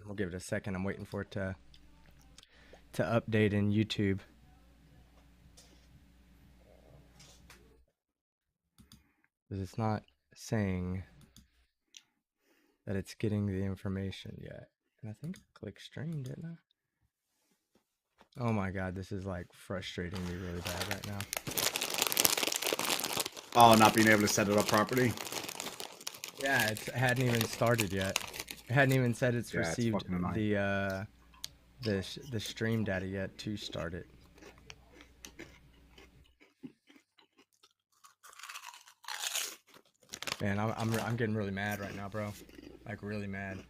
We'll give it a second. I'm waiting for it to update in YouTube. Because it's not saying that it's getting the information yet. And I think I clicked stream, didn't I? Oh my god, this is like frustrating me really bad right now. Oh, not being able to set it up properly? Yeah, it hadn't even started yet. It hadn't even said it's received it's the stream data yet to start it. Man, I'm getting really mad right now, bro. Like really mad.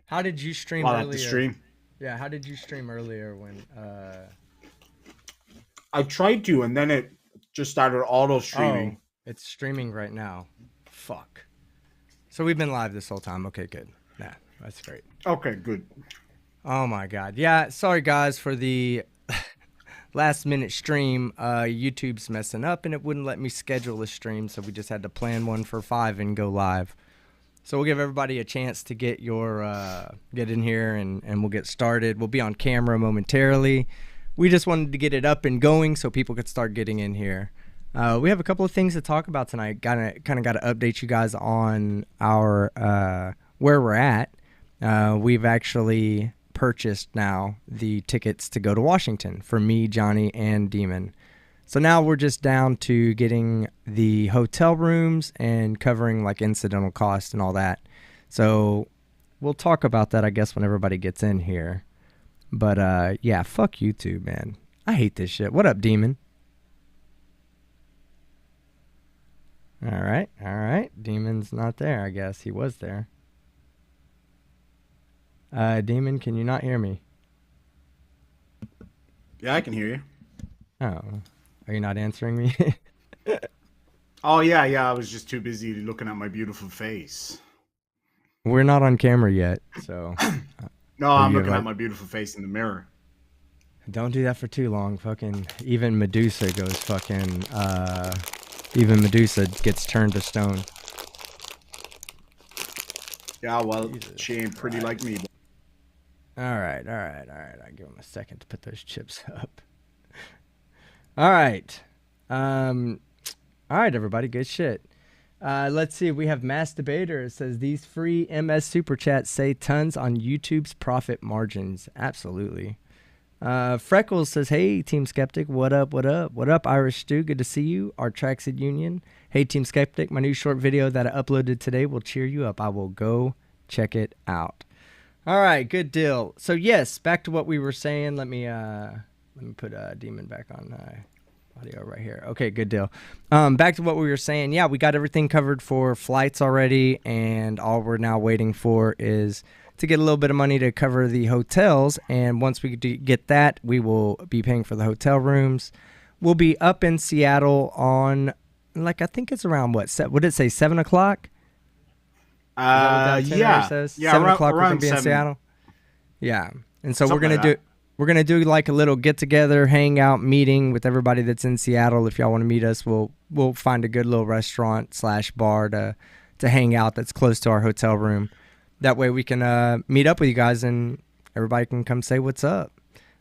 How did you stream earlier? The stream? Yeah, how did you stream earlier when I tried to, and then it just started auto streaming. Oh, it's streaming right now. Fuck. So we've been live this whole time. Okay, good. Nah, that's great. Okay, good. Oh my god. Yeah, sorry guys for the last minute stream. YouTube's messing up and it wouldn't let me schedule a stream, so we just had to plan one for 5 and go live. So we'll give everybody a chance to get in here and we'll get started. We'll be on camera momentarily. We just wanted to get it up and going so people could start getting in here. We have a couple of things to talk about tonight. Kind of got to update you guys on our where we're at. We've actually purchased now the tickets to go to Washington for me, Johnny, and Demon. So now we're just down to getting the hotel rooms and covering like incidental costs and all that. So we'll talk about that, I guess, when everybody gets in here. But yeah, fuck YouTube, man. I hate this shit. What up, Demon? All right. Demon's not there, I guess. He was there. Demon, can you not hear me? Yeah, I can hear you. Oh, are you not answering me? Oh, yeah, I was just too busy looking at my beautiful face. We're not on camera yet, so... No, I'm looking at my beautiful face in the mirror. Don't do that for too long. Fucking... Even Medusa goes fucking... Even Medusa gets turned to stone. Yeah, well, she ain't pretty like me. All right. I'll give him a second to put those chips up. All right. All right, everybody. Good shit. Let's see. We have Mass Debater. It says, these free MS Super Chats say tons on YouTube's profit margins. Absolutely. Freckles says, hey, Team Skeptic. What up? What up, Irish Stew? Good to see you. Our Traxid Union. Hey, Team Skeptic. My new short video that I uploaded today will cheer you up. I will go check it out. All right, good deal. So yes, back to what we were saying. Let me put Demon back on audio right here. Okay, good deal. Back to what we were saying. Yeah, we got everything covered for flights already, and all we're now waiting for is to get a little bit of money to cover the hotels. And once we get that, we will be paying for the hotel rooms. We'll be up in Seattle on, like, I think it's around what did it say, 7 o'clock? Yeah. Says? Yeah, 7 o'clock we're gonna be 7. in Seattle. Yeah, and so Something we're gonna do like a little get together, hang out, meeting with everybody that's in Seattle. If y'all want to meet us, we'll find a good little restaurant / bar to hang out that's close to our hotel room. That way we can meet up with you guys and everybody can come say what's up.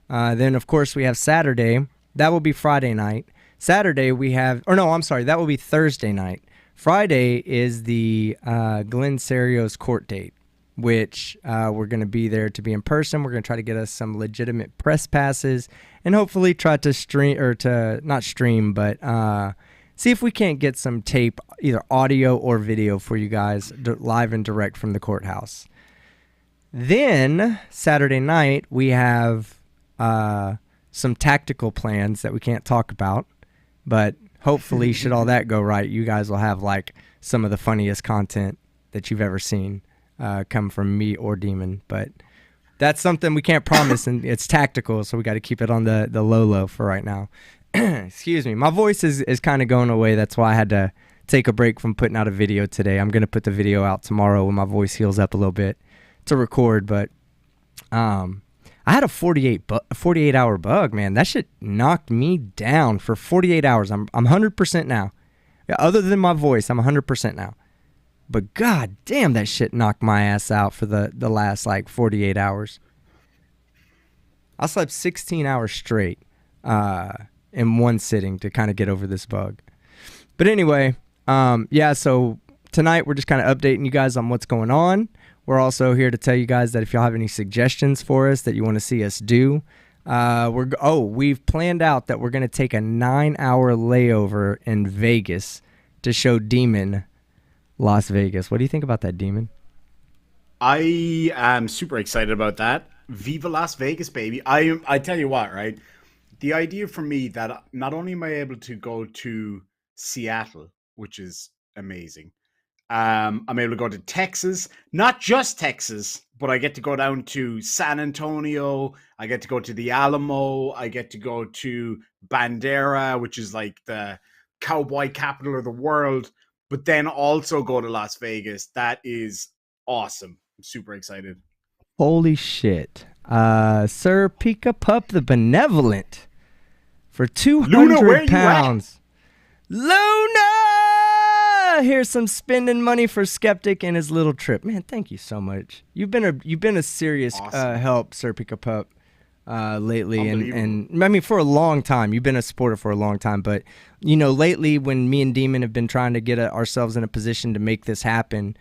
Then of course we have Saturday. That will be Friday night. Saturday we have, that will be Thursday night. Friday is the Glenn Cerio's court date, which we're going to be there to be in person. We're going to try to get us some legitimate press passes and hopefully try to stream, or to not stream, but see if we can't get some tape, either audio or video for you guys live and direct from the courthouse. Then Saturday night, we have some tactical plans that we can't talk about, but hopefully, should all that go right, you guys will have like some of the funniest content that you've ever seen come from me or Demon. But that's something we can't promise, and it's tactical, so we got to keep it on the low for right now. Excuse me. My voice is kind of going away. That's why I had to take a break from putting out a video today. I'm going to put the video out tomorrow when my voice heals up a little bit to record. But I had a 48-hour bug, man. That shit knocked me down for 48 hours. I'm 100% now. Yeah, other than my voice, I'm 100% now. But god damn, that shit knocked my ass out for the last like 48 hours. I slept 16 hours straight uh, in one sitting to kind of get over this bug. But anyway, yeah, so tonight we're just kind of updating you guys on what's going on. We're also here to tell you guys that if y'all have any suggestions for us that you want to see us do, we've planned out that we're going to take a 9-hour layover in Vegas to show Demon Las Vegas. What do you think about that, Demon? I am super excited about that. Viva Las Vegas, baby. I tell you what, right? The idea for me that not only am I able to go to Seattle, which is amazing. I'm able to go to Texas, not just Texas, but I get to go down to San Antonio. I get to go to the Alamo. I get to go to Bandera, which is like the cowboy capital of the world, but then also go to Las Vegas. That is awesome. I'm super excited. Holy shit. Sir Pika Pup the Benevolent for Luna, where 200 are you at? pounds. Luna! Here's some spending money for Skeptic and his little trip. Man, thank you so much. You've been a serious Awesome. help, Sir Pika Pup, lately, Unbelievable. and I mean for a long time. You've been a supporter for a long time, but lately when me and Demon have been trying to get ourselves in a position to make this happen,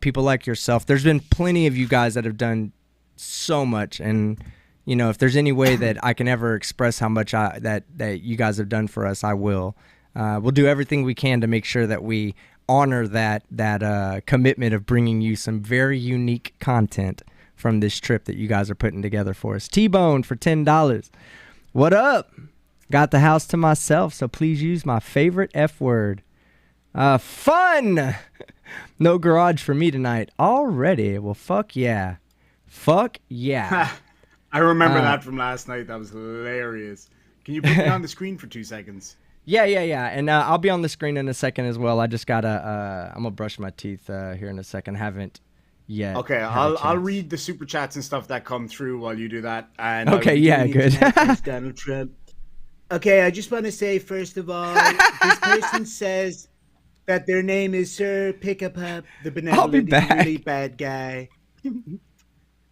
people like yourself. There's been plenty of you guys that have done so much, and if there's any way that I can ever express how much that you guys have done for us, I will. We'll do everything we can to make sure that we honor that commitment of bringing you some very unique content from this trip that you guys are putting together for us. T-Bone for $10. What up? Got the house to myself, so please use my favorite F word. Fun! No garage for me tonight. Already? Well, fuck yeah. Fuck yeah. I remember Uh, that from last night. That was hilarious. Can you put me on the screen for 2 seconds? yeah. And I'll be on the screen in a second as well. I just gotta, I'm gonna brush my teeth here in a second. Haven't yet Okay, had a I'll chance. read the super chats and stuff that come through while you do that, and I will Okay, be yeah, doing it good. tonight. Thanks, Donald Trump. Okay, I just want to say first of all, this person says that their name is Sir Pickapup the I'll be Benevolent. He's a really back. bad guy.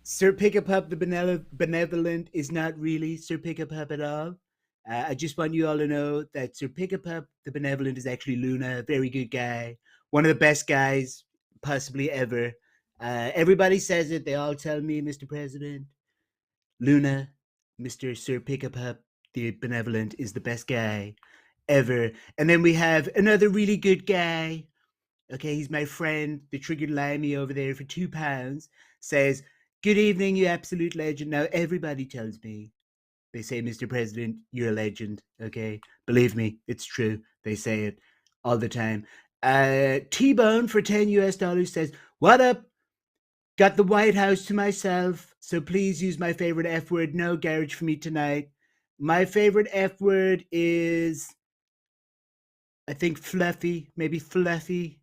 Sir Pickapup the Benevolent is not really Sir Pickapup at all. I just want you all to know that Sir Pickapup the Benevolent is actually Luna, a very good guy, one of the best guys possibly ever. Everybody says it. They all tell me, Mr. President, Luna, Mr. Sir Pickapup the Benevolent is the best guy ever. And then we have another really good guy. Okay, he's my friend, the triggered limey over there for £2, says, "Good evening, you absolute legend." Now, everybody tells me, they say, Mr. President, you're a legend. Okay, believe me, it's true. They say it all the time. T-Bone for $10 says, "What up? Got the White House to myself, so please use my favorite F word. No garage for me tonight. My favorite F word is, I think, fluffy, maybe fluffy.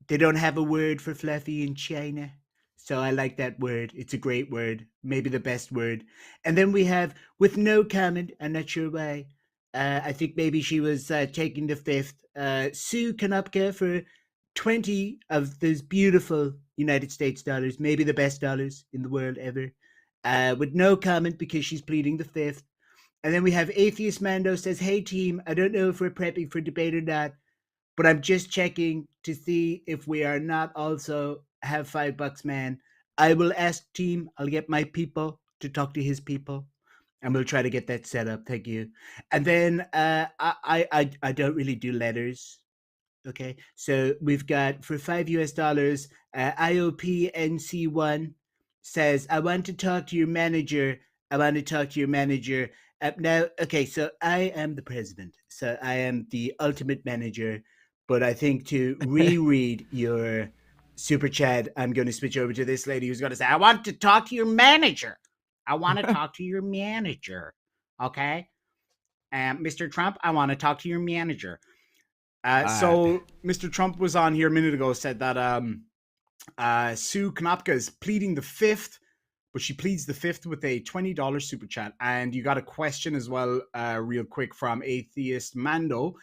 They don't have a word for fluffy in China. So I like that word. It's a great word, maybe the best word. And then we have with no comment, I'm not sure why. I think maybe she was taking the fifth. Sue Kanopka for 20 of those beautiful United States dollars, maybe the best dollars in the world ever. With no comment because she's pleading the fifth. And then we have Atheist Mando says, "Hey team, I don't know if we're prepping for debate or not, but I'm just checking to see if we are not also have $5, man. I will ask team. I'll get my people to talk to his people, and we'll try to get that set up. Thank you." And then I don't really do letters. Okay, so we've got for $5 IOPNC1 says, "I want to talk to your manager. I want to talk to your manager." Now, okay, so I am the president, so I am the ultimate manager. But I think to reread your super chat, I'm going to switch over to this lady who's going to say, "I want to talk to your manager. I want to talk to your manager." Okay, Mr. Trump, I want to talk to your manager. Uh, So Mr. Trump was on here a minute ago, said that Sue Knopka is pleading the fifth, but she pleads the fifth with a $20 super chat. And you got a question as well, real quick, from Atheist Mando.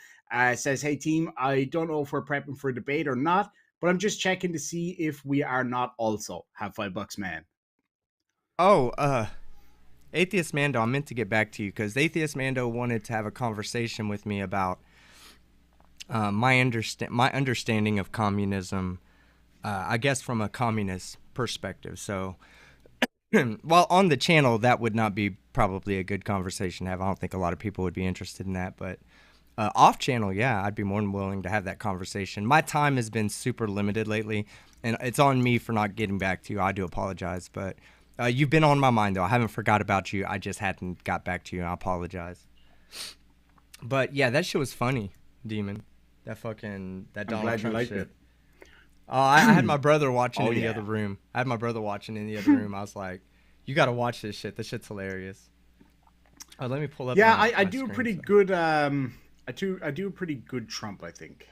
Says, hey team, I don't know if we're prepping for a debate or not, but I'm just checking to see if we are not also. Have $5, man. Oh, Atheist Mando, I meant to get back to you because Atheist Mando wanted to have a conversation with me about my understanding of communism, I guess from a communist perspective. So, while on the channel, that would not be probably a good conversation to have. I don't think a lot of people would be interested in that. But off channel, yeah, I'd be more than willing to have that conversation. My time has been super limited lately, and it's on me for not getting back to you. I do apologize, but you've been on my mind though. I haven't forgot about you. I just hadn't got back to you. I apologize. But yeah, that shit was funny, Demon. That I'm Donald glad you Trump liked shit. it. Oh, I had my brother watching Oh, in the yeah. other room. I had my brother watching in the other room. I was like, "You got to watch this shit. This shit's hilarious." Oh, let me pull up. Yeah, my, I my do a screen pretty so. good I do a pretty good Trump, I think.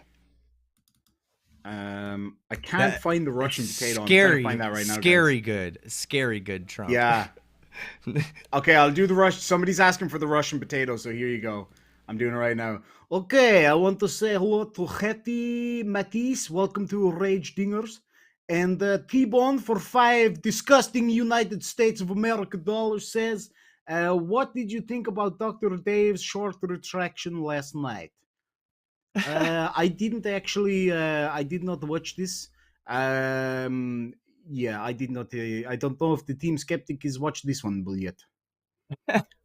I can't That find the Russian potato. I'm trying to find that right now, guys. scary good Trump. Yeah. Okay, I'll do the Rush. Somebody's asking for the Russian potato, so here you go. I'm doing it right now. Okay, I want to say hello to Hetty Matisse. Welcome to Rage Dingers. And T-Bone for 5 disgusting United States of America dollars says, what did you think about Dr. Dave's short retraction last night? I didn't actually. I did not watch this. Um, yeah, I did not. I don't know if the Team Skeptic has watched this one yet.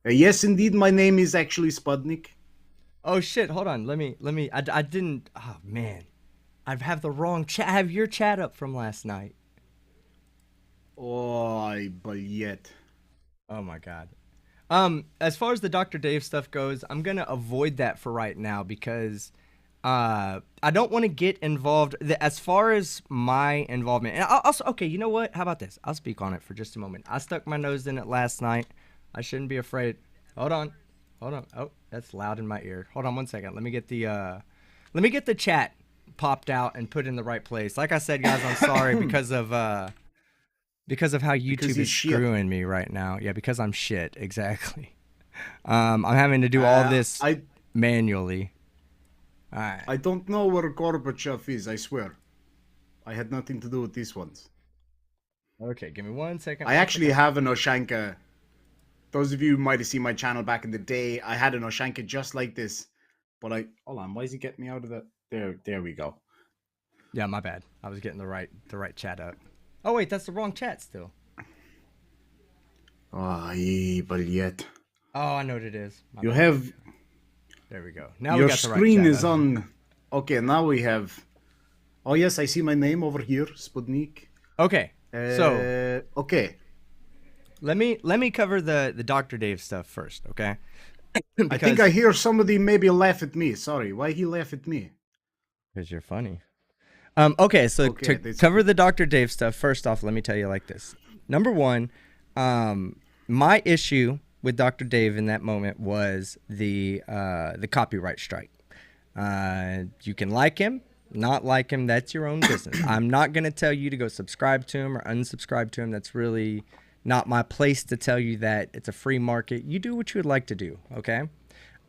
Yes, indeed, my name is actually Spudnik. Oh shit! Hold on. Let me. I didn't. Oh man, I have the wrong chat. I have your chat up from last night. Oh, but yet. Oh my god. As far as the Dr. Dave stuff goes, I'm gonna avoid that for right now because I don't want to get involved. As far as my involvement, and I'll also, okay, you know what? How about this? I'll speak on it for just a moment. I stuck my nose in it last night. I shouldn't be afraid. Hold on. Oh, that's loud in my ear. Hold on one second. Let me get the chat popped out and put in the right place. Like I said, guys, I'm sorry because of how Because YouTube he's is shit. screwing me right now. Yeah, because I'm shit. Exactly. I'm having to do all this manually. All right. I don't know where Gorbachev is, I swear. I had nothing to do with these ones. Okay, give me 1 second. I actually have an Oshanka. Those of you who might have seen my channel back in the day, I had an Oshanka just like this. But hold on, why is he getting me out of that? There we go. Yeah, my bad. I was getting the right chat up. Oh wait, that's the wrong chat still. Oh, but yet. Oh, I know what it is. You have. There we go. Now Your we got the right screen chat is up. on. Okay, now we have. Oh yes, I see my name over here, Sputnik. Okay, so okay. let me cover the Dr. Dave stuff first, okay? I think I hear somebody maybe laugh at me. Sorry, why he laugh at me? Because you're funny. Okay, so Okay, to cover the Dr. Dave stuff, first off, let me tell you like this. Number one, my issue with Dr. Dave in that moment was the copyright strike. You can like him, not like him, that's your own business. I'm not going to tell you to go subscribe to him or unsubscribe to him. That's really not my place to tell you that. It's a free market. You do what you would like to do, okay?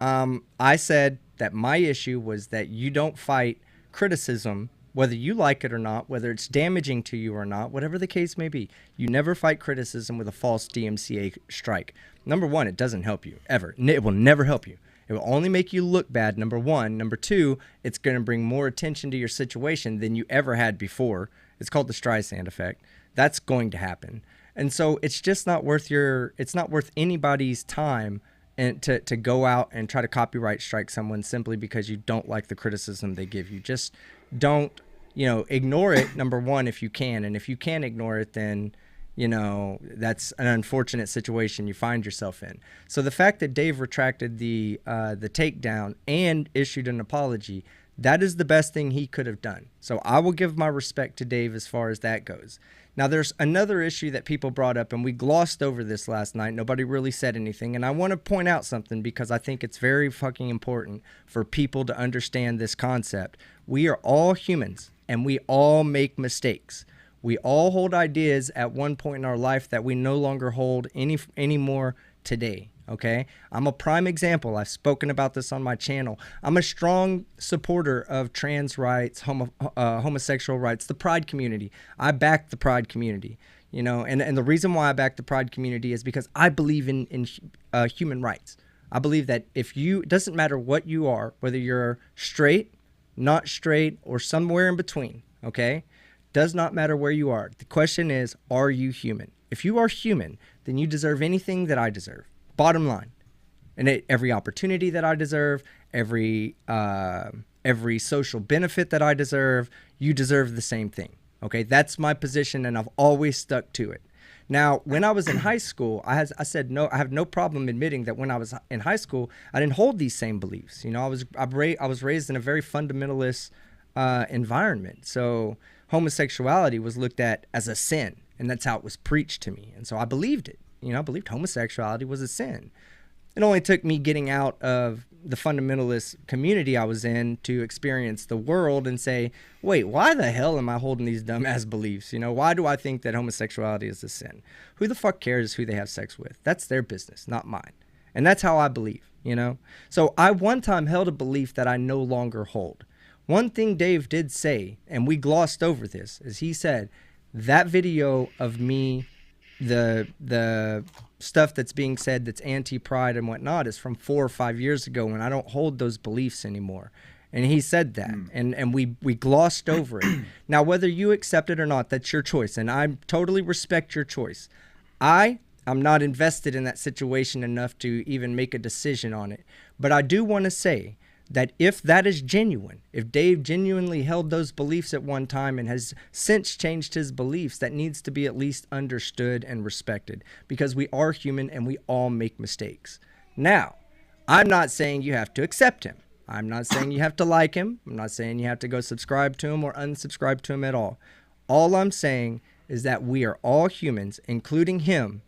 I said that my issue was that you don't fight criticism, whether you like it or not, whether it's damaging to you or not, whatever the case may be. You never fight criticism with a false DMCA strike. Number one, it doesn't help you, ever. It will never help you. It will only make you look bad, number one. Number two, it's going to bring more attention to your situation than you ever had before. It's called the Streisand effect. That's going to happen. And so it's just not worth it's not worth anybody's time and to go out and try to copyright strike someone simply because you don't like the criticism they give you. Just don't, ignore it, number one, if you can. And if you can't ignore it, then, that's an unfortunate situation you find yourself in. So the fact that Dave retracted the takedown and issued an apology, that is the best thing he could have done. So I will give my respect to Dave as far as that goes. Now, there's another issue that people brought up, and we glossed over this last night. Nobody really said anything. And I want to point out something because I think it's very fucking important for people to understand this concept. We are all humans, and we all make mistakes. We all hold ideas at one point in our life that we no longer hold anymore today, Okay, I'm a prime example. I've spoken about this on my channel. I'm a strong supporter of trans rights, homosexual rights, the pride community. I back the pride community, you know, and the reason why I back the pride community is because I believe in human rights. I believe that if you, it doesn't matter what you are, whether you're straight, not straight, or somewhere in between, okay? Does not matter where you are. The question is, are you human? If you are human, then you deserve anything that I deserve. Bottom line. And every opportunity that I deserve, every social benefit that I deserve, you deserve the same thing. Okay, that's my position, and I've always stuck to it. Now, when I was in high school, I said no. I have no problem admitting that when I was in high school, I didn't hold these same beliefs. You know, I was raised in a very fundamentalist environment, so homosexuality was looked at as a sin, and that's how it was preached to me. And so I believed it. You know, I believed homosexuality was a sin. It only took me getting out of the fundamentalist community I was in to experience the world and say, wait, why the hell am I holding these dumbass beliefs? You know, why do I think that homosexuality is a sin? Who the fuck cares who they have sex with? That's their business, not mine. And that's how I believe, you know? So I one time held a belief that I no longer hold. One thing Dave did say, and we glossed over this, is he said, that video of me, the stuff that's being said that's anti-pride and whatnot is from 4 or 5 years ago when I don't hold those beliefs anymore. And he said that, and we glossed over it. Now, whether you accept it or not, that's your choice, and I totally respect your choice. I'm not invested in that situation enough to even make a decision on it. But I do want to say that if that is genuine, if Dave genuinely held those beliefs at one time and has since changed his beliefs, that needs to be at least understood and respected, because we are human and we all make mistakes. Now, I'm not saying you have to accept him. I'm not saying you have to like him. I'm not saying you have to go subscribe to him or unsubscribe to him at all. All I'm saying is that we are all humans, including him.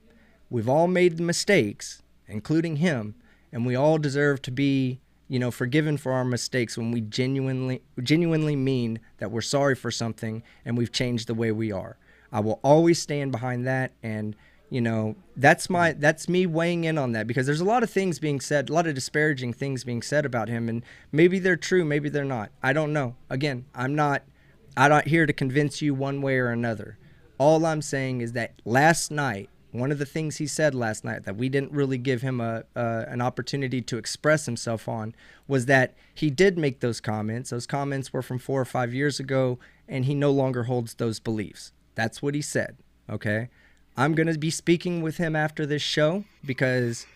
We've all made mistakes, including him, and we all deserve to be, you know, forgiven for our mistakes when we genuinely mean that we're sorry for something and we've changed the way we are. I will always stand behind that, and you know, that's me weighing in on that, because there's a lot of things being said, a lot of disparaging things being said about him, and maybe they're true, maybe they're not. I don't know. Again, I'm not here to convince you one way or another. All I'm saying is that last night, one of the things he said last night that we didn't really give him an opportunity to express himself on was that he did make those comments. Those comments were from 4 or 5 years ago, and he no longer holds those beliefs. That's what he said, okay? I'm going to be speaking with him after this show, because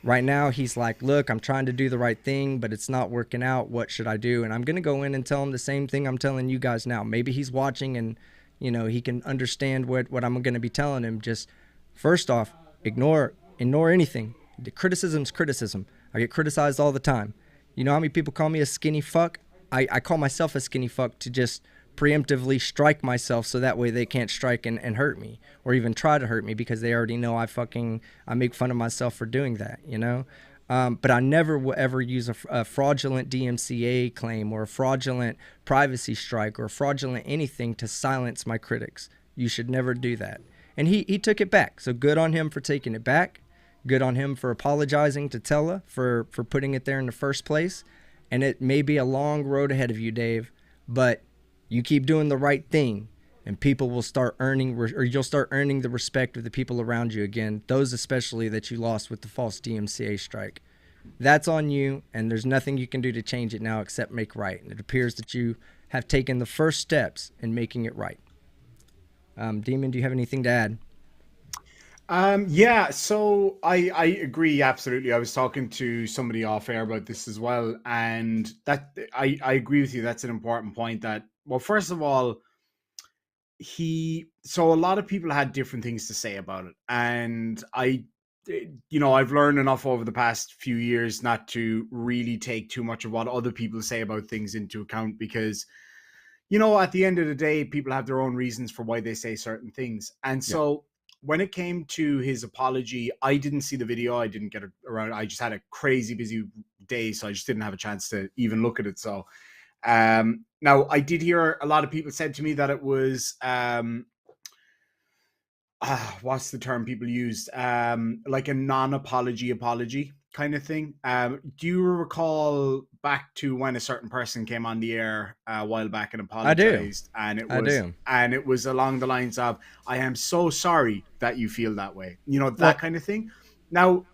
right now he's like, look, I'm trying to do the right thing, but it's not working out. What should I do? And I'm going to go in and tell him the same thing I'm telling you guys now. Maybe he's watching and, you know, he can understand what I'm going to be telling him. Just first off, ignore anything. The criticism's criticism. I get criticized all the time. You know how many people call me a skinny fuck? I call myself a skinny fuck to just preemptively strike myself, so that way they can't strike and hurt me, or even try to hurt me, because they already know I make fun of myself for doing that, you know? But I never will ever use a fraudulent DMCA claim or a fraudulent privacy strike or fraudulent anything to silence my critics. You should never do that. And he took it back. So good on him for taking it back. Good on him for apologizing to Tella for putting it there in the first place. And it may be a long road ahead of you, Dave, but you keep doing the right thing, and people will start earning, or you'll start earning the respect of the people around you again, those especially that you lost with the false DMCA strike. That's on you, and there's nothing you can do to change it now except make right. And it appears that you have taken the first steps in making it right. Demon, do you have anything to add? Yeah, so I agree absolutely. I was talking to somebody off air about this as well, and that I agree with you. That's an important point. That, well, first of all, so a lot of people had different things to say about it, and I've learned enough over the past few years not to really take too much of what other people say about things into account, because at the end of the day, people have their own reasons for why they say certain things. And Yeah. so when it came to his apology, I didn't see the video. I didn't get it around. I just had a crazy busy day, so I just didn't have a chance to even look at it. So now I did hear a lot of people said to me that it was what's the term people used? Like a non-apology kind of thing. Do you recall back to when a certain person came on the air a while back and I do. apologized, and I do. it was along the lines of, "I am so sorry that you feel that way," that Well, kind of thing. Now,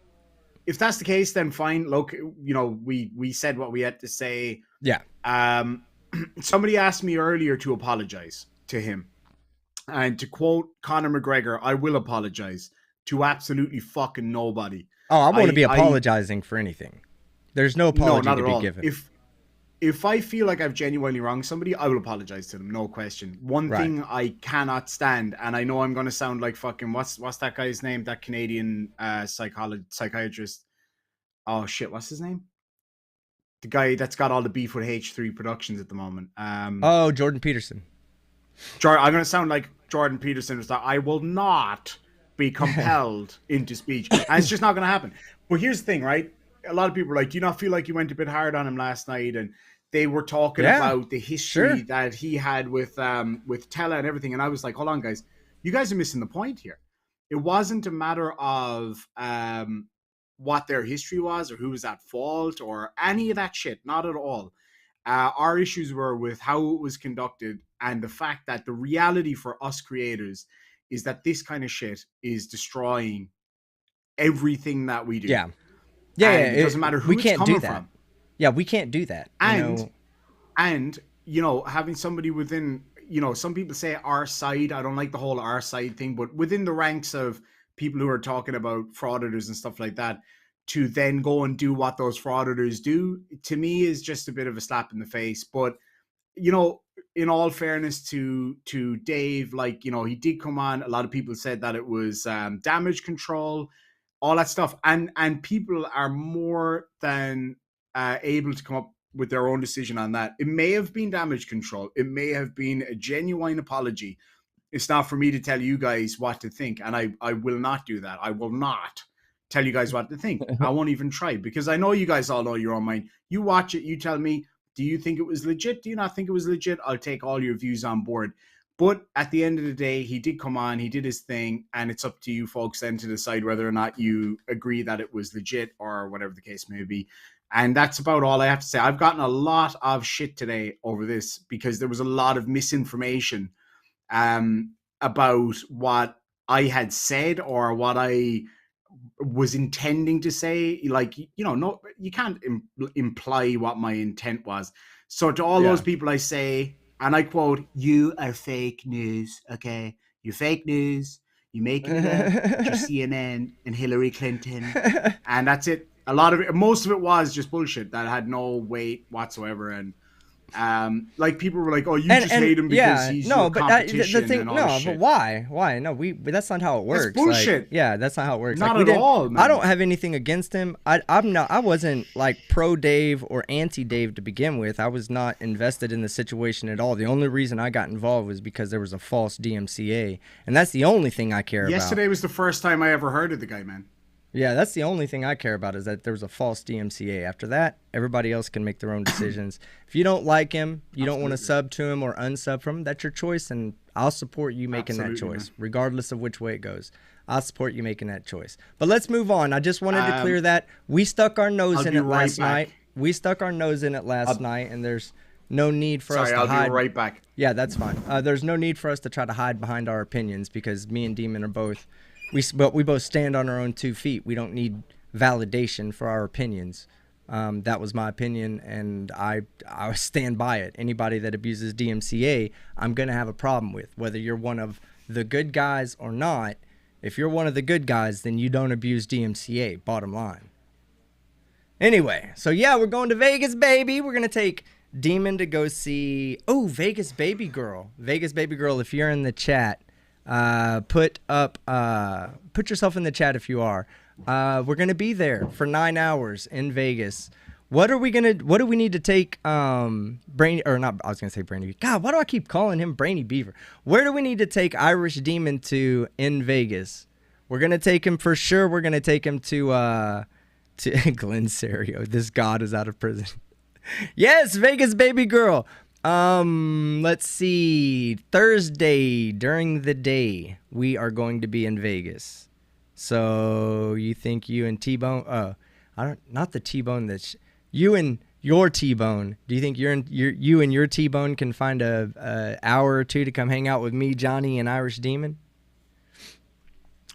if that's the case, then fine. Look, we said what we had to say. yeah. Um, somebody asked me earlier to apologize to him. And to quote Conor McGregor, I will apologize to absolutely fucking nobody. Oh, I won't be I apologizing for anything. There's no no, apology not to at be all. given. If I feel like I've genuinely wronged somebody, I will apologize to them, no question. One Right. thing I cannot stand, and I know I'm going to sound like fucking what's that guy's name? That Canadian psychiatrist. Oh shit, what's his name? The guy that's got all the beef with H3 Productions at the moment. Oh, Jordan Peterson. I'm going to sound like Jordan Peterson was that I will not be compelled into speech. And it's just not going to happen. But here's the thing, right? A lot of people are like, do you not feel like you went a bit hard on him last night? And they were talking Yeah, about the history sure. that he had with Tella and everything. And I was like, hold on, guys. You guys are missing the point here. It wasn't a matter of what their history was or who was at fault or any of that shit. Not at all. Our issues were with how it was conducted and the fact that the reality for us creators is that this kind of shit is destroying everything that we do. Yeah. Yeah, And it doesn't matter who we it's can't do coming that. from. Yeah, we can't do that. And having somebody within, some people say our side. I don't like the whole our side thing, but within the ranks of people who are talking about frauditors and stuff like that, to then go and do what those frauditors do, to me is just a bit of a slap in the face. But in all fairness to Dave, like, he did come on. A lot of people said that it was damage control, all that stuff, and people are more than able to come up with their own decision on that. It may have been damage control. It may have been a genuine apology. It's not for me to tell you guys what to think, and I will not do that. I will not tell you guys what to think. I won't even try, because I know you guys all know your own mind. You watch it, you tell me, do you think it was legit? Do you not think it was legit? I'll take all your views on board. But at the end of the day, he did come on, he did his thing, and it's up to you folks then to decide whether or not you agree that it was legit or whatever the case may be. And that's about all I have to say. I've gotten a lot of shit today over this because there was a lot of misinformation about what I had said or what I was intending to say. Like, no, you can't imply what my intent was. So to all those people I say, and I quote, you are fake news, okay? You're fake news. You're making it up. Just CNN and Hillary Clinton. And that's it. A lot of it, most of it was just bullshit that had no weight whatsoever. And like, people were like, "Oh, you just hate him because he's your competition." The thing, and all no, this but shit. why? No, but that's not how it works. That's bullshit. Like, yeah, that's not how it works. Not like, at all, man. I don't have anything against him. I wasn't like pro Dave or anti Dave to begin with. I was not invested in the situation at all. The only reason I got involved was because there was a false DMCA, and that's the only thing I care about. Yesterday was the first time I ever heard of the guy, man. Yeah, that's the only thing I care about, is that there was a false DMCA. After that, everybody else can make their own decisions. If you don't like him, you don't want to sub to him or unsub from him, that's your choice, and I'll support you making that choice, regardless of which way it goes. I'll support you making that choice. But let's move on. I just wanted to clear that. We stuck our nose in it last night. We stuck our nose in it last night, and there's no need for us to hide. I'll be right back. Yeah, that's fine. There's no need for us to try to hide behind our opinions, because me and Demon are both... But we both stand on our own 2 feet. We don't need validation for our opinions. That was my opinion, and I stand by it. Anybody that abuses DMCA, I'm going to have a problem with. Whether you're one of the good guys or not, if you're one of the good guys, then you don't abuse DMCA, bottom line. Anyway, so yeah, we're going to Vegas, baby. We're going to take Demon to go see... Oh, Vegas Baby Girl. Vegas Baby Girl, if you're in the chat... put yourself in the chat if you are. We're gonna be there for 9 hours in Vegas. What do we need to take Brainy, or not, I was gonna say Brainy. God, why do I keep calling him Brainy Beaver? Where do we need to take Irish Demon to in Vegas? We're gonna take him for sure. We're gonna take him to Glenn Cerio. This god is out of prison. Yes, Vegas Baby Girl. Let's see. Thursday during the day, we are going to be in Vegas. So you think you and T-Bone? I don't. Not the T-Bone. That's you and your T-Bone. Do you think you and your T-Bone can find a hour or two to come hang out with me, Johnny, and Irish Demon?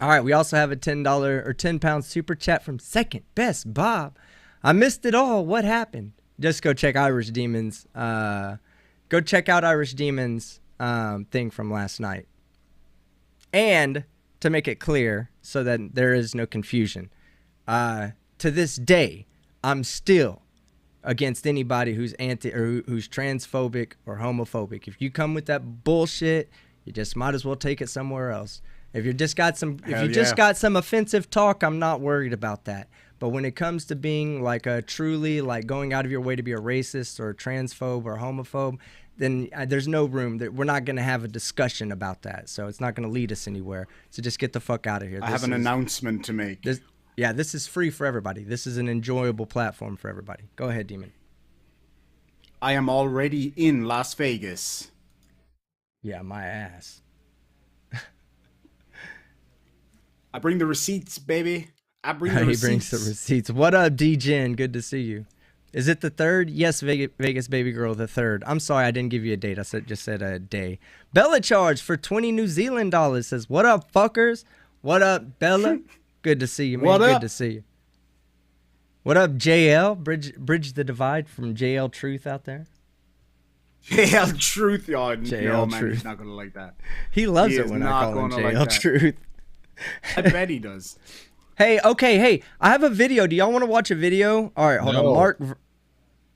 All right. We also have a $10 or £10 super chat from Second Best Bob. I missed it all. What happened? Just go check Irish Demon's. Go check out Irish Demon's thing from last night. And to make it clear so that there is no confusion, to this day, I'm still against anybody who's who's transphobic or homophobic. If you come with that bullshit, you just might as well take it somewhere else. If you just got some offensive talk, I'm not worried about that. But when it comes to being like a truly like going out of your way to be a racist or a transphobe or a homophobe, then there's no room. That we're not going to have a discussion about that. So it's not going to lead us anywhere. So just get the fuck out of here. I have an announcement to make. This is free for everybody. This is an enjoyable platform for everybody. Go ahead, Demon. I am already in Las Vegas. Yeah, my ass. I bring the receipts, baby. I bring the He receipts. brings the receipts. What up, D-Gen? Good to see you. Is it the 3rd? Yes, Vegas baby girl, the 3rd. I'm sorry, I didn't give you a date. I just said a day. Bella Charge for 20 New Zealand dollars says, "What up, fuckers? What up, Bella? Good to see you, man. What up? Good to see you. What up, JL? Bridge the divide from JL Truth out there. JL Truth, y'all. JL No, man, Truth. he's not gonna like that. He loves He it is when I not call him gonna JL like that. Truth. I bet he does. Hey, I have a video. Do y'all want to watch a video? All right, hold on. No. Mark.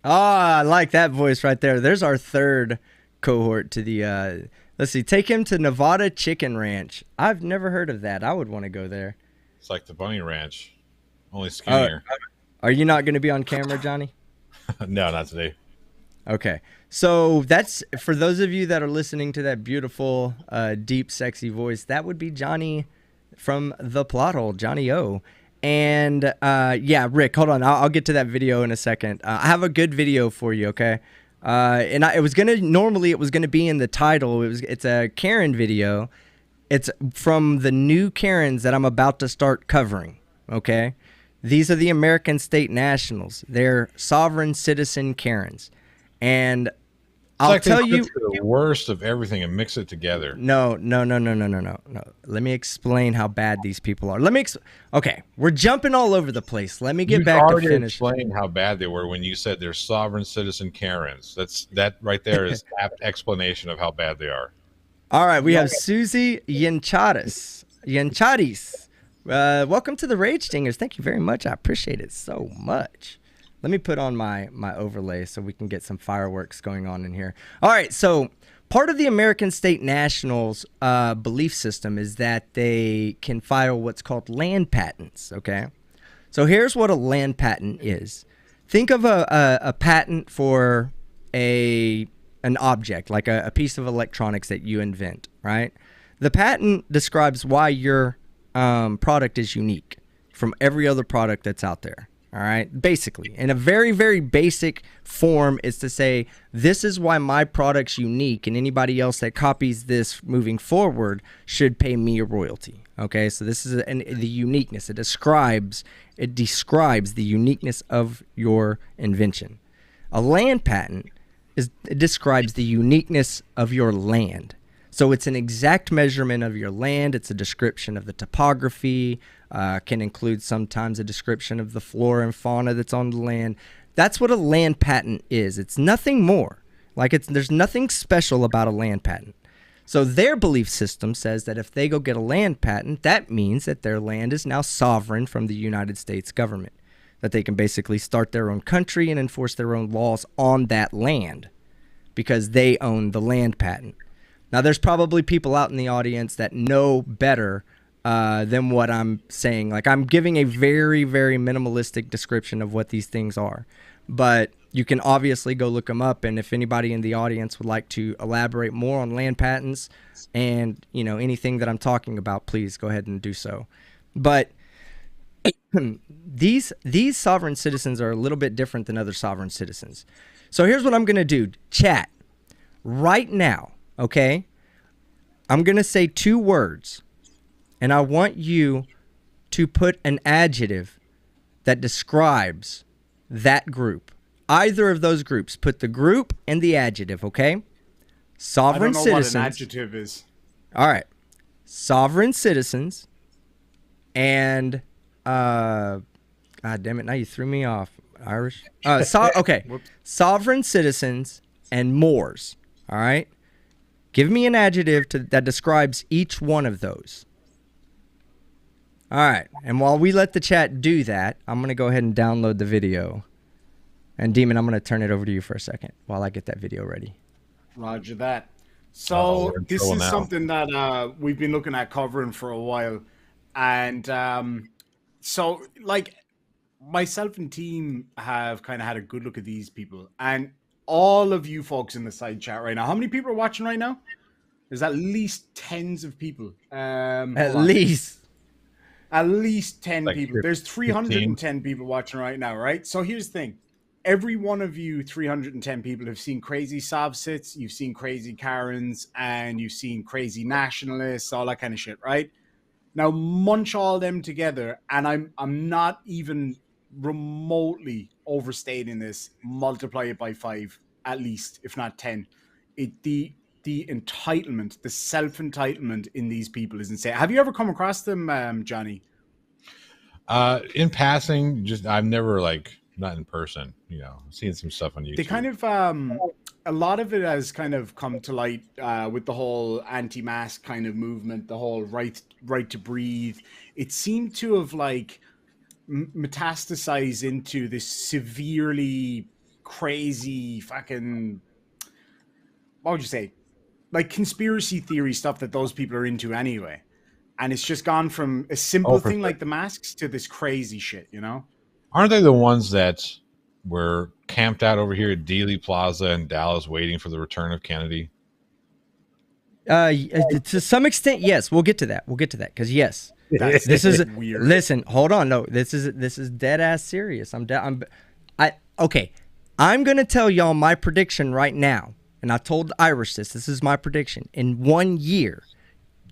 I like that voice right there. There's our 3rd cohort to the, let's see, take him to Nevada Chicken Ranch. I've never heard of that. I would want to go there. It's like the Bunny Ranch, only skinnier. Are you not going to be on camera, Johnny? No, not today. Okay. So that's, for those of you that are listening to that beautiful, deep, sexy voice, that would be Johnny from The Plot Hole, Johnny O. And yeah, Rick, hold on. I'll get to that video in a second. I have a good video for you, okay? And it was gonna be in the title. It's a Karen video. It's from the new Karens that I'm about to start covering, okay? These are the American State Nationals. They're sovereign citizen Karens. And I'll tell you the worst of everything and mix it together. No. Let me explain how bad these people are. Okay, we're jumping all over the place. Let me get back to finish. Explain how bad they were when you said they're sovereign citizen Karens. That right there is apt explanation of how bad they are. All right, we have Susie Yancharis. Welcome to the Rage Stingers. Thank you very much. I appreciate it so much. Let me put on my overlay so we can get some fireworks going on in here. All right, so part of the American State Nationals belief system is that they can file what's called land patents, okay? So here's what a land patent is. Think of a patent for an object, like a piece of electronics that you invent, right? The patent describes why your product is unique from every other product that's out there. All right, basically, in a very, very basic form, is to say, this is why my product's unique, and anybody else that copies this moving forward should pay me a royalty. Okay, so this is the uniqueness. It describes the uniqueness of your invention. A land patent it describes the uniqueness of your land. So it's an exact measurement of your land. It's a description of the topography, can include sometimes a description of the flora and fauna that's on the land. That's what a land patent is. It's nothing more. There's nothing special about a land patent. So their belief system says that if they go get a land patent, that means that their land is now sovereign from the United States government, that they can basically start their own country and enforce their own laws on that land because they own the land patent. Now, there's probably people out in the audience that know better than what I'm saying. Like, I'm giving a very, very minimalistic description of what these things are. But you can obviously go look them up. And if anybody in the audience would like to elaborate more on land patents and, anything that I'm talking about, please go ahead and do so. But these sovereign citizens are a little bit different than other sovereign citizens. So here's what I'm going to do. Chat. right now, okay? I'm going to say 2 words, and I want you to put an adjective that describes that group. Either of those groups. Put the group and the adjective, okay? Sovereign I don't know citizens. what an adjective is. All right. Sovereign citizens and God damn it, now you threw me off, Irish. Okay. Sovereign citizens and Moors. All right. Give me an adjective that describes each one of those. All right. And while we let the chat do that, I'm going to go ahead and download the video. And Demon, I'm going to turn it over to you for a second while I get that video ready. Roger that. So this is now. something that we've been looking at covering for a while. And so, like, myself and team have kind of had a good look at these people. And all of you folks in the side chat right now, how many people are watching right now? There's at least tens of people. At least 10 Like people. There's 310 people watching right now, right? So here's the thing. Every one of you 310 people have seen crazy Sovcits, you've seen crazy Karens, and you've seen crazy nationalists, all that kind of shit, right? Now munch all them together, and I'm not even remotely overstating this. Multiply it by 5, at least, if not 10. The entitlement, the self-entitlement in these people is insane. Have you ever come across them, Johnny? In passing, just I've never not in person, seeing some stuff on YouTube. They kind of a lot of it has kind of come to light with the whole anti-mask kind of movement, the whole right to breathe. It seemed to have metastasized into this severely crazy fucking, what would you say, like conspiracy theory stuff that those people are into anyway. And it's just gone from a simple thing like the masks to this crazy shit, Aren't they the ones that were camped out over here at Dealey Plaza in Dallas waiting for the return of Kennedy? To some extent, yes. We'll get to that. Because yes, this is weird. Listen, hold on. No, this is dead ass serious. Okay. I'm gonna tell y'all my prediction right now, and I told Irish this. This is my prediction. In 1 year,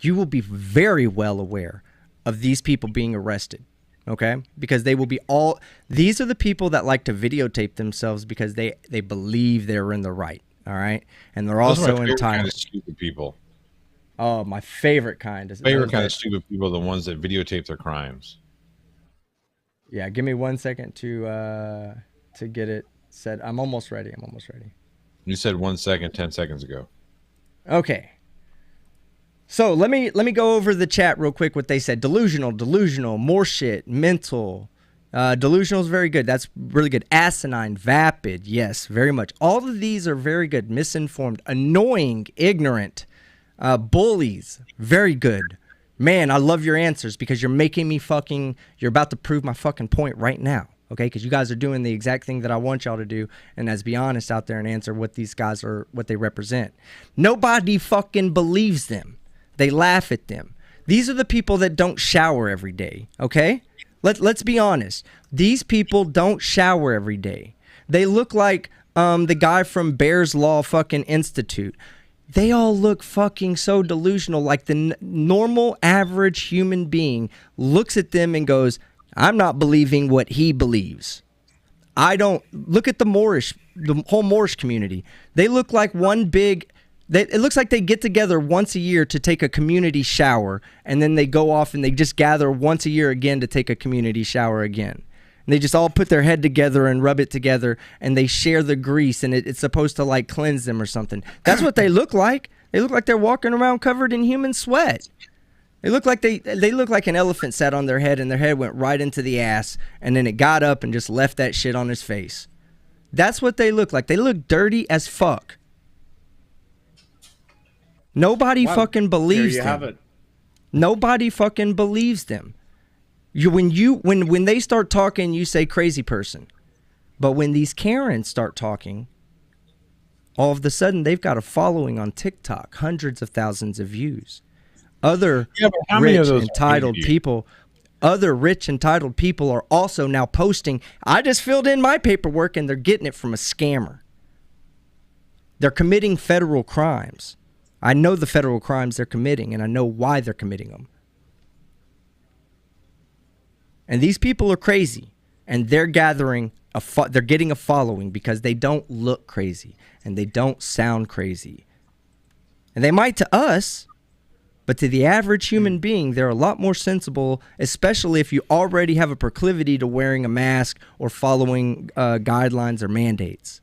you will be very well aware of these people being arrested. Okay, because they will be all. These are the people that like to videotape themselves because they believe they're in the right. All right, and they're also entitled. Kind of stupid people. Oh, my favorite kind. Favorite kind of stupid people, the ones that videotape their crimes. Yeah, give me 1 second to get it set. I'm almost ready. You said 1 second, 10 seconds ago. Okay. So let me go over the chat real quick. What they said: delusional, more shit, mental. Delusional is very good. That's really good. Asinine, vapid, yes, very much. All of these are very good. Misinformed, annoying, ignorant, bullies, very good. Man, I love your answers because you're making me you're about to prove my fucking point right now. Okay, because you guys are doing the exact thing that I want y'all to do, and that's be honest out there and answer what these guys are, what they represent. Nobody fucking believes them. They laugh at them. These are the people that don't shower every day, okay? Let's be honest. These people don't shower every day. They look like the guy from Bears Law fucking Institute. They all look fucking so delusional, like the normal average human being looks at them and goes, I'm not believing what he believes. I don't. Look at the whole Moorish community. They look like one big... It looks like they get together once a year to take a community shower, and then they go off and they just gather once a year again to take a community shower again. And they just all put their head together and rub it together, and they share the grease, and it's supposed to cleanse them or something. That's what they look like. They look like they're walking around covered in human sweat. They look like they look like an elephant sat on their head, and their head went right into the ass, and then it got up and just left that shit on his face. That's what they look like. They look dirty as fuck. Nobody fucking believes them. Have it. Nobody fucking believes them. When they start talking, you say crazy person. But when these Karens start talking, all of a sudden they've got a following on TikTok, hundreds of thousands of views. Other rich entitled people are also now posting, I just filled in my paperwork, and they're getting it from a scammer. They're committing federal crimes. I know the federal crimes they're committing, and I know why they're committing them. And these people are crazy, and they're gathering they're getting a following because they don't look crazy and they don't sound crazy. And they might to us, but to the average human being, they're a lot more sensible, especially if you already have a proclivity to wearing a mask or following guidelines or mandates.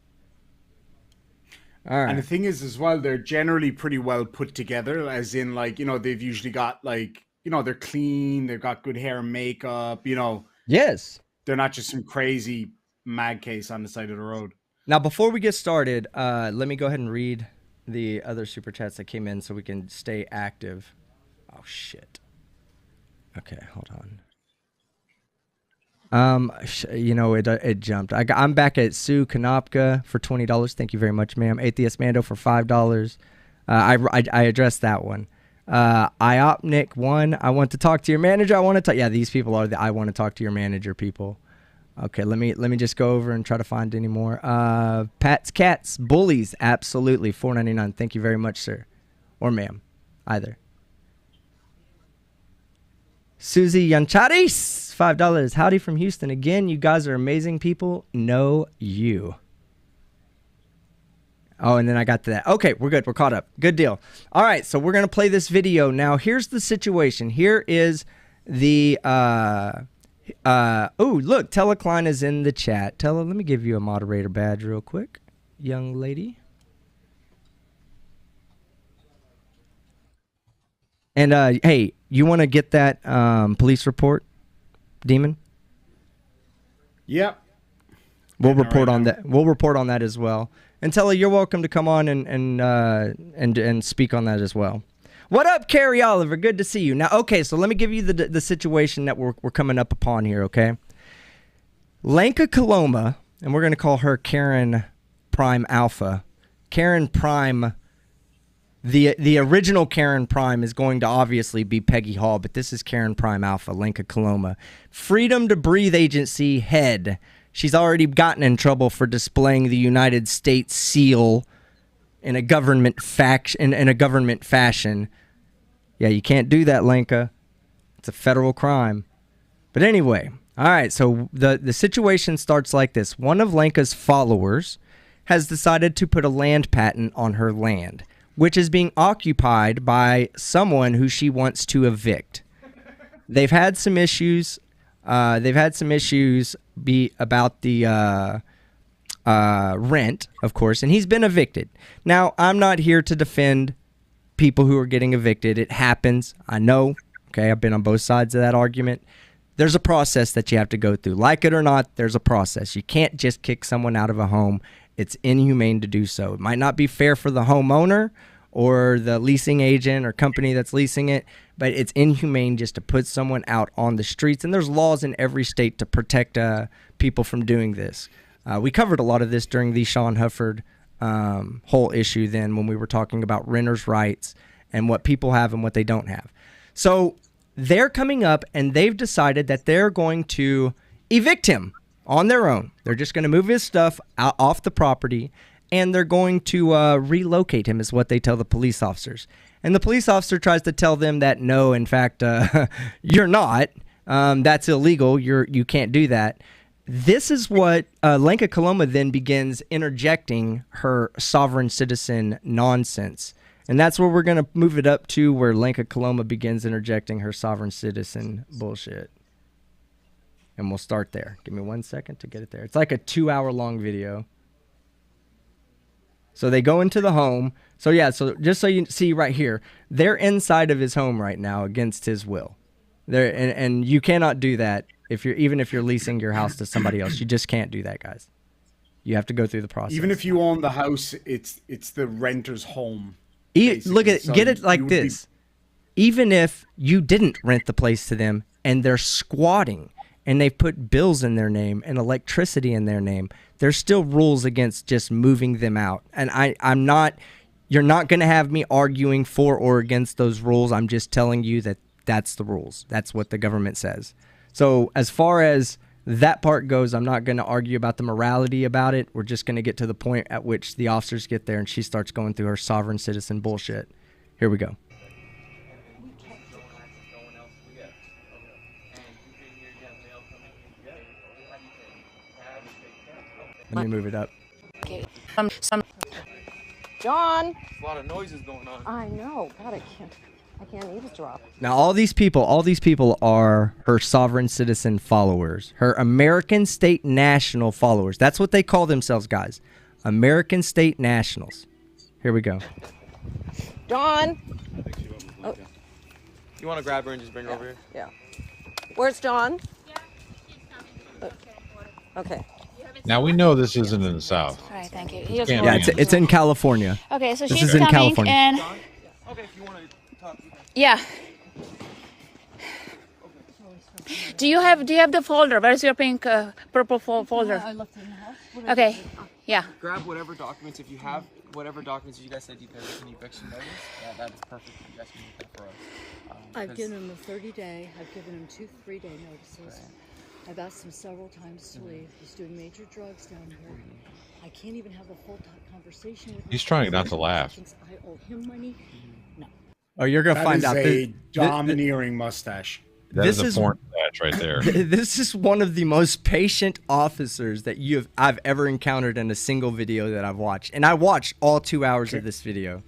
All right. And the thing is, as well, they're generally pretty well put together, as in, like, you know, they've usually got, like, you know, they're clean, they've got good hair and makeup, you know. Yes. They're not just some crazy mad case on the side of the road. Now, before we get started, let me go ahead and read the other super chats that came in so we can stay active. Oh, shit. Okay, hold on. You know, it jumped. I'm back at Sue Konopka for $20. Thank you very much, ma'am. Atheist Mando for $5. I addressed that one. Iopnik 1. I want to talk to your manager. I want to talk. Yeah, these people are the I want to talk to your manager people. Okay, let me just go over and try to find any more. Pat's Cats Bullies, absolutely $4.99. Thank you very much, sir, or ma'am, either. Susie Yancharis, $5. Howdy from Houston again. You guys are amazing people. Know you. Oh, and then I got to that. Okay, we're good. We're caught up. Good deal. All right, so we're gonna play this video now. Here's the situation. Here is the oh, look, Telecline is in the chat. Let me give you a moderator badge real quick, young lady. And hey, you want to get that police report, Demon? Yep. We'll report on that. We'll report on that as well. And Tella, you're welcome to come on and speak on that as well. What up, Carrie Oliver? Good to see you. Now, okay, so let me give you the situation that we're coming up upon here, okay? Lenka Coloma, and we're going to call her Karen Prime Alpha. Karen Prime, the original Karen Prime is going to obviously be Peggy Hall, but this is Karen Prime Alpha, Lenka Coloma. Freedom to Breathe Agency head. She's already gotten in trouble for displaying the United States seal in a government fashion. Yeah, you can't do that, Lenka. It's a federal crime. But anyway, all right, so the situation starts like this. One of Lenka's followers has decided to put a land patent on her land, which is being occupied by someone who she wants to evict. They've had some issues. About the rent, of course, and he's been evicted. Now, I'm not here to defend people who are getting evicted. It happens. I know. Okay, I've been on both sides of that argument. There's a process that you have to go through. Like it or not, there's a process. You can't just kick someone out of a home. It's inhumane to do so. It might not be fair for the homeowner or the leasing agent or company that's leasing it, but it's inhumane just to put someone out on the streets. And there's laws in every state to protect people from doing this. We covered a lot of this during the Sean Hufford whole issue then when we were talking about renters' rights and what people have and what they don't have. So they're coming up and they've decided that they're going to evict him on their own. They're just going to move his stuff out off the property, and they're going to relocate him is what they tell the police officers. And the police officer tries to tell them that, no, in fact, you're not. That's illegal. You can't do that. This is what Lenka Coloma then begins interjecting her sovereign citizen nonsense. And that's where we're going to move it up to, where Lenka Coloma begins interjecting her sovereign citizen bullshit. And we'll start there. Give me 1 second to get it there. It's like a 2-hour-long video. So they go into the home. So yeah, so just so you see right here, they're inside of his home right now against his will. And you cannot do that even if you're leasing your house to somebody else. You just can't do that, guys. You have to go through the process. Even if you own the house, it's the renter's home. Look at so get it like this. Even if you didn't rent the place to them and they're squatting and they've put bills in their name and electricity in their name, there's still rules against just moving them out. And you're not going to have me arguing for or against those rules. I'm just telling you that that's the rules. That's what the government says. So as far as That part goes. I'm not going to argue about the morality about it. We're just going to get to the point at which the officers get there and she starts going through her sovereign citizen bullshit. Here we go. Let me move it up. Okay. John. There's a lot of noises going on. I know. God, I can't eavesdrop. Now, all these people are her sovereign citizen followers, her American state national followers. That's what they call themselves, guys. American state nationals. Here we go. John. Oh. You want to grab her and just bring her over here? Yeah. Where's John? Okay. Now we know this isn't in the South. All right, thank you. Yeah, it's in California. Okay, so this she's is in coming California. and Okay, if you want to talk. yeah. Do you have the folder? Where's your pink purple folder? I left it in the house. Okay. Yeah. Grab whatever documents, if you have whatever documents you guys said you could with an eviction notice. That is perfect. You guys can get that for us. I've given him a 30-day. I've given him 2 3-day notices. Right. I've asked him several times to leave. He's doing major drugs down here. I can't even have a full conversation with him. He's trying not to laugh. I owe him money. No. Oh, you're gonna find out. That is a domineering mustache. That This is is- a porn patch right there. This is one of the most patient officers that I've ever encountered in a single video that I've watched, and I watched all 2 hours of this video.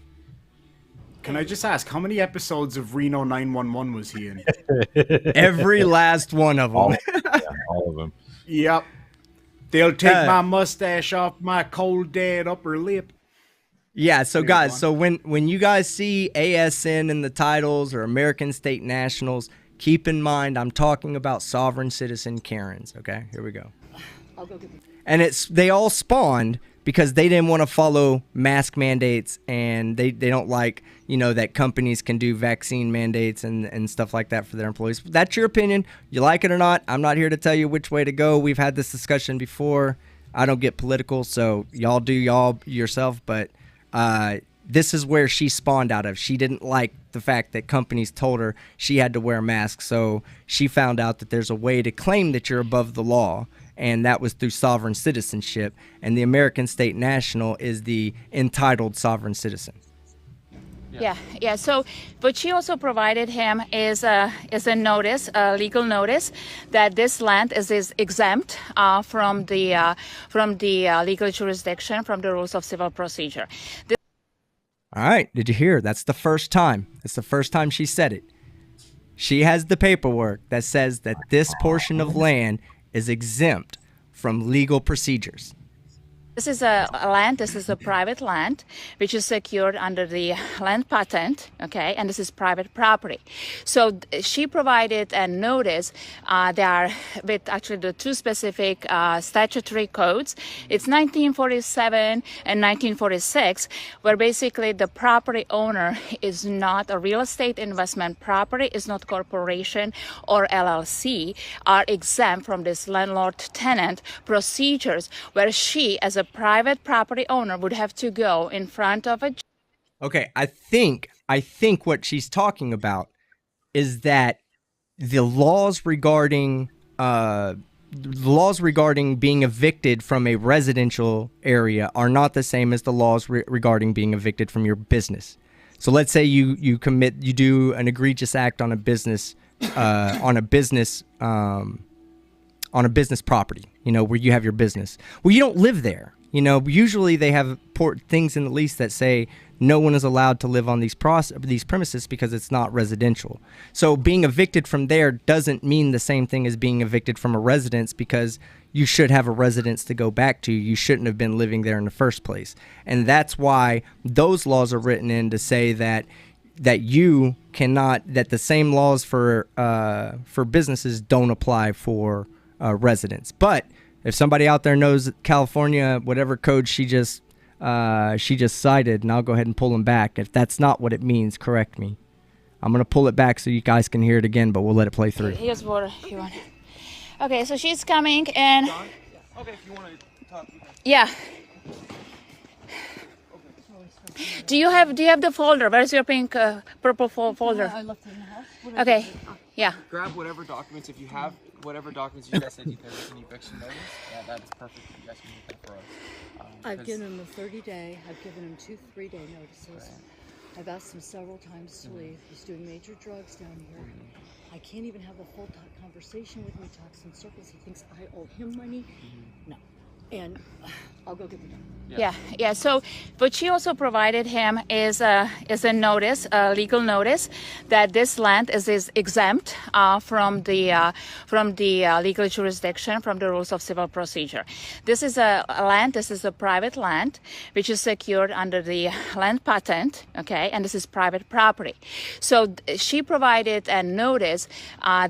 Can I just ask, how many episodes of Reno 911 was he in? Every last one of them. All of them. Yep. They'll take my mustache off my cold dead upper lip. Yeah, so guys, so when you guys see ASN in the titles or American State Nationals, keep in mind I'm talking about sovereign citizen Karens, okay? Here we go. I'll go get them. And they all spawned because they didn't want to follow mask mandates, and they don't like, that companies can do vaccine mandates and stuff like that for their employees. That's your opinion. You like it or not. I'm not here to tell you which way to go. We've had this discussion before. I don't get political, so y'all do y'all yourself, but this is where she spawned out of. She didn't like the fact that companies told her she had to wear a mask, so she found out that there's a way to claim that you're above the law, and that was through sovereign citizenship, and the American State National is the entitled sovereign citizen. Yeah. So, what she also provided him is a notice, a legal notice, that this land is exempt from the legal jurisdiction, from the rules of civil procedure. All right, did you hear? That's the first time. It's the first time she said it. She has the paperwork that says that this portion of land is exempt from legal procedures. This is a land, this is a private land, which is secured under the land patent, okay, and this is private property. So she provided a notice there with actually the 2 specific statutory codes. It's 1947 and 1946, where basically the property owner is not a real estate investment property, is not corporation or LLC, are exempt from this landlord-tenant procedures, where she, as a private property owner, would have to go in front of a. Okay, I think what she's talking about is that the laws regarding being evicted from a residential area are not the same as the laws regarding being evicted from your business. So let's say you do an egregious act on a business on a business property, where you have your business. Well, you don't live there. Usually they have things in the lease that say no one is allowed to live on these premises because it's not residential. So being evicted from there doesn't mean the same thing as being evicted from a residence, because you should have a residence to go back to. You shouldn't have been living there in the first place. And that's why those laws are written in to say that you cannot, that the same laws for businesses don't apply for residents. But if somebody out there knows California, whatever code she just cited, and I'll go ahead and pull them back. If that's not what it means, correct me. I'm going to pull it back so you guys can hear it again, but we'll let it play through. Here's what you want. Okay, so she's coming and. Okay, if you want to talk. Yeah. Do you have the folder? Where's your pink purple folder? I left it in the house. Okay. Yeah. Grab whatever documents, if you have whatever documents you guys said you could with an eviction notice, that's perfect. You guys can get that for us. I've 'Cause- given him a 30-day. I've given him 2 3-day notices. I've asked him several times to leave. He's doing major drugs down here. I can't even have a full conversation with him. He talks in circles. He thinks I owe him money. No. And I'll go get the document. Yeah. So what she also provided him is a notice, a legal notice, that this land is exempt from the legal jurisdiction, from the rules of civil procedure. This is a land. This is a private land, which is secured under the land patent. Okay, and this is private property. So she provided a notice.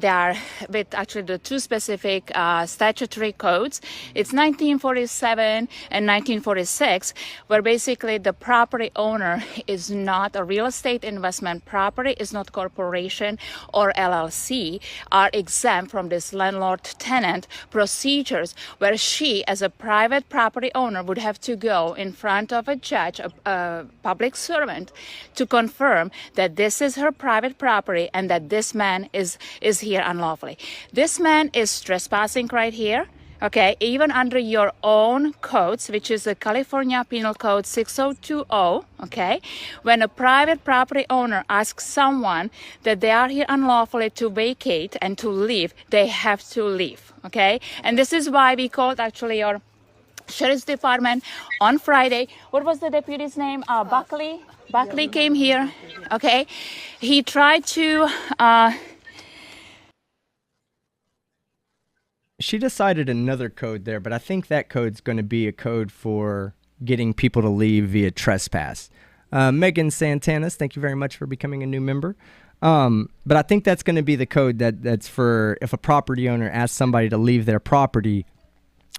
There are with actually the two specific statutory codes. It's 1947 and 1946, where basically the property owner is not a real estate investment property, is not corporation or LLC, are exempt from this landlord-tenant procedures, where she, as a private property owner, would have to go in front of a judge, a public servant, to confirm that this is her private property and that this man is here unlawfully. This man is trespassing right here. Okay, even under your own codes, which is the California Penal Code 6020, okay, when a private property owner asks someone that they are here unlawfully to vacate and to leave, they have to leave, okay? And this is why we called actually your sheriff's department on Friday. What was the deputy's name? Buckley? Buckley came here, okay? He tried to... She decided another code there, but I think that code's going to be a code for getting people to leave via trespass. Megan Santanas, thank you very much for becoming a new member. But I think that's going to be the code that's for if a property owner asks somebody to leave their property,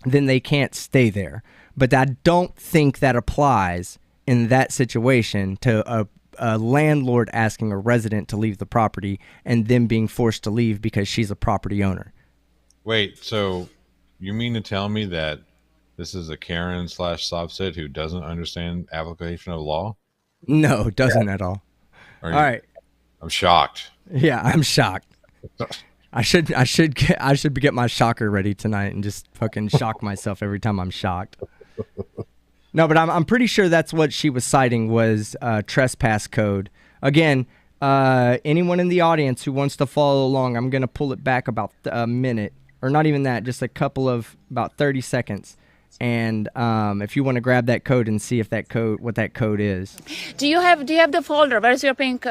then they can't stay there. But I don't think that applies in that situation to a landlord asking a resident to leave the property and them being forced to leave because she's a property owner. Wait, so you mean to tell me that this is a Karen / Subset who doesn't understand application of law? No, doesn't at all. All right. I'm shocked. Yeah, I'm shocked. I should get my shocker ready tonight and just fucking shock myself every time I'm shocked. No, but I'm pretty sure that's what she was citing was trespass code. Again, anyone in the audience who wants to follow along, I'm gonna pull it back about a minute. Or not even that, just a couple of about 30 seconds. And if you want to grab that code and see if what that code is. Do you have the folder? Where's your pink?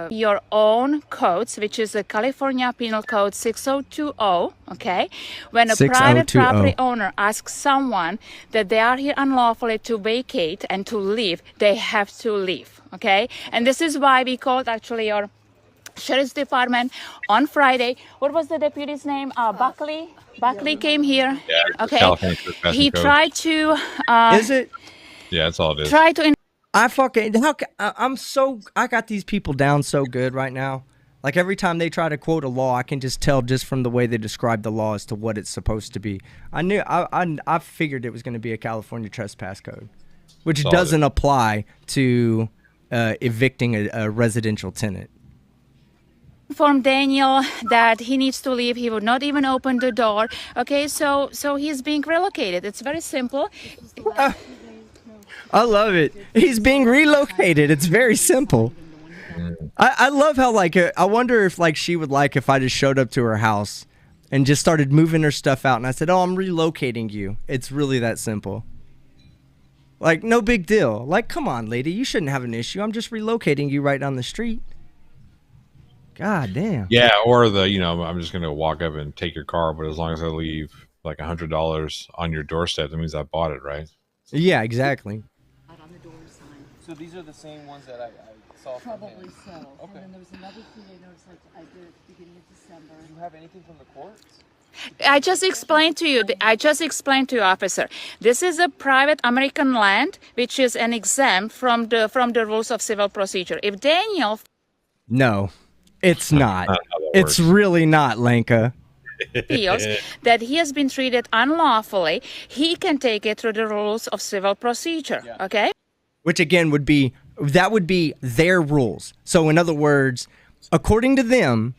Your own codes, which is the California Penal Code 6020. Okay, when a private property owner asks someone that they are here unlawfully to vacate and to leave, they have to leave. Okay, and this is why we called actually your sheriff's department on Friday. What was the deputy's name? Buckley. Buckley came here. Yeah, okay. He tried to. Is it? Yeah, that's all it is. Try to. I got these people down so good right now. Like every time they try to quote a law, I can just tell just from the way they describe the law as to what it's supposed to be. I figured it was going to be a California trespass code, which doesn't apply to evicting a residential tenant. Inform Daniel that he needs to leave. He would not even open the door. Okay, so he's being relocated. It's very simple. I love it. He's being relocated. It's very simple. I love how I wonder if she would like if I just showed up to her house and just started moving her stuff out and I said, "Oh, I'm relocating you." It's really that simple. No big deal. Come on, lady, you shouldn't have an issue. I'm just relocating you right down the street. God damn. Yeah, or I'm just gonna walk up and take your car, but as long as I leave $100 on your doorstep, that means I bought it, right? Yeah, exactly. So these are the same ones that I saw from Probably him. so. Okay. And then there was another 3-day notice I did at the beginning of December. Do you have anything from the courts? I just explained to you, officer. This is a private American land, which is an exempt from the rules of civil procedure. If Daniel... No, it's not. It's really not, Lenka. feels that he has been treated unlawfully, he can take it through the rules of civil procedure. Okay? Which again would be their rules. So in other words, according to them,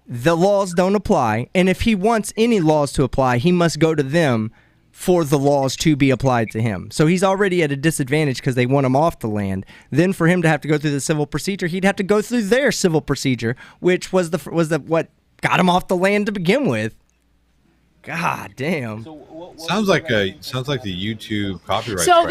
the laws don't apply, and if he wants any laws to apply, he must go to them for the laws to be applied to him. So he's already at a disadvantage because they want him off the land. Then for him to have to go through the civil procedure, he'd have to go through their civil procedure, which was the what got him off the land to begin with. God damn. So what Sounds like the YouTube copyright So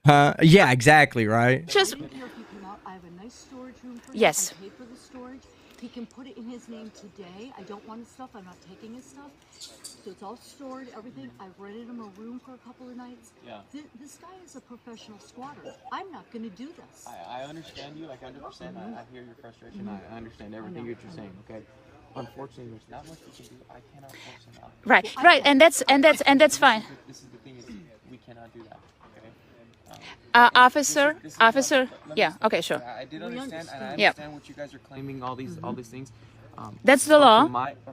strike. Yeah, exactly, right? Just If you come out, I have a nice storage room for him. Yes. I paid for the storage. He can put it in his name today. I don't want his stuff. I'm not taking his stuff. So it's all stored, everything. I've rented him a room for a couple of nights. Yeah. This guy is a professional squatter. I'm not going to do this. I understand you like 100%. I hear your frustration. I understand everything you're saying. Okay. Unfortunately, there's not much we can do. I cannot force him out. right, and that's fine. This is the thing is we cannot do that. Okay. Officer, Let me yeah, stop. okay, sure. I did understand, and I Yeah. understand what you guys are claiming. All these things. That's the but law.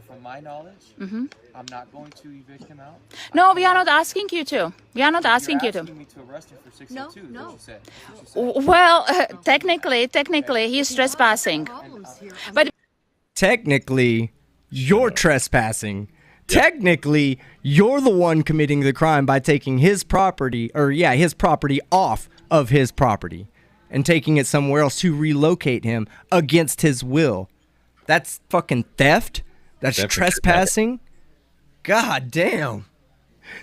From my knowledge, I'm not going to evict him out. No, we are not asking you to. We are not asking you You're to. asking me to arrest him for 602. No. That's what you said. That's what you said. Well, technically, he's trespassing. Problems here. But Technically, you're trespassing. Technically, you're the one committing the crime by taking his property off of his property and taking it somewhere else to relocate him against his will. That's fucking theft. That's Theft and trespassing. God damn.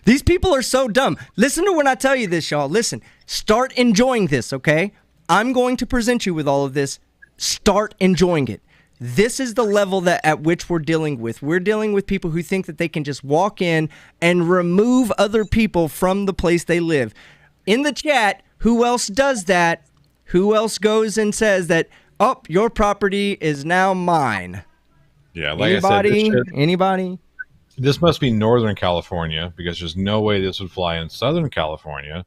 These people are so dumb. Listen to when I tell you this, y'all. Listen, start enjoying this, okay? I'm going to present you with all of this. Start enjoying it. This is the level at which we're dealing with. We're dealing with people who think that they can just walk in and remove other people from the place they live. In the chat, who else does that? Who else goes and says that, oh, your property is now mine? Yeah, like Anybody? I said, Anybody? this must be Northern California because there's no way this would fly in Southern California.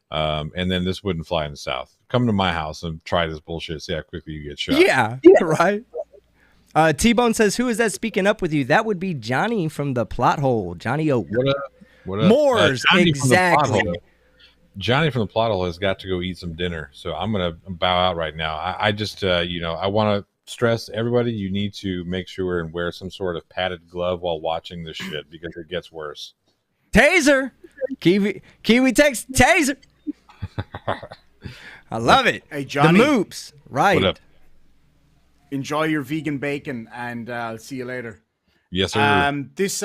And then this wouldn't fly in the South. Come to my house and try this bullshit. See how quickly you get shot. Yeah, right. T-Bone says, who is that speaking up with you? That would be Johnny from the plot hole. Johnny O. What up? What up? Moors, Johnny from the plot exactly. hole. Johnny from the plot hole has got to go eat some dinner. So I'm going to bow out right now. I just, I want to stress everybody, you need to make sure and wear some sort of padded glove while watching this shit because it gets worse. Taser. Kiwi text taser. I love it. Hey, Johnny. The moops. Right. What up? Enjoy your vegan bacon, and I'll see you later. Yes, sir. This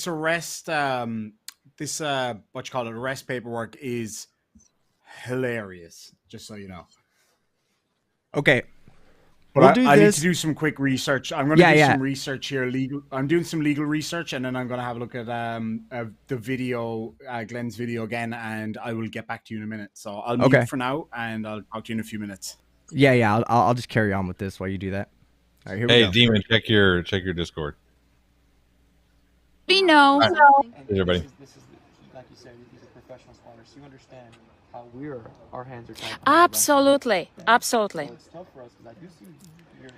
arrest, arrest paperwork is hilarious. Just so you know. Okay. But We'll I need this. to do some quick research. I'm going to do Yeah. some research here. I'm doing some legal research, and then I'm going to have a look at the video, Glenn's video again, and I will get back to you in a minute. So I'll mute for now, and I'll talk to you in a few minutes. Yeah. I'll just carry on with this while you do that. All right, here we Hey, go. Demon, check your Discord. we know. And everybody. This is like you said, these are professional spawners. You understand how our hands are tied. Absolutely. So it's tough for us because I do see your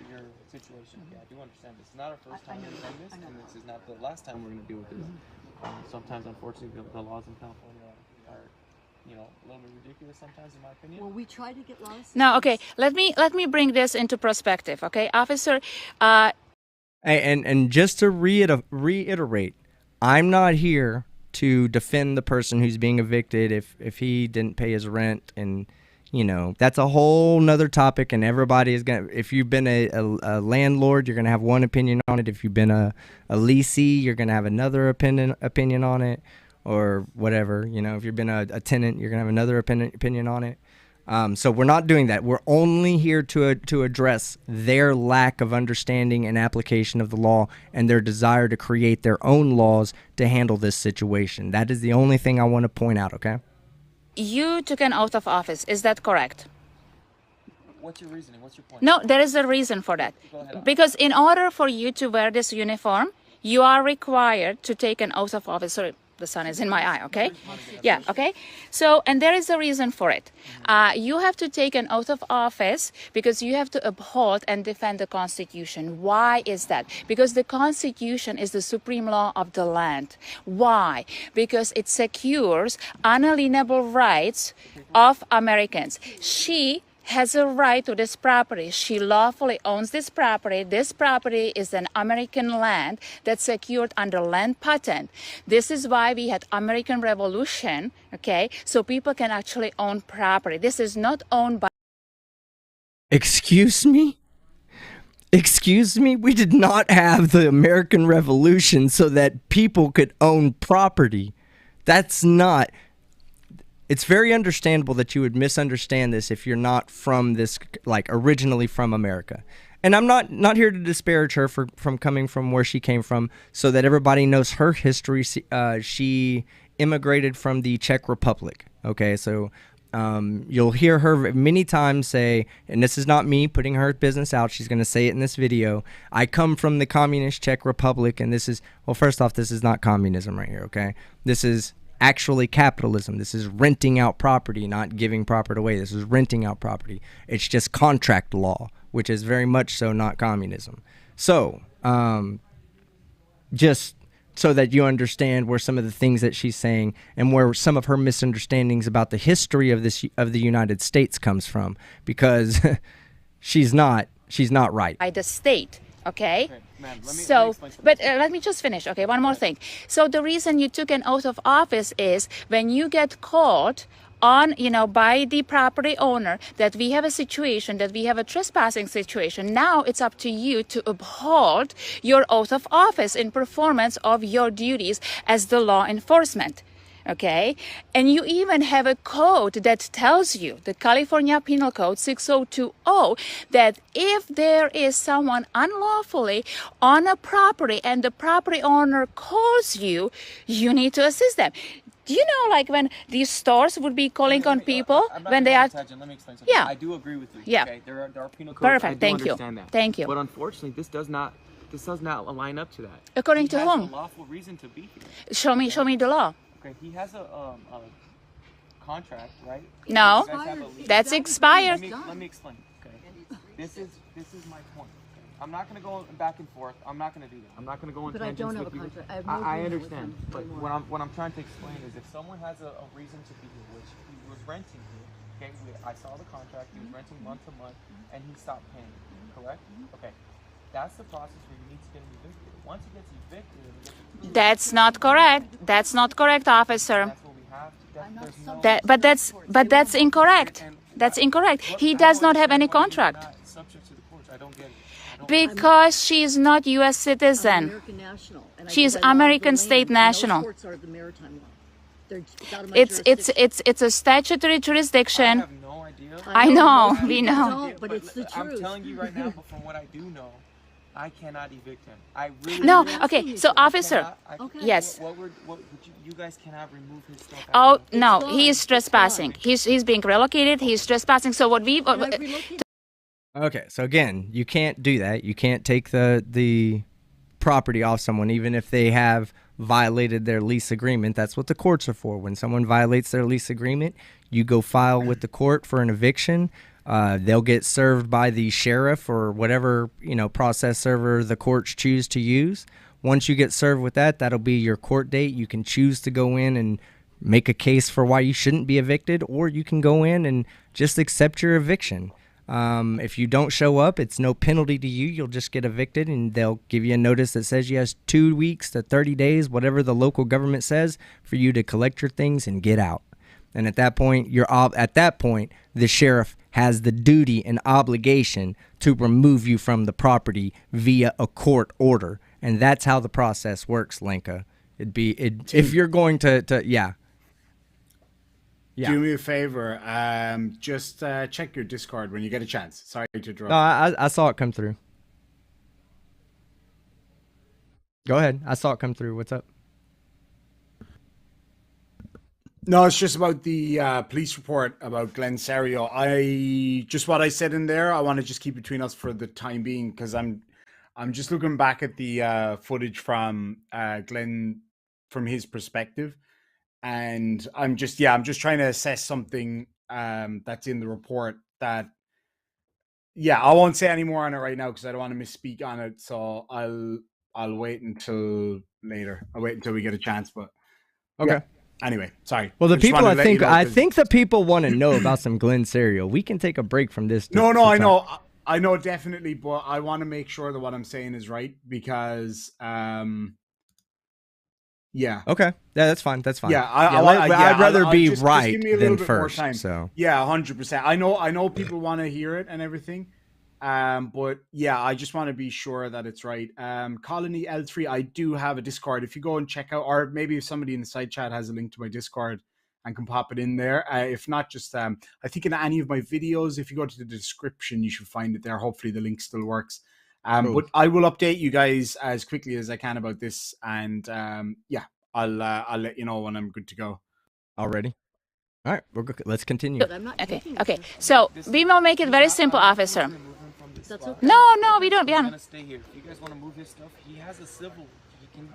situation. Yeah, I do understand this. It's not our first time we've done this, and this is not the last time we're going to deal with this. Sometimes, unfortunately, the laws in California are a little bit ridiculous sometimes, in my opinion. Well, we try to get laws. Now, okay, let me bring this into perspective, okay? Officer, Hey, and just to reiterate, I'm not here to defend the person who's being evicted if he didn't pay his rent, and that's a whole nother topic, and everybody is gonna, if you've been a landlord, you're gonna have one opinion on it. If you've been a leasee, you're gonna have another opinion on it, or whatever. If you've been a tenant, you're gonna have another opinion on it. So we're not doing that. We're only here to address their lack of understanding and application of the law and their desire to create their own laws to handle this situation. That is the only thing I want to point out, okay? you took an oath of office. Is that correct? What's your reasoning? What's your point? No, there is a reason for that. Go ahead. Because in order for you to wear this uniform, you are required to take an oath of office. Sorry, The sun is in my eye, okay? Yeah, okay? So, and there is a reason for it. You have to take an oath of office because you have to uphold and defend the Constitution. Why is that? Because the Constitution is the supreme law of the land. Why? Because it secures unalienable rights of Americans. She has a right to this property. She lawfully owns this property. This property is an American land that's secured under land patent. This is why we had American Revolution, okay? So people can actually own property. This is not owned by... Excuse me? Excuse me? We did not have the American Revolution so that people could own property. That's not... It's very understandable that you would misunderstand this if you're not from this, like, originally from America. And I'm not here to disparage her from coming from where she came from, so that everybody knows her history. She immigrated from the Czech Republic. Okay, so you'll hear her many times say, and this is not me putting her business out, she's going to say it in this video, I come from the communist Czech Republic, and this is, well, first off, this is not communism right here, okay? This is actually capitalism. This is renting out property, not giving property away. This is renting out property. It's just contract law, which is very much so not communism. So, just so that you understand where some of the things that she's saying and where some of her misunderstandings about the history of the United States comes from, because she's not right. By the state, okay? Ma'am, let me just finish, okay? One more thing. So the reason you took an oath of office is when you get caught on, by the property owner that we have a situation, that we have a trespassing situation, now it's up to you to uphold your oath of office in performance of your duties as the law enforcement. Okay, and you even have a code that tells you, the California Penal Code 6020, that if there is someone unlawfully on a property and the property owner calls you, you need to assist them. Do you know, like, when these stores would be calling on people when they are... Let me explain something. Yeah. I do agree with you. Yeah. Okay? There are penal codes. Perfect. I do Thank you. understand that. Thank you. But unfortunately, this does not align up to that. According to He whom? has a lawful reason to be here. Show me the law. Okay, he has a contract, right? No, You guys have a lease. that's expired. Let me explain. Okay, this is my point. Okay? I'm not going to go back and forth. I'm not going to do that. I'm not going to go in But I tangents don't have with a you. contract. I have no I agreement with understand, him but anymore. what I'm trying to explain is if someone has a reason to be here, which he was renting here. Okay, I saw the contract. He was renting month to month, and he stopped paying. Correct? Okay, that's the process where you need to get him evicted. Once he gets evicted, and he gets approved, That's not correct. That's not correct, officer. that's what we have. There's no. That's incorrect. That's incorrect. He does not have any contract Not subject to the courts. I don't get it. because she is not U.S. I'm citizen. American national. And I She's go by law of the American land, state and national. Those courts are the maritime law. They're out of my It's jurisdiction. a statutory I jurisdiction. have no idea. I know, most we people know. don't, but it's the I'm truth. telling you right now, but from what I do know, I cannot evict him. I really No, really- okay. So, I officer. cannot- I- Okay. Yes. You guys cannot remove his stuff. Oh out of no, gone. he is trespassing. He's being relocated. He's trespassing. So what we And I relocated Okay, so again, you can't do that. You can't take the property off someone, even if they have violated their lease agreement. That's what the courts are for. When someone violates their lease agreement, you go file with the court for an eviction. They'll get served by the sheriff or whatever process server the courts choose to use. Once you get served with that, that'll be your court date. You can choose to go in and make a case for why you shouldn't be evicted, or you can go in and just accept your eviction. If you don't show up, it's no penalty to you. You'll just get evicted, and they'll give you a notice that says you have 2 weeks to 30 days, whatever the local government says, for you to collect your things and get out. And at that point, the sheriff has the duty and obligation to remove you from the property via a court order. And that's how the process works, Lenka. If you're going to yeah. Do me a favor. Just check your Discord when you get a chance. Sorry to interrupt. No, I saw it come through. Go ahead. I saw it come through. What's up? No, it's just about the police report about Glenn Cerio. What I said in there, I want to just keep between us for the time being, because I'm just looking back at the footage from Glenn from his perspective. And I'm just trying to assess something that's in the report that, I won't say any more on it right now because I don't want to misspeak on it. So I'll wait until later. I'll wait until we get a chance. But Okay. Anyway, sorry. Well, the Just people, wanted to let you know, I 'cause- think the people want to know about some Glenn Cerio. We can take a break from this. No, I know definitely, but I want to make sure that what I'm saying is right because, yeah. Okay. Yeah, that's fine. That's fine. Yeah, I'd rather be just right give me a than little bit more first. time. So yeah, 100%. I know people want to hear it and everything. But yeah, I just want to be sure that it's right. Colony L3, I do have a Discord. If you go and check out, or maybe if somebody in the side chat has a link to my Discord and can pop it in there. If not, just I think in any of my videos, if you go to the description, you should find it there. Hopefully the link still works. Cool. But I will update you guys as quickly as I can about this, and I'll let you know when I'm good to go. already. All right, let's continue. But I'm not Okay, taking it, okay. sir. So we will make it very simple, officer. That's okay. No, we don't. He's Yeah. gonna stay here. If you guys want to move his stuff, he has a civil.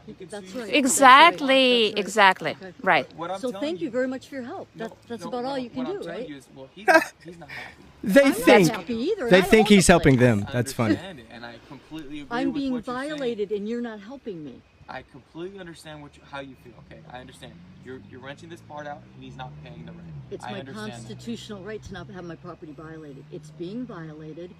He can That's sue you. right. Exactly, That's right. exactly. Okay. Right. What I'm So telling thank you very much for your help. That's about all you can what I'm do, telling right? you is, well, he's not happy. They I'm think not happy either. they and I think own the he's helping place. them. I That's funny. understand it, and I completely agree I'm with being what you're saying. violated, and you're not helping me. I completely understand how you feel. Okay, I understand. You're renting this part out, and he's not paying the rent. It's I my understand that. constitutional right to not have my property violated. It's being violated.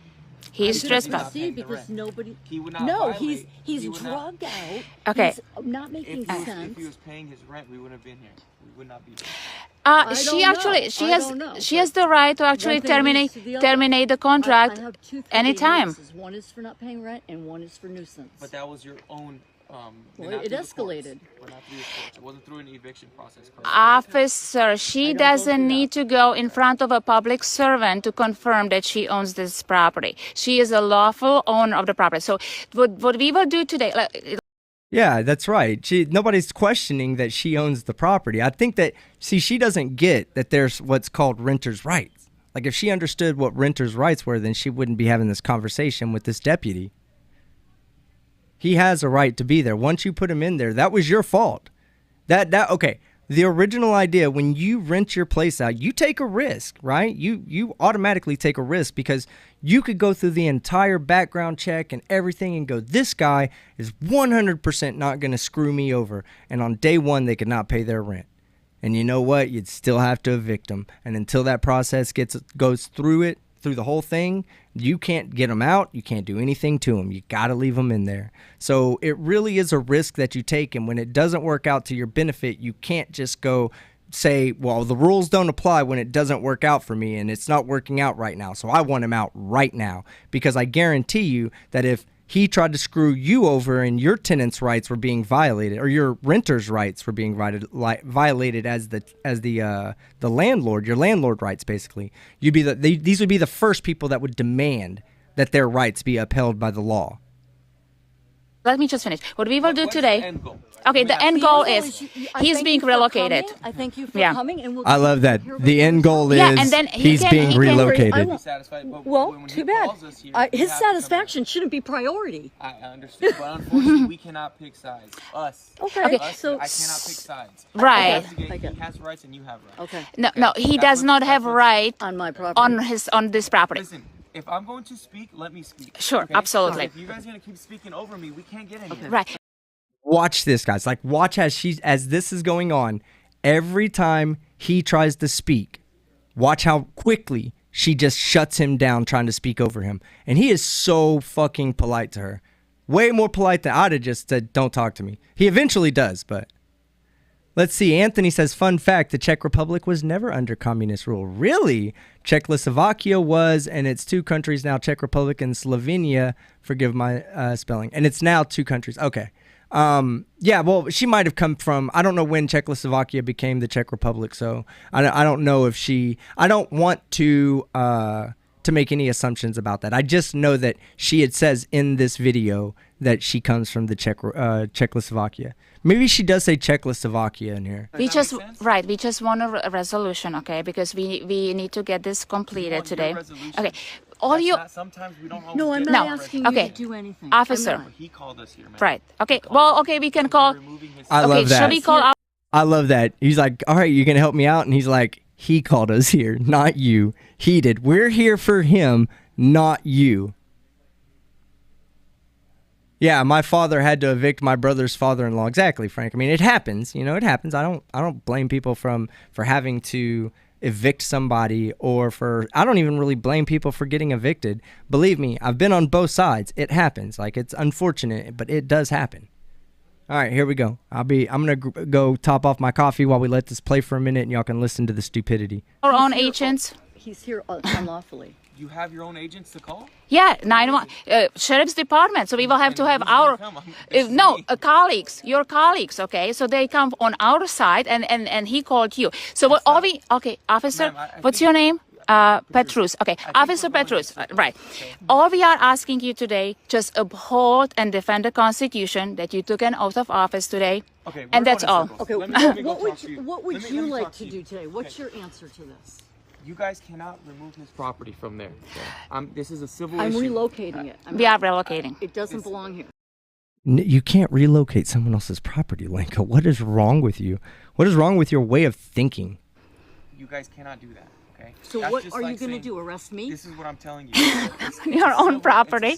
He's I couldn't trespassing. proceed Paying the because rent. nobody. He would not No, violate. he's He would not- drugged out. Okay. He's not making If sense. he was paying his rent, we wouldn't have been here. We would not be here. I She don't actually, know. she I has, don't know, she but has the right to actually one thing leads to the other. terminate the I contract have 2 3-day anytime. notices. One is for not paying rent, and one is for nuisance. But that was your own. Well, not it through the courts. escalated. But not through the courts. It wasn't through an eviction process. correct? Officer, she don't go doesn't through need that. to go in front of a public servant to confirm that she owns this property. She is a lawful owner of the property. So what we will do today, Yeah, that's right. Nobody's questioning that she owns the property. I think that, she doesn't get that there's what's called renter's rights. Like, if she understood what renter's rights were, then she wouldn't be having this conversation with this deputy. He has a right to be there. Once you put him in there, that was your fault. Okay. The original idea, when you rent your place out, you take a risk, right? You automatically take a risk because you could go through the entire background check and everything and go, this guy is 100% not going to screw me over. And on day one, they could not pay their rent. And you know what? You'd still have to evict them. And until that process goes through the whole thing, you can't get them out. You can't do anything to them. You got to leave them in there. So it really is a risk that you take. And when it doesn't work out to your benefit, you can't just go say, well, the rules don't apply when it doesn't work out for me and it's not working out right now. So I want him out right now, because I guarantee you that if he tried to screw you over and your tenant's rights were being violated, or your renter's rights were being violated as the landlord, your landlord rights, basically, these would be the first people that would demand that their rights be upheld by the law. let me just finish. What we will do What is the today. end goal? Okay, the end goal is he's being relocated. I thank you for Yeah. coming, and we'll I love that. hear The what end you're goal saying. Yeah, is and then he he's can- being he can- relocated. I won't- Satisfied, but Well, when too he bad. calls us here, we His have to come satisfaction shouldn't be priority. back. I understand, but unfortunately, we cannot pick sides. Us. Okay, Us, so I cannot pick sides. Right. I get He has rights and you have rights. okay No, he That's does what- not that's have what- right on my property. on this property. Listen, if I'm going to speak, let me speak. Sure, absolutely. If you guys are going to keep speaking over me, we can't get anywhere. Right. Watch this, guys. Like, watch as this is going on. Every time he tries to speak, watch how quickly she just shuts him down trying to speak over him. And he is so fucking polite to her. Way more polite than I'd have just said, don't talk to me. He eventually does, but... Let's see. Anthony says, fun fact, the Czech Republic was never under communist rule. Really? Czechoslovakia was, and it's 2 countries now, Czech Republic and Slovenia. Forgive my spelling. And it's now 2 countries. Okay. Yeah, well, she might have come from, I don't know when Czechoslovakia became the Czech Republic, so I don't know if I don't want to to make any assumptions about that. I just know that it says in this video that she comes from the Czechoslovakia. Maybe she does say Czechoslovakia in here. We just want a resolution, okay? Because we need to get this completed today. Okay. Sometimes we don't always No, I'm get not the asking okay. you to do anything. Officer. I'm not. He called us here, man. Right. Okay. Well, okay, we can call. I love that. Should we call? I love that. He's like, all right, you gonna help me out? And he's like, he called us here, not you. He did. We're here for him, not you. Yeah, my father had to evict my brother's father-in-law. Exactly, Frank. I mean, it happens. You know, it happens. I don't blame people for having to evict somebody, or I don't even really blame people for getting evicted. Believe me, I've been on both sides. It happens. Like, it's unfortunate, but it does happen. All right, here we go. I'm gonna go top off my coffee while we let this play for a minute, and y'all can listen to the stupidity. Our own agents. He's here unlawfully. You have your own agents to call? Yeah, 911, sheriff's department. So we will have to have our colleagues, your colleagues. Okay, so they come on our side, and he called you. So what? Okay, officer, what's your name? Petrus. Okay, Officer Petrus. Right. All we are asking you today, just uphold and defend the Constitution that you took an oath of office today. Okay, and that's all. Okay, Let me go what talk to you. would you like to do today? What's your answer to this? You guys cannot remove his property from there. This is a civil I'm issue. relocating it. We are relocating. It doesn't belong here. You can't relocate someone else's property, Lenka. What is wrong with you? What is wrong with your way of thinking? You guys cannot do that. Okay. So That's what just are you like going to saying, do? Arrest me? This is what I'm telling you. It's Your own property.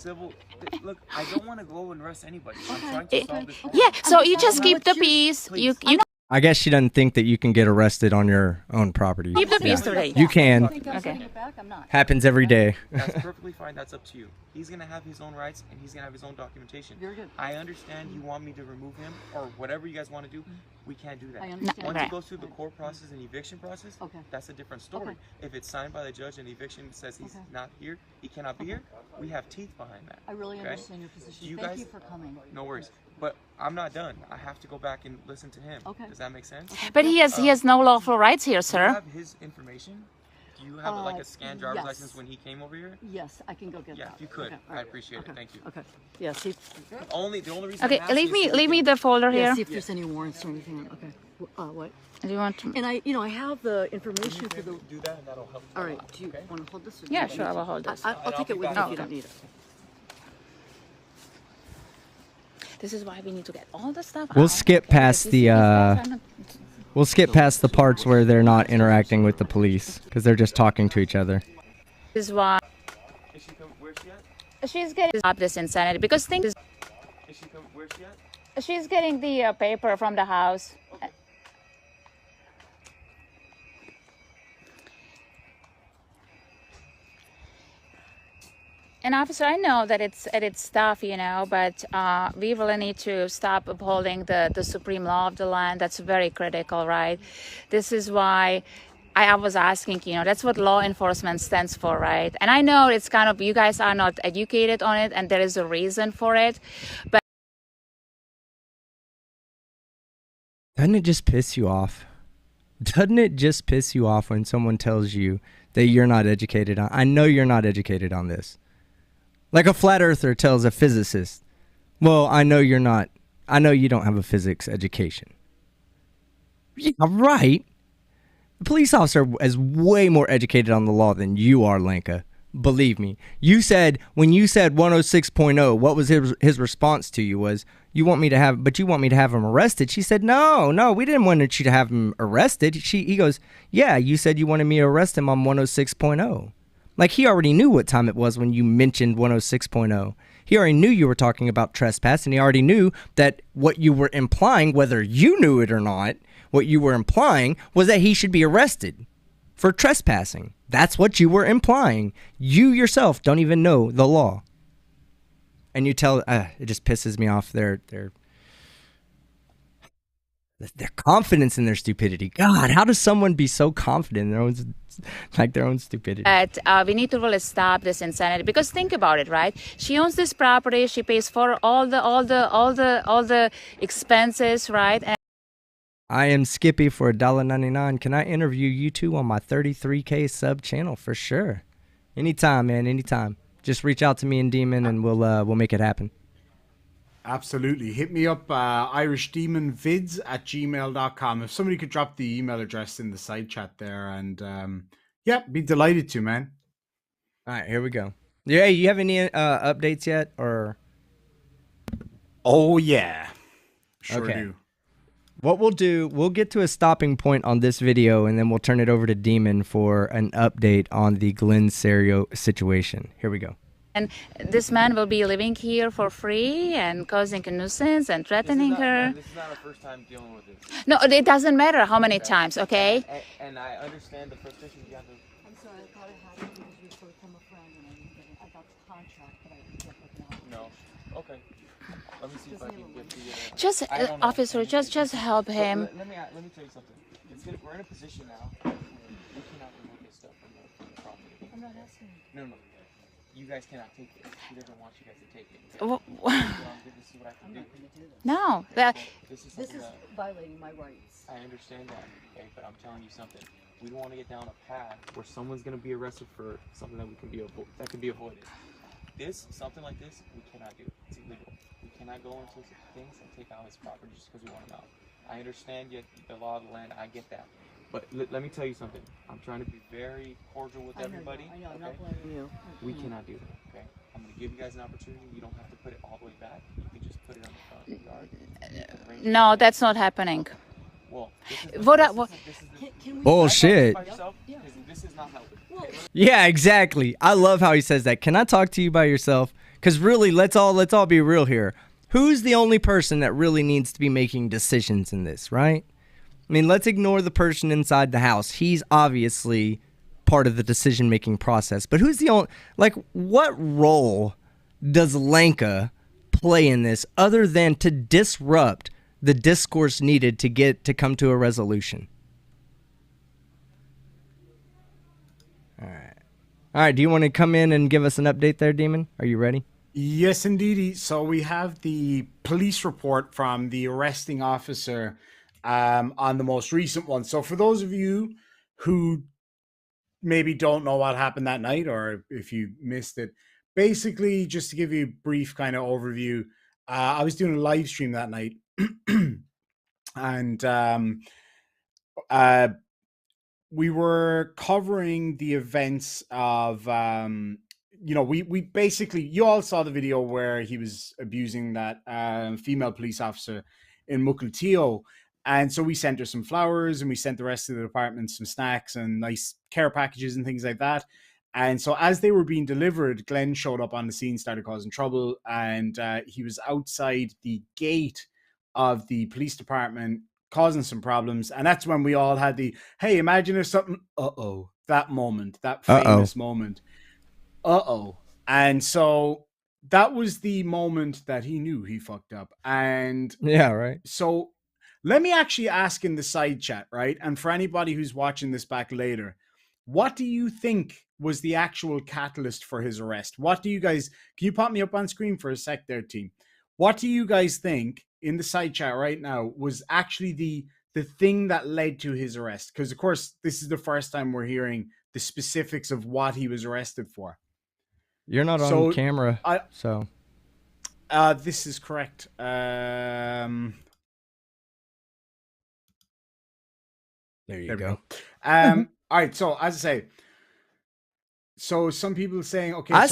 Look, I don't want to go and arrest anybody. I'm trying to solve this problem. Yeah. So you just keep the peace. You know. I guess she doesn't think that you can get arrested on your own property. Keep the peace today. You can. I think I'm sending it back. I'm not. Happens every day. That's perfectly fine. That's up to you. He's going to have his own rights, and he's going to have his own documentation. Very good. I understand you want me to remove him, or whatever you guys want to do. We can't do that. I understand. Once Right. it goes through the court process and eviction process, Okay. that's a different story. Okay. If it's signed by the judge and the eviction says he's Okay. not here, he cannot be here, we have teeth behind that. I really okay? understand your position. You Thank guys- you for coming. No worries. But I'm not done. I have to go back and listen to him. Okay. Does that make sense? But he has no lawful rights here, Do you sir. have his information? Do you have like a scanned driver's yes. license when he came over here? Yes, I can go get Yeah, that. if you could, Okay, all I right. appreciate it. Okay, Thank you. Okay. Yeah, see. The only reason Okay, I'm asking is so we leave me can- the folder Yeah, here. see if there's any warrants or anything. Okay. What? Do you want to? And I have the information for the. do that, and that'll help. All right. Do you want to hold this? Or do Yeah, you sure. I will hold this. I'll take it with me if you don't need it. This is why we need to get all the stuff. We'll out, skip okay? past Because the, these guys are not- We'll skip past the parts where they're not interacting with the police because they're just talking to each other. This is why Is she where's she at? she's getting stop this insanity. Because things. Is she where's she at? She's getting the paper from the house. And officer, I know that it's tough, you know, but we really need to stop upholding the supreme law of the land. That's very critical, right? This is why I was asking, you know, that's what law enforcement stands for, right? And I know it's kind of, you guys are not educated on it, and there is a reason for it, but Doesn't it just piss you off? Doesn't it just piss you off when someone tells you that you're not educated on? I know you're not educated on this. Like a flat earther tells a physicist, well, I know you're not. I know you don't have a physics education. Yeah, right. The police officer is way more educated on the law than you are, Lenka. Believe me. You said, when you said 106.0, what was his response to you was, you want me to have him arrested? She said, no, we didn't want you to have him arrested. He goes, yeah, you said you wanted me to arrest him on 106.0. Like, he already knew what time it was when you mentioned 106.0. He already knew you were talking about trespass, and he already knew that what you were implying, whether you knew it or not, what you were implying was that he should be arrested for trespassing. That's what you were implying. You yourself don't even know the law. And you tell, it just pisses me off, their confidence in their stupidity. God, how does someone be so confident in their own stupidity? we need to really stop this insanity, because think about it, right? She owns this property. She pays for all the expenses, right? And I am Skippy for $1.99. Can I interview you two on my 33K sub channel? For sure. Anytime, man. Anytime. Just reach out to me and Demon, and we'll make it happen. Absolutely. Hit me up, irishdemonvids@gmail.com. If somebody could drop the email address in the side chat there, and yeah, be delighted to, man. All right, here we go. Yeah, you have any updates yet, or? Oh yeah, sure Okay. do. What we'll do, we'll get to a stopping point on this video, and then we'll turn it over to Demon for an update on the Glenn Cerio situation. Here we go. And this man will be living here for free and causing a nuisance and threatening her. This is not our first time dealing with this. No, it doesn't matter how many times, okay? And I understand the frustration you have. I'm sorry, I thought I had it because you sort of become a friend and I got the contract, but I didn't get it now. No. Okay. Let me see if I can get the. Just, I don't know. officer, just help him. Let me tell you something. We're in a position now where we cannot remove this stuff from the property. I'm not asking you. No. You guys cannot take it. He doesn't want you guys to take it. Wh- This is what I can I'm do. not going to do this. No, This is This something is that violating my rights. I understand that, okay? But I'm telling you something. We don't want to get down a path where someone's going to be arrested for something that can be avoided. Something like this, we cannot do. It's illegal. We cannot go into things and take out his property just because we want him out. I understand yet the law of the land. I get that. But let me tell you something. I'm trying to be very cordial with everybody. I know, I'm okay? not blaming you. We cannot do that, okay? I'm going to give you guys an opportunity. You don't have to put it all the way back. You can just put it on the front yard. no, that's not happening. Well, this is Can we Bullshit. by yourself, because this is not helping. Yeah, exactly. I love how he says that. Can I talk to you by yourself? Because really, let's all be real here. Who's the only person that really needs to be making decisions in this, right? I mean, let's ignore the person inside the house. He's obviously part of the decision-making process. But who's the only, like, what role does Lanka play in this other than to disrupt the discourse needed to come to a resolution? All right, do you want to come in and give us an update there, Demon? Are you ready? Yes, indeed. So we have the police report from the arresting officer on the most recent one. So for those of you who maybe don't know what happened that night, or if you missed it, basically, just to give you a brief kind of overview, I was doing a live stream that night, and we were covering the events of we basically, you all saw the video where he was abusing that female police officer in Mukilteo, and so we sent her some flowers and we sent the rest of the department some snacks and nice care packages and things like that. And so as they were being delivered, Glenn showed up on the scene, started causing trouble, and he was outside the gate of the police department causing some problems. And that's when we all had the, hey, imagine if something, that moment, that famous moment. And so that was the moment that he knew he fucked up. And yeah, right. So let me actually ask in the side chat, right? And for anybody who's watching this back later, what do you think was the actual catalyst for his arrest? What do you guys, can you pop me up on screen for a sec there, team? What do you guys think in the side chat right now was actually the thing that led to his arrest? Because of course, this is the first time we're hearing the specifics of what he was arrested for. You're not on camera, so. This is correct. There you go. All right. So as I say, so some people saying, okay. I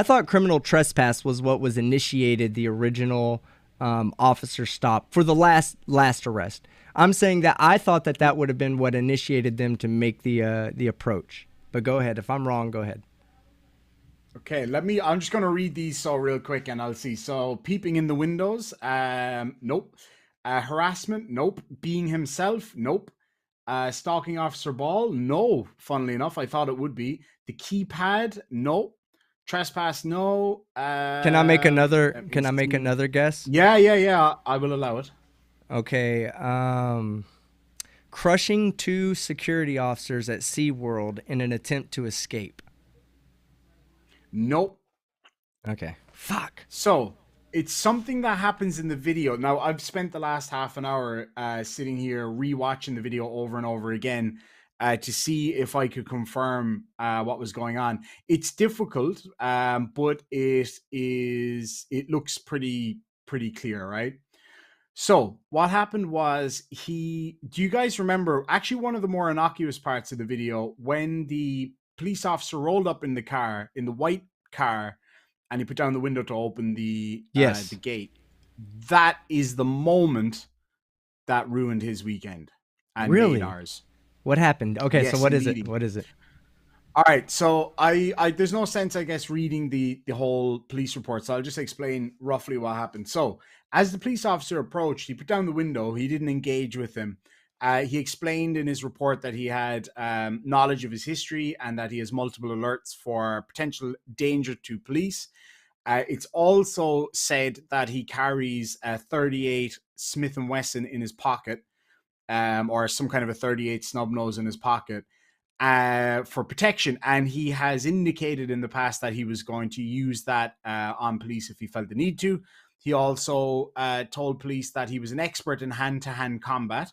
thought criminal trespass was what was initiated the original officer stop for the last arrest. I'm saying that I thought that would have been what initiated them to make the approach. But go ahead. If I'm wrong, go ahead. Okay, I'm just going to read these so real quick and I'll see. So peeping in the windows, nope. Harassment, nope. Being himself, nope. Stalking Officer Ball, no. Funnily enough, I thought it would be. The keypad, no. Trespass, no. Can I make another guess? Yeah. I will allow it. Okay. Crushing 2 security officers at SeaWorld in an attempt to escape. Nope. Okay. Fuck. So it's something that happens in the video. Now, I've spent the last half an hour sitting here rewatching the video over and over again to see if I could confirm what was going on. It's difficult, but it looks pretty clear, right? So what happened was do you guys remember actually one of the more innocuous parts of the video when the police officer rolled up in the car, in the white car, and he put down the window to open the gate? That is the moment that ruined his weekend and made ours. What happened? Okay, Yes, so what is indeed. it? What is it? All right, so I there's no sense, I guess, reading the whole police report, so I'll just explain roughly what happened. So, as the police officer approached, he put down the window. He didn't engage with him. He explained in his report that he had knowledge of his history and that he has multiple alerts for potential danger to police. It's also said that he carries a 38 Smith & Wesson in his pocket, or some kind of a 38 snub nose in his pocket, for protection, and he has indicated in the past that he was going to use that on police if he felt the need to. He also told police that he was an expert in hand-to-hand combat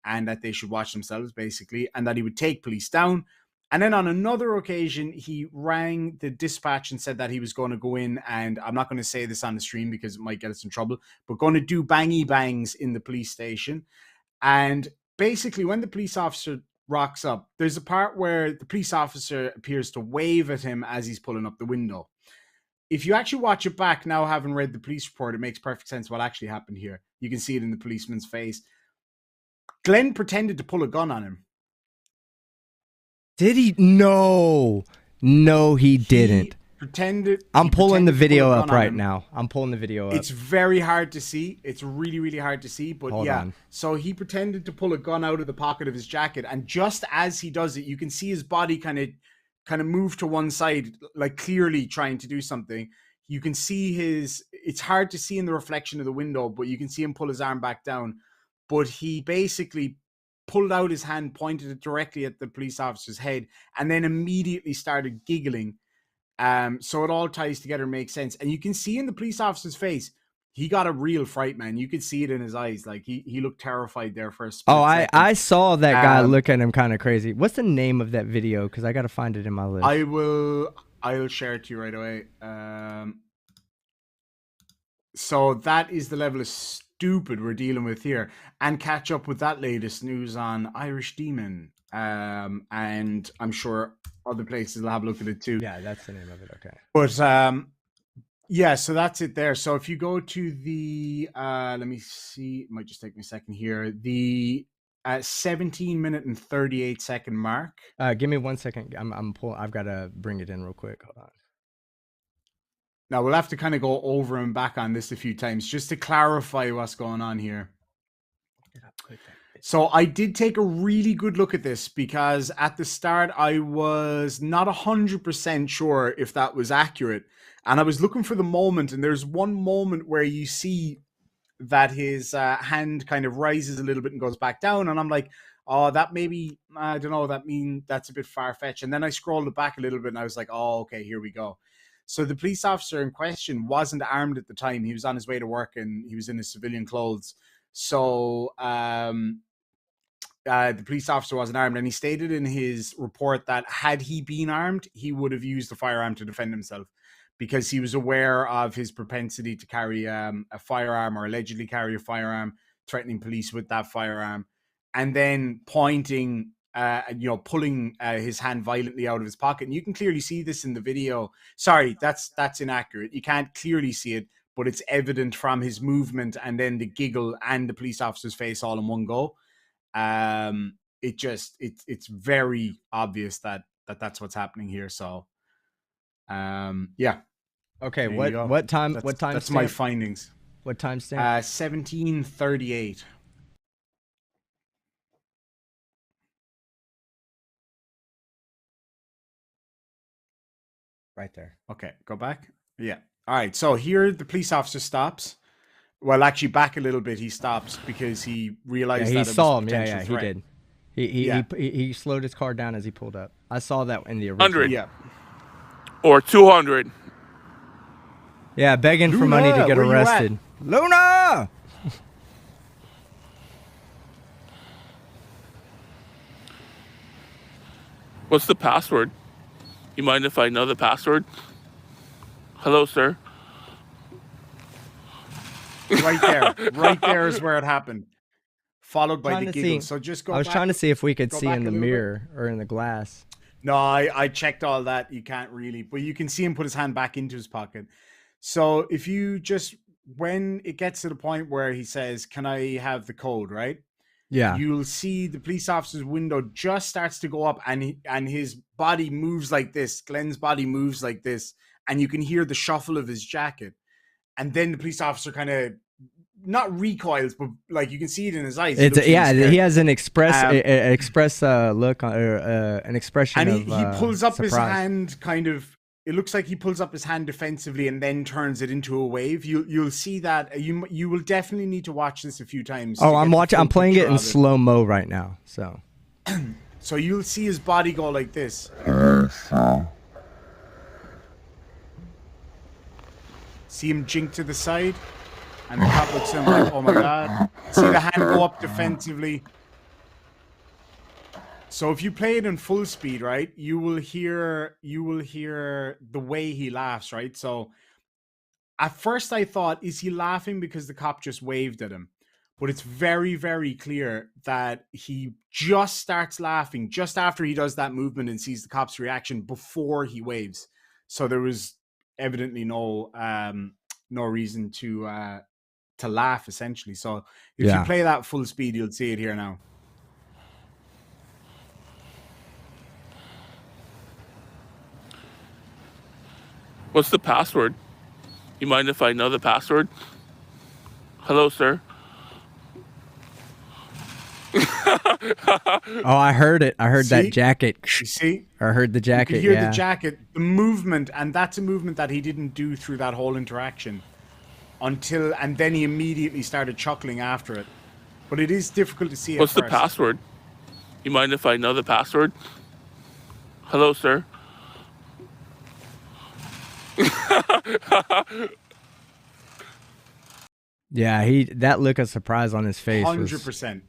and that they should watch themselves, basically, and that he would take police down. And then on another occasion, he rang the dispatch and said that he was going to go in, and I'm not going to say this on the stream because it might get us in trouble, but going to do bangy bangs in the police station. And basically, when the police officer rocks up, there's a part where the police officer appears to wave at him as he's pulling up the window. If you actually watch it back now, having read the police report, it makes perfect sense what actually happened here. You can see it in the policeman's face. Glenn pretended to pull a gun on him. Did he? No, he didn't. I'm pulling the video up right now. I'm pulling the video up. It's very hard to see. It's really, really hard to see. But Hold on. So he pretended to pull a gun out of the pocket of his jacket, and just as he does it, you can see his body kind of move to one side, like clearly trying to do something. You can see it's hard to see in the reflection of the window, but you can see him pull his arm back down. But he basically pulled out his hand, pointed it directly at the police officer's head, and then immediately started giggling. So it all ties together and makes sense. And you can see in the police officer's face, he got a real fright, man. You could see it in his eyes. Like he looked terrified there for a split second. I saw that guy look at him kind of crazy. What's the name of that video? Because I got to find it in my list. I'll share it to you right away. So that is the level of stupid we're dealing with here. And catch up with that latest news on Irish Demon. And I'm sure other places will have a look at it too. Yeah, that's the name of it. Okay. But yeah, so that's it there. So if you go to the let me see, it might just take me a second here. The 17-minute and 38-second mark. Give me 1 second. I'm pulling. I've got to bring it in real quick. Hold on. Now we'll have to kind of go over and back on this a few times just to clarify what's going on here. So I did take a really good look at this because at the start I was not 100% sure if that was accurate. And I was looking for the moment, and there's one moment where you see that his hand kind of rises a little bit and goes back down. And I'm like, oh, that maybe, I don't know, that's a bit far-fetched. And then I scrolled it back a little bit and I was like, oh, okay, here we go. So the police officer in question wasn't armed at the time. He was on his way to work and he was in his civilian clothes. So the police officer wasn't armed, and he stated in his report that had he been armed, he would have used the firearm to defend himself because he was aware of his propensity to carry a firearm or allegedly carry a firearm, threatening police with that firearm, and then pointing, pulling his hand violently out of his pocket. And you can clearly see this in the video. Sorry, that's inaccurate. You can't clearly see it, but it's evident from his movement and then the giggle and the police officer's face all in one go. It's very obvious that that's what's happening here. So yeah. Okay, what time that's my findings. What time stamp? 17:38. Right there. Okay, go back. Yeah. All right. So here the police officer stops. Well, actually, back a little bit. He stops because he realized that he it saw was him. a Yeah, potential he threat. did. He slowed his car down as he pulled up. I saw that in the original. 100. Yeah. Or 200. Yeah, begging for money to get arrested. Luna! What's the password? You mind if I know the password? Hello, sir. Right there is where it happened, followed by Trying the to giggle. see. So just go I was back. trying to see if we could go see back in a the little bit. mirror or in the glass. No, I checked all that. You can't really, but you can see him put his hand back into his pocket. So if you just, when it gets to the point where he says, "Can I have the code?" Right? Yeah. You'll see the police officer's window just starts to go up, and his body moves like this. Glenn's body moves like this, and you can hear the shuffle of his jacket. And then the police officer kind of not recoils, but like you can see it in his eyes. He It's looks really scared. he has an express Um, look or an expression and he of pulls up his surprise. hand, kind of. It looks like he pulls up his hand defensively and then turns it into a wave. You'll see that. You will definitely need to watch this a few times. Oh, to I'm get the watching. full I'm playing it picture in of slow mo right now. So So you'll see his body go like this. See him jink to the side, and the cop looks at him like, "Oh my god!" See the hand go up defensively. So if you play it in full speed, right, you will hear the way he laughs, right? So at first I thought, is he laughing because the cop just waved at him? But it's very, very clear that he just starts laughing just after he does that movement and sees the cop's reaction before he waves. So there was evidently no reason to laugh, essentially. So if you play that full speed, you'll see it here now. What's the password? You mind if I know the password? Hello, sir. Oh, I heard it. I heard that jacket. You see? I heard the jacket. You hear the jacket, the movement, and that's a movement that he didn't do through that whole interaction and then he immediately started chuckling after it. But it is difficult to see. What's the password? You mind if I know the password? Hello, sir. Yeah, that look of surprise on his face 100%.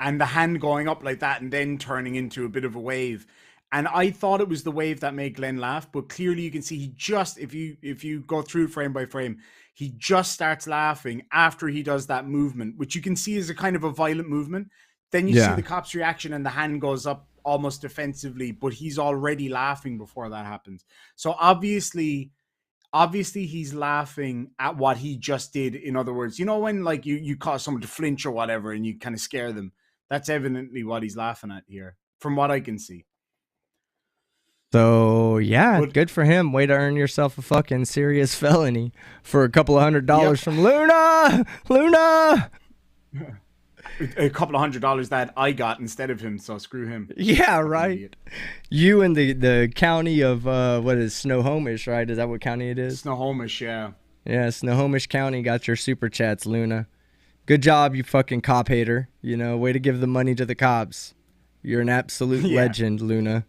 And the hand going up like that and then turning into a bit of a wave. And I thought it was the wave that made Glenn laugh, but clearly you can see he just, if you go through frame by frame, he just starts laughing after he does that movement, which you can see is a kind of a violent movement. Then you see the cop's reaction and the hand goes up almost defensively, but he's already laughing before that happens. So obviously he's laughing at what he just did. In other words, you know, when like you cause someone to flinch or whatever and you kind of scare them, that's evidently what he's laughing at here, from what I can see. So yeah, good for him. Way to earn yourself a fucking serious felony for a couple of $100 from Luna. A couple of $100 that I got instead of him, so screw him. Yeah, right. You in the county of what is Snohomish, right? Is that what county it is? Snohomish, yeah. Yeah, Snohomish County got your super chats, Luna. Good job, you fucking cop hater. You know, way to give the money to the cops. You're an absolute legend, Luna.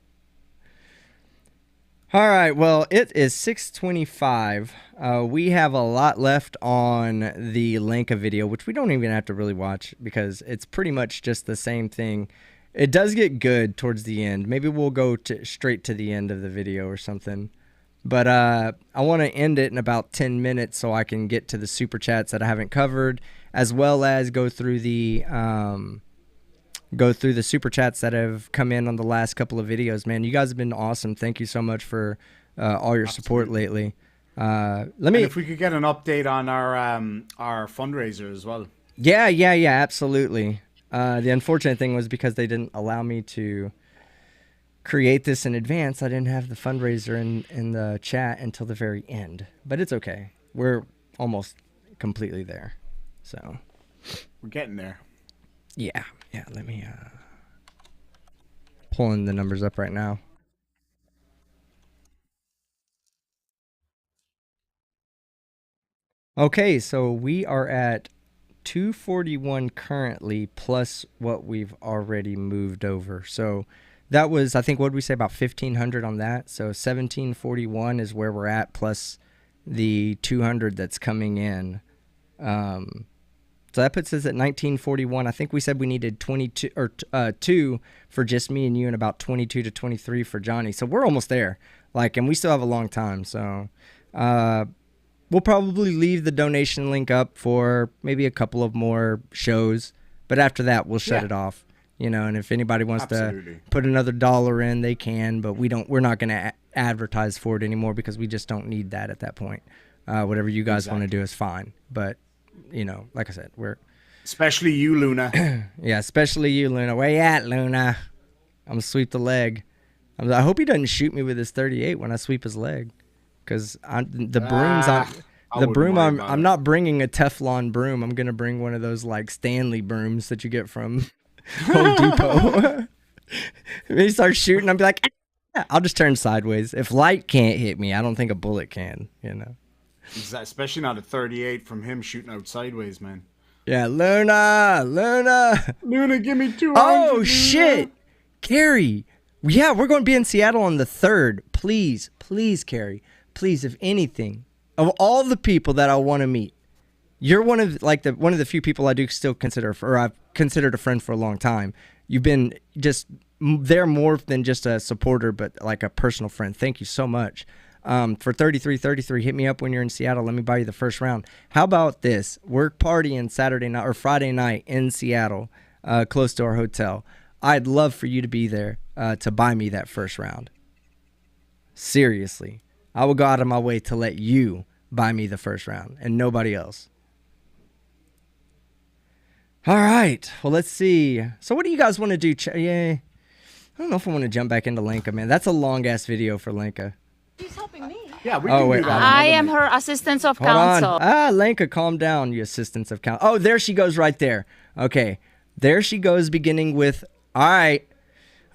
All right, well, it is 6:25. We have a lot left on the Lanka video, which we don't even have to really watch because it's pretty much just the same thing. It does get good towards the end. Maybe we'll go straight to the end of the video or something. But I want to end it in about 10 minutes so I can get to the super chats that I haven't covered, as well as go through the super chats that have come in on the last couple of videos. Man, you guys have been awesome. Thank you so much for all your support lately. And if we could get an update on our fundraiser as well. Yeah, absolutely. The unfortunate thing was because they didn't allow me to create this in advance, I didn't have the fundraiser in the chat until the very end. But it's okay. We're almost completely there. So we're getting there. Yeah, let me pulling the numbers up right now. Okay, so we are at 241 currently, plus what we've already moved over. So that was, I think, what did we say, about 1,500 on that? So 1,741 is where we're at, plus the 200 that's coming in So that puts us at 1941. I think we said we needed 22 or 2 for just me and you, and about 22 to 23 for Johnny. So we're almost there. Like, and we still have a long time. So we'll probably leave the donation link up for maybe a couple of more shows, but after that we'll shut it off. You know, and if anybody wants to put another $1 in, they can, but we're not going to advertise for it anymore because we just don't need that at that point. Whatever you guys want to do is fine. But, you know, like I said, we're... Especially you, Luna. Yeah, especially you, Luna. Where you at, Luna? I'm going to sweep the leg. I hope he doesn't shoot me with his 38 when I sweep his leg. Because the brooms... I'm not bringing a Teflon broom. I'm going to bring one of those, like, Stanley brooms that you get from Home Depot. When he starts shooting, I'll be like... I'll just turn sideways. If light can't hit me, I don't think a bullet can, you know. Especially not a 38 from him shooting out sideways, man. Yeah, Luna, give me 200. Oh, shit. Carrie. Yeah, we're going to be in Seattle on the 3rd. Please, Carrie. Please, if anything, of all the people that I want to meet, you're one of the few people I do still consider, or I've considered a friend for a long time. You've been just there more than just a supporter, but like a personal friend. Thank you so much. For 3333, hit me up when you're in Seattle. Let me buy you the first round. How about this? We're partying Saturday night or Friday night in Seattle, close to our hotel. I'd love for you to be there to buy me that first round. Seriously. I will go out of my way to let you buy me the first round and nobody else. All right. Well, let's see. So what do you guys want to do? I don't know if I want to jump back into Lenka, man. That's a long-ass video for Lenka. She's helping me. Yeah, we can do that. I am her assistant of counsel. Lenka, calm down, you assistants of counsel. Oh, there she goes right there. Okay. There she goes, beginning with, all right.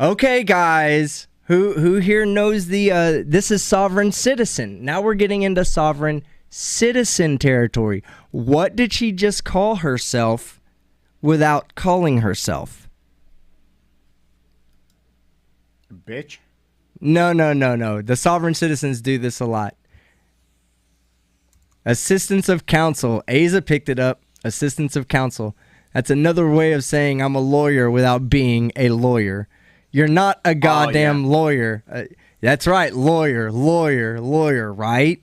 Okay, guys. Who here knows this is Sovereign Citizen. Now we're getting into Sovereign Citizen territory. What did she just call herself without calling herself? Bitch. No. The Sovereign Citizens do this a lot. Assistants of counsel. Asa picked it up. Assistants of counsel. That's another way of saying I'm a lawyer without being a lawyer. You're not a goddamn lawyer. That's right. Lawyer, right?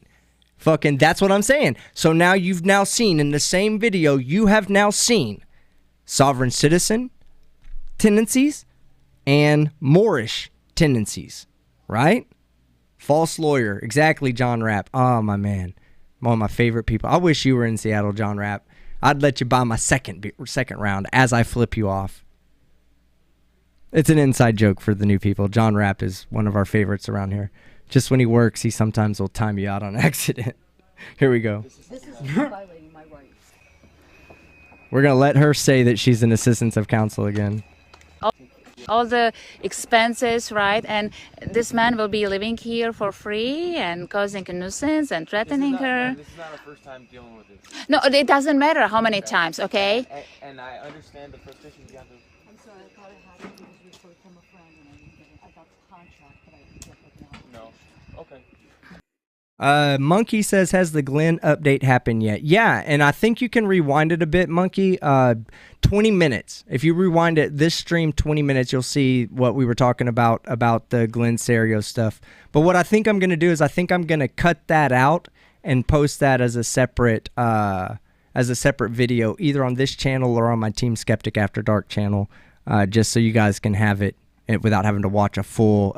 Fucking, that's what I'm saying. So now you've now seen in the same video, you have now seen sovereign citizen tendencies and Moorish tendencies, right? False lawyer. Exactly, John Rapp. Oh, my man. One of my favorite people. I wish you were in Seattle, John Rapp. I'd let you buy my second round as I flip you off. It's an inside joke for the new people. John Rapp is one of our favorites around here. Just when he works, he sometimes will time you out on accident. Here we go. This is violating my rights. We're going to let her say that she's an assistant of counsel again. All the expenses, right? And this man will be living here for free and causing a nuisance and threatening her. This is not our first time dealing with this. No, it doesn't matter how many times, okay? And I understand the frustration you have to... I'm sorry, I thought it happened. It was referred from a friend and I didn't get it. I got the contract, but I didn't get it now. No. Okay. Monkey says, has the Glenn update happened yet? Yeah, and I think you can rewind it a bit, Monkey. 20 minutes. If you rewind it, this stream 20 minutes, you'll see what we were talking about the Glenn Cerio stuff. But what I think I'm going to do is I think I'm going to cut that out and post that as a separate video, either on this channel or on my Team Skeptic After Dark channel, just so you guys can have it without having to watch a full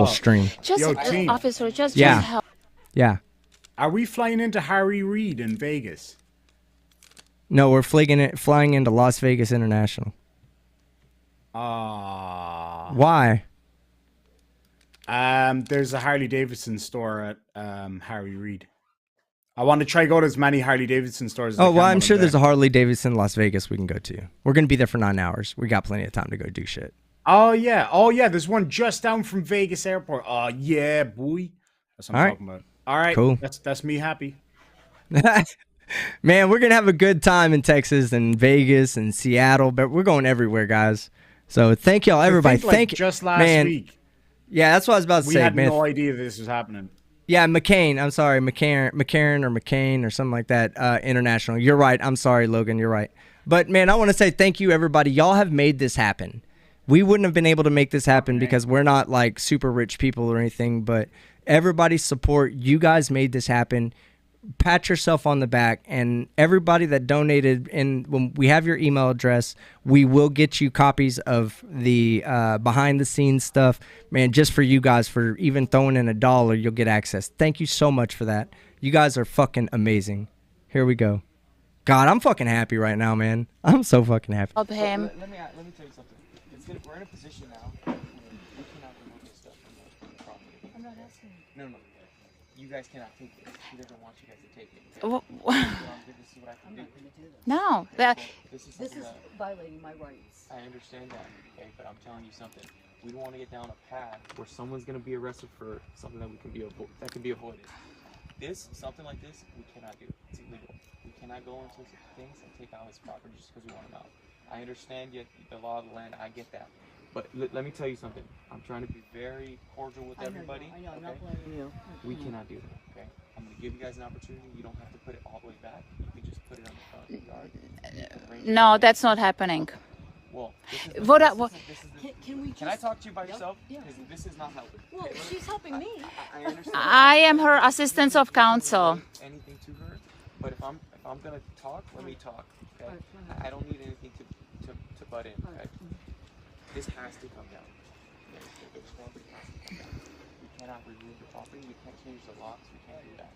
stream. Just, officer, just Yeah. help. Yeah. Are we flying into Harry Reid in Vegas? No, we're flying into Las Vegas International. Why? There's a Harley Davidson store at Harry Reid. I want to try go to as many Harley Davidson stores as I can. Well, I'm sure there's a Harley Davidson Las Vegas we can go to. We're going to be there for 9 hours. We got plenty of time to go do shit. Oh, yeah. There's one just down from Vegas Airport. Oh, yeah, boy. That's what I'm talking about. All right. Cool. That's me happy. Man, we're going to have a good time in Texas and Vegas and Seattle, but we're going everywhere, guys. So thank y'all, everybody. Thank you. Just last week. Yeah, that's what I was about to say, We had man. no idea this was happening. Yeah, McCain. I'm sorry, McCarran or something like that. International. You're right. I'm sorry, Logan. You're right. But man, I want to say thank you, everybody. Y'all have made this happen. We wouldn't have been able to make this happen because we're not like super rich people or anything. But everybody's support, you guys made this happen. Pat yourself on the back, and everybody that donated, and when we have your email address, we will get you copies of the behind the scenes stuff, man. Just for you guys, for even throwing in $1, you'll get access. Thank you so much for that. You guys are fucking amazing. Here we go. God, I'm fucking happy right now, man. I'm so fucking happy. Help him. Let me tell you something. We're in a position now where we cannot remove this stuff from the property. I'm not asking you. No. You guys cannot take it. He doesn't want you guys to take it. This is what I can do. No, that This is violating my rights. I understand that, okay, but I'm telling you something. We don't want to get down a path where someone's going to be arrested for something that can be avoided. Something like this, we cannot do. It's illegal. We cannot go into things and take out his property just because we want him out. I understand the law of the land. I get that. But let me tell you something. I'm trying to be very cordial with everybody. I know. I'm okay? not blaming you. We cannot do that, okay? I'm going to give you guys an opportunity. You don't have to put it all the way back. You can just put it on the front yard. no, that's not happening. Well, Can I talk to you by yourself? Yeah. Because this is not helping. Well, she's helping me. I understand. I am her assistant of counsel. Anything to her, but if I'm gonna talk, let me talk. Okay. I don't need anything to butt in. Okay. This has to come down. Okay? The property has to come down. We cannot remove the property. We can't change the locks. We can't do that.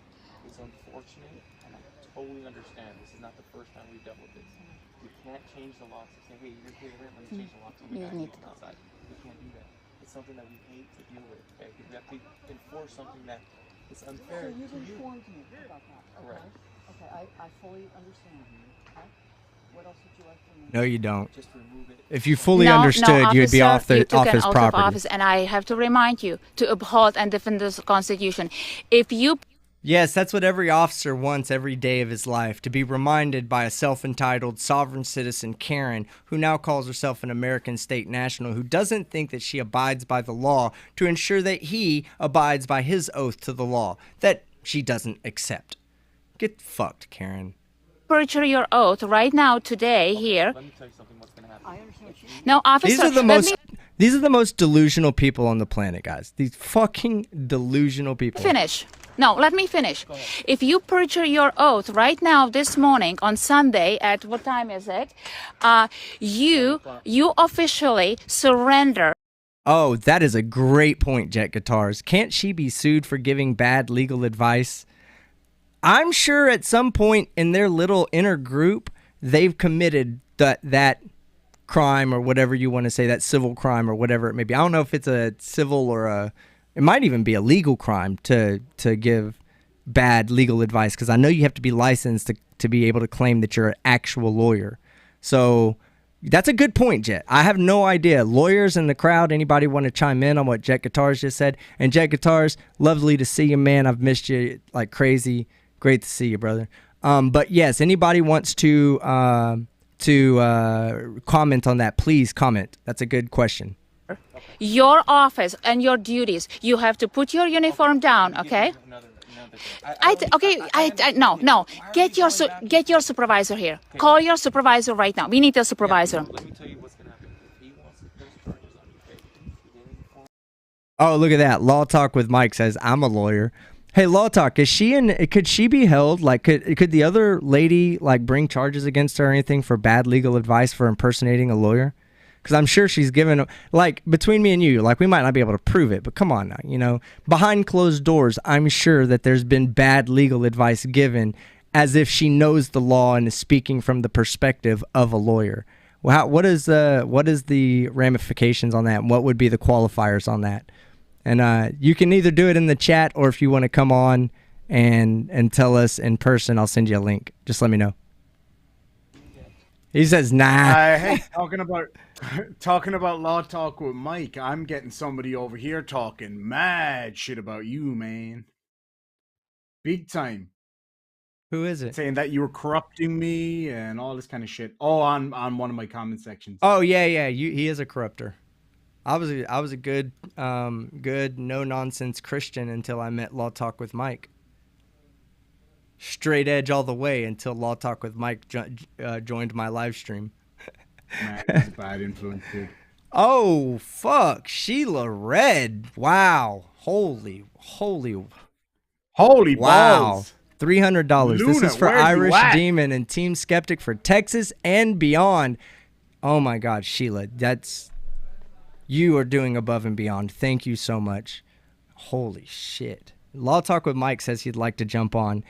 It's unfortunate, and I totally understand. This is not the first time we've dealt with this. We can't change the locks and say, hey, you're here, let me change the locks on the back and outside. We can't do that. It's something that we hate to deal with. Okay? We have to enforce something that is unfair So you've to you. informed me about that. Okay. Correct. Okay, I fully understand. Okay. What else would you like from me? No, you don't. Just remove it. If you fully No, understood, you'd be officer, you off took an his oath property. of office, and I have to remind you to uphold and defend the Constitution. If you Yes, that's what every officer wants every day of his life, to be reminded by a self-entitled sovereign citizen, Karen, who now calls herself an American state national, who doesn't think that she abides by the law, to ensure that he abides by his oath to the law, that she doesn't accept. Get fucked, Karen. perjure your oath right now, today, here. Let me tell you something. What's gonna happen? I understand what you mean. No, officer, These are the most delusional people on the planet, guys. These fucking delusional people. finish. No, let me finish. If you perjure your oath right now, this morning on Sunday at what time is it? You officially surrender. Oh, that is a great point, Jet Guitars. Can't she be sued for giving bad legal advice? I'm sure at some point in their little inner group, they've committed that crime or whatever you want to say, that civil crime or whatever it may be. I don't know if it's a civil or it might even be a legal crime to give bad legal advice, because I know you have to be licensed to be able to claim that you're an actual lawyer. So that's a good point, Jet. I have no idea. Lawyers in the crowd, anybody want to chime in on what Jet Guitars just said? And Jet Guitars, lovely to see you, man. I've missed you like crazy. Great to see you, brother. But yes, anybody wants to comment on that, please comment. That's a good question. Your office and your duties. You have to put your uniform down, okay? No. Get your supervisor here. Call your supervisor right now. We need a supervisor. Let me tell you what's gonna happen. He wants to press charges on you. Okay? Oh, look at that. Law Talk with Mike says, I'm a lawyer. Hey, Law Talk, could she be held? Like, could the other lady, like, bring charges against her or anything for bad legal advice for impersonating a lawyer? Because I'm sure she's given, like, between me and you, like, we might not be able to prove it, but come on now, you know, behind closed doors, I'm sure that there's been bad legal advice given as if she knows the law and is speaking from the perspective of a lawyer. Well, what is the ramifications on that, and what would be the qualifiers on that? And you can either do it in the chat, or if you want to come on and tell us in person, I'll send you a link. Just let me know. He says, nah. Hey, talking about Law Talk with Mike, I'm getting somebody over here talking mad shit about you, man. Big time. Who is it? Saying that you were corrupting me and all this kind of shit. Oh, on one of my comment sections. Oh, yeah. He is a corrupter. I was a good no nonsense Christian until I met Law Talk with Mike. Straight edge all the way until Law Talk with Mike joined my live stream. Man, he's a bad influence, dude. Oh fuck, Sheila Red! Wow, holy Holy wow! balls! $300. This Luna, is for where's you Irish at? Demon and Team Skeptic for Texas and beyond. Oh my God, Sheila, you are doing above and beyond. Thank you so much. Holy shit. Law Talk with Mike says he'd like to jump on.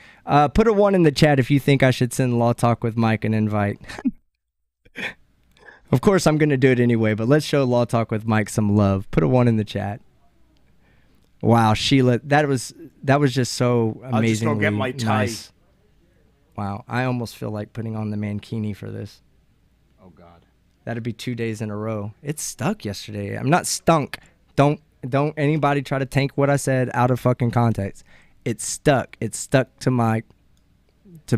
Put a 1 in the chat if you think I should send Law Talk with Mike an invite. Of course, I'm going to do it anyway, but let's show Law Talk with Mike some love. Put a 1 in the chat. Wow, Sheila, that was just so amazingly I'll just go get my tie. nice. Wow, I almost feel like putting on the mankini for this. Oh God. That'd be 2 days in a row. It stuck yesterday. I'm not stunk. Don't anybody try to tank what I said out of fucking context. It stuck. It stuck to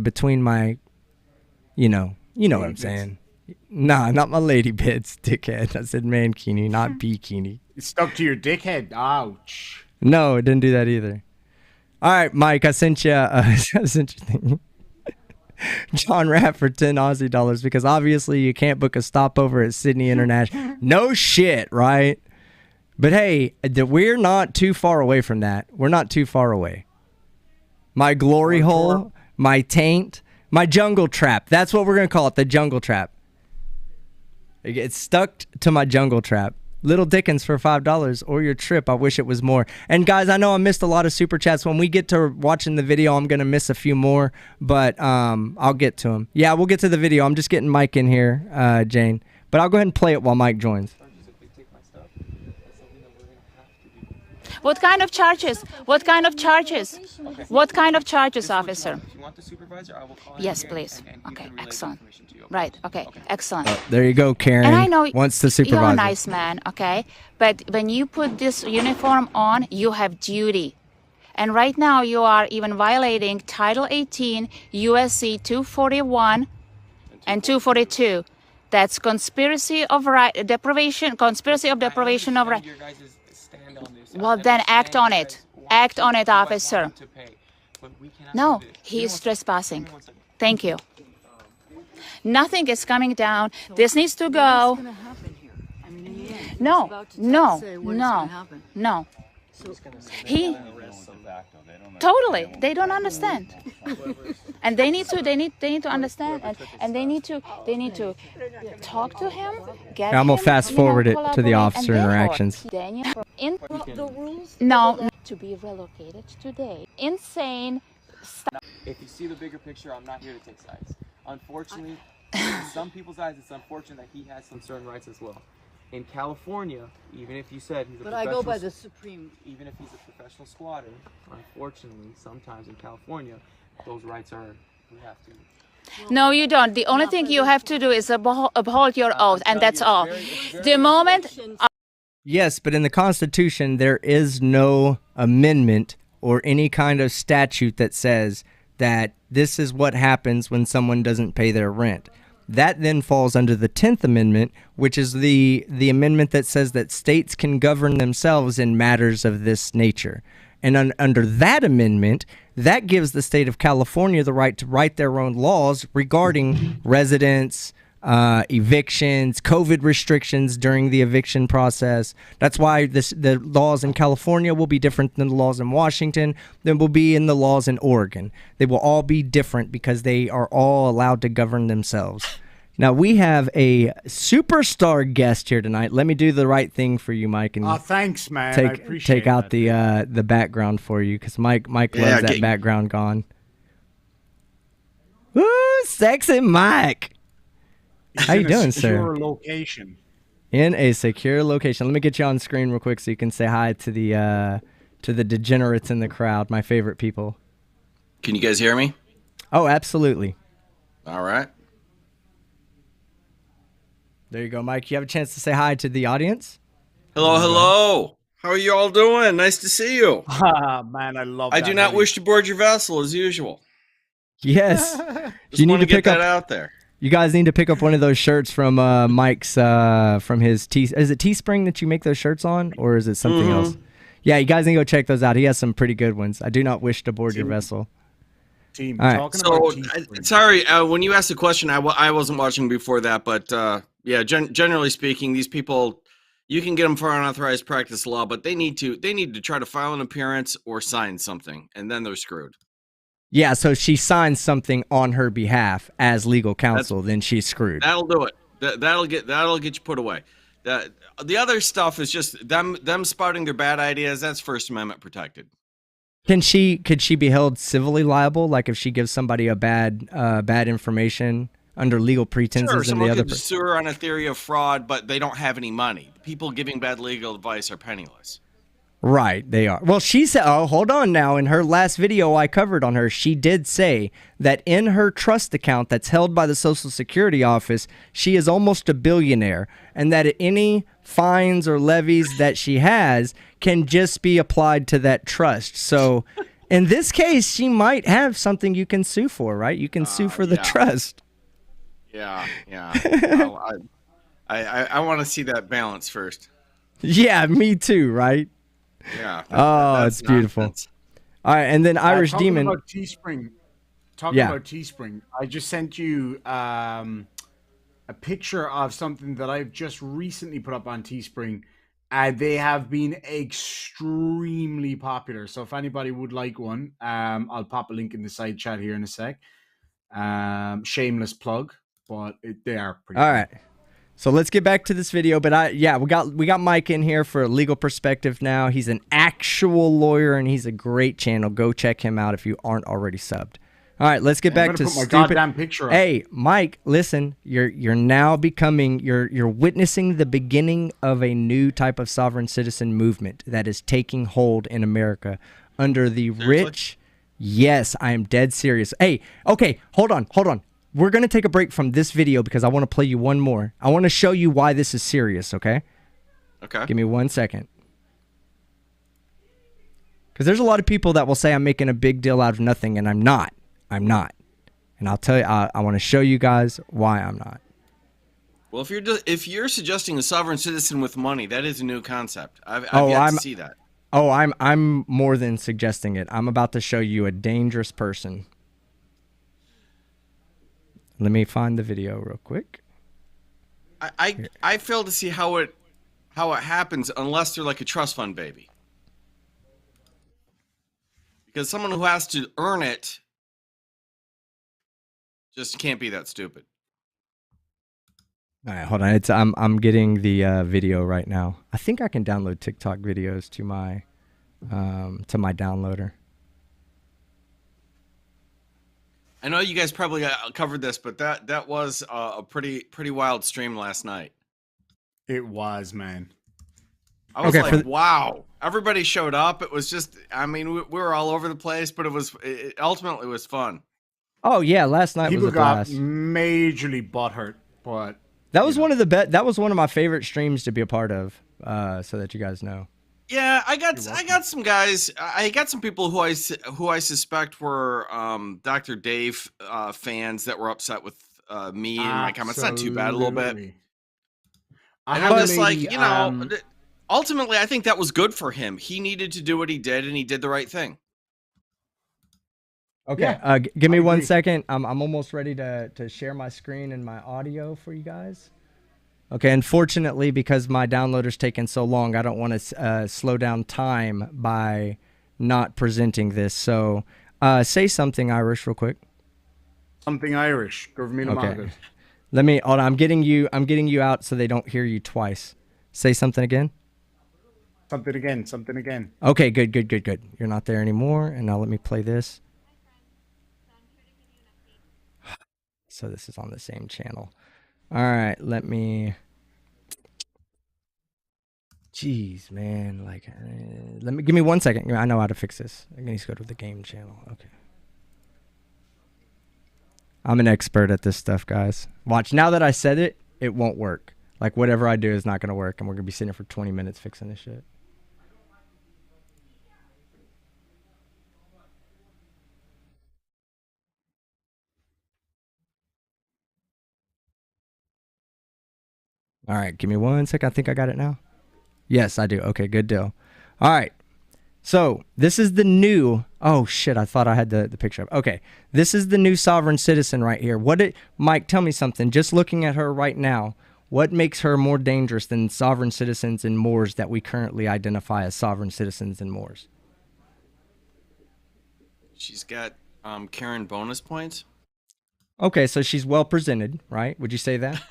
between my, you know what I'm saying. Nah, not my lady bits, dickhead. I said mankini, not bikini. It stuck to your dickhead. Ouch. No, it didn't do that either. All right, Mike, I sent you thing. John Rapp for 10 Aussie dollars because obviously you can't book a stopover at Sydney International. No shit, right? But hey, we're not too far away from that. We're not too far away. My glory hole, my taint, my jungle trap. That's what we're going to call it, the jungle trap. It's stuck to my jungle trap. Little Dickens for $5 or your trip. I wish it was more. And guys, I know I missed a lot of super chats. When we get to watching the video, I'm going to miss a few more, but I'll get to them. Yeah, we'll get to the video. I'm just getting Mike in here, Jane. But I'll go ahead and play it while Mike joins. What kind of charges? What kind of charges? Okay. What kind of charges, officer? If you want the supervisor, I will call him Yes, here please. and you Okay, can relay the excellent. information to you, okay? Right, okay, excellent. There you go, Karen. And I know wants the supervisor. you're a nice man, okay? But when you put this uniform on, you have duty. And right now you are even violating Title 18, USC 241 and 242. That's conspiracy of deprivation of right. Your guys' stand on this. Well, then act on it. Act on it, officer. No, he he is trespassing. Thank you. Nothing is coming down. This needs to go. No, no, no. He totally. They don't understand, and they need to understand, and they need to talk to him. Yeah, I'm gonna fast forward it to the officer interactions. Daniel, The rules. no, to be relocated today. Insane. If you see the bigger picture, I'm not here to take sides. Unfortunately, in some people's eyes, it's unfortunate that he has some certain rights as well. In California, even if you said he's a But I go by the Supreme. even if he's a professional squatter, unfortunately, sometimes in California, those rights are, we have to. No, you don't. The only thing you have to do is uphold your oath, and that's all. The moment. Yes, but in the Constitution, there is no amendment or any kind of statute that says that this is what happens when someone doesn't pay their rent. That then falls under the 10th Amendment, which is the amendment that says that states can govern themselves in matters of this nature. And under that amendment, that gives the state of California the right to write their own laws regarding residents, evictions, COVID restrictions during the eviction process. That's why the laws in California will be different than the laws in Washington, than will be in the laws in Oregon. They will all be different because they are all allowed to govern themselves. Now, we have a superstar guest here tonight. Let me do the right thing for you, Mike, and Thanks, man. I appreciate take out that. the background for you, because Mike loves that background gone. Woo, sexy Mike. How you doing, sir? Secure location. In a secure location. Let me get you on screen real quick so you can say hi to the degenerates in the crowd, my favorite people. Can you guys hear me? Oh, absolutely. All right. There you go, Mike. You have a chance to say hi to the audience. Hello, hello. How are you all doing? Nice to see you. Ah, man, I love that. I do not wish to board your vessel as usual. Yes. Just want to get that out there. You guys need to pick up one of those shirts from Mike's from his Is it Teespring that you make those shirts on, or is it something else? Yeah, you guys need to go check those out. He has some pretty good ones. I do not wish to board your vessel. Team, All right. talking So, about Teespring. sorry, when you asked the question, I wasn't watching before that, but yeah, generally speaking, these people, you can get them for unauthorized practice law, but they need to try to file an appearance or sign something, and then they're screwed. Yeah, so she signs something on her behalf as legal counsel, then she's screwed. That'll do it. That'll get you put away. The other stuff is just them spouting their bad ideas. That's First Amendment protected. Could she be held civilly liable, like if she gives somebody a bad information under legal pretenses? Sure, and someone the other could sue her on a theory of fraud, but they don't have any money. People giving bad legal advice are penniless. Right, they are. Well, she said, oh, hold on now. In her last video I covered on her, she did say that in her trust account that's held by the Social Security office, she is almost a billionaire, and that any fines or levies that she has can just be applied to that trust. So in this case, she might have something you can sue for, right? You can sue for the trust. Yeah. Well, I want to see that balance first. Yeah, me too, right? Yeah. It's beautiful. Nonsense. All right, and then Irish Demon. About Teespring. Talking about Teespring, I just sent you a picture of something that I've just recently put up on Teespring. They have been extremely popular. So if anybody would like one, I'll pop a link in the side chat here in a sec. Shameless plug, but they are pretty All cool. right. So let's get back to this video, but we got Mike in here for a legal perspective now. He's an actual lawyer and he's a great channel. Go check him out if you aren't already subbed. All right, let's get back to put my goddamn picture up. Hey, Mike, listen, you're now becoming you're witnessing the beginning of a new type of sovereign citizen movement that is taking hold in America under the rich. Yes, I am dead serious. Hey, okay, hold on. We're going to take a break from this video because I want to play you one more. I want to show you why this is serious, okay? Okay. Give me 1 second. Because there's a lot of people that will say I'm making a big deal out of nothing, and I'm not. I'm not. And I'll tell you, I want to show you guys why I'm not. Well, if you're suggesting a sovereign citizen with money, that is a new concept. I've yet to see that. Oh, I'm more than suggesting it. I'm about to show you a dangerous person. Let me find the video real quick. I fail to see how it happens unless they're like a trust fund baby. Because someone who has to earn it just can't be that stupid. All right, hold on. I'm getting the video right now. I think I can download TikTok videos to my downloader. I know you guys probably covered this, but that was a pretty wild stream last night. It was, man. I was wow. Everybody showed up. It was just, I mean, we were all over the place, but it ultimately was fun. Oh yeah, last night was a blast. People got majorly butthurt, but that was one of the that was one of my favorite streams to be a part of. So that you guys know. Yeah, I got some guys. I got some people who I suspect were Dr. Dave fans that were upset with me and my comments. Not too bad, a little bit. And I'm just like, you know, ultimately, I think that was good for him. He needed to do what he did, and he did the right thing. Okay, yeah, give me 1 second. I'm almost ready to share my screen and my audio for you guys. Okay, unfortunately, because my downloader's taken so long, I don't want to slow down time by not presenting this. So say something Irish real quick. Something Irish. Okay. Let me, hold on, I'm getting you out so they don't hear you twice. Say something again. Something again. Okay, good. You're not there anymore. And now let me play this. So this is on the same channel. All right, let me. Jeez, man, like, give me 1 second. I know how to fix this. I need to go to the game channel. Okay. I'm an expert at this stuff, guys. Watch. Now that I said it, it won't work. Like, whatever I do is not going to work, and we're going to be sitting here for 20 minutes fixing this shit. All right, give me 1 second. I think I got it now. Yes, I do. Okay, good deal. All right. So this is the new. Oh shit! I thought I had the picture up. Okay, this is the new sovereign citizen right here. Mike? Tell me something. Just looking at her right now, what makes her more dangerous than sovereign citizens and Moors that we currently identify as sovereign citizens and Moors? She's got Karen bonus points. Okay, so she's well presented, right? Would you say that?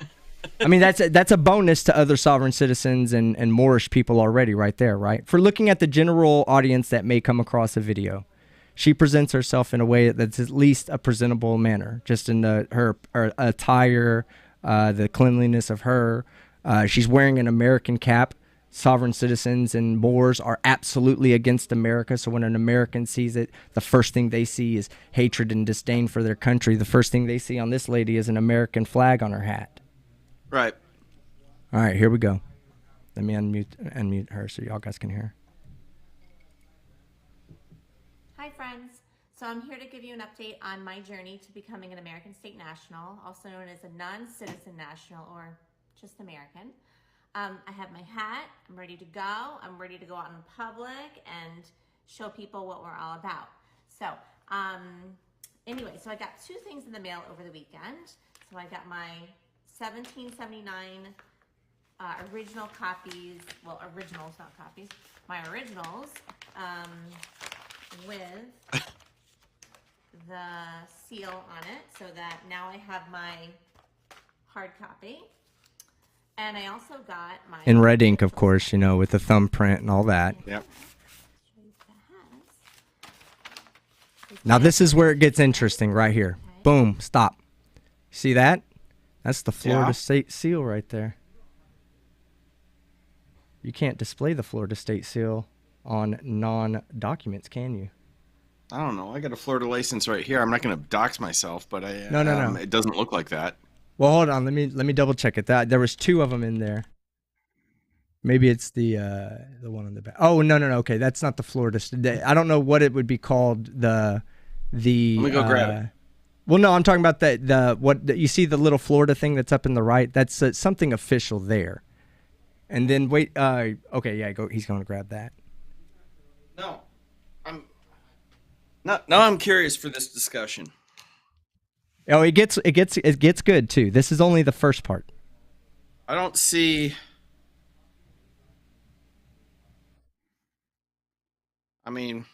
I mean, that's a bonus to other sovereign citizens and Moorish people already right there, right? For looking at the general audience that may come across a video, she presents herself in a way that's at least a presentable manner, just in her attire, the cleanliness of her. She's wearing an American cap. Sovereign citizens and Moors are absolutely against America. So when an American sees it, the first thing they see is hatred and disdain for their country. The first thing they see on this lady is an American flag on her hat. Right. All right, here we go. Let me unmute her so y'all guys can hear. Hi, friends. So I'm here to give you an update on my journey to becoming an American State National, also known as a non-citizen national or just American. I have my hat. I'm ready to go. I'm ready to go out in public and show people what we're all about. So anyway, so I got two things in the mail over the weekend. So I got my 1779 original copies, well, originals, not copies, my originals with the seal on it, so that now I have my hard copy. And I also got my... In red ink, of course, you know, with the thumbprint and all that. Yep. Now this is where it gets interesting right here. Boom, stop. See that? That's the Florida State seal right there. You can't display the Florida State seal on non-documents, can you? I don't know. I got a Florida license right here. I'm not going to dox myself, but No. It doesn't look like that. Well, hold on. Let me double check it. There was two of them in there. Maybe it's the one on the back. Oh no. Okay, that's not the Florida. I don't know what it would be called. The Let me go grab it. Well, no, I'm talking about you see the little Florida thing that's up in the right. That's something official there. And then wait. Okay, yeah. He's going to grab that. No, I'm curious for this discussion. Oh, it gets good too. This is only the first part. I don't see. I mean,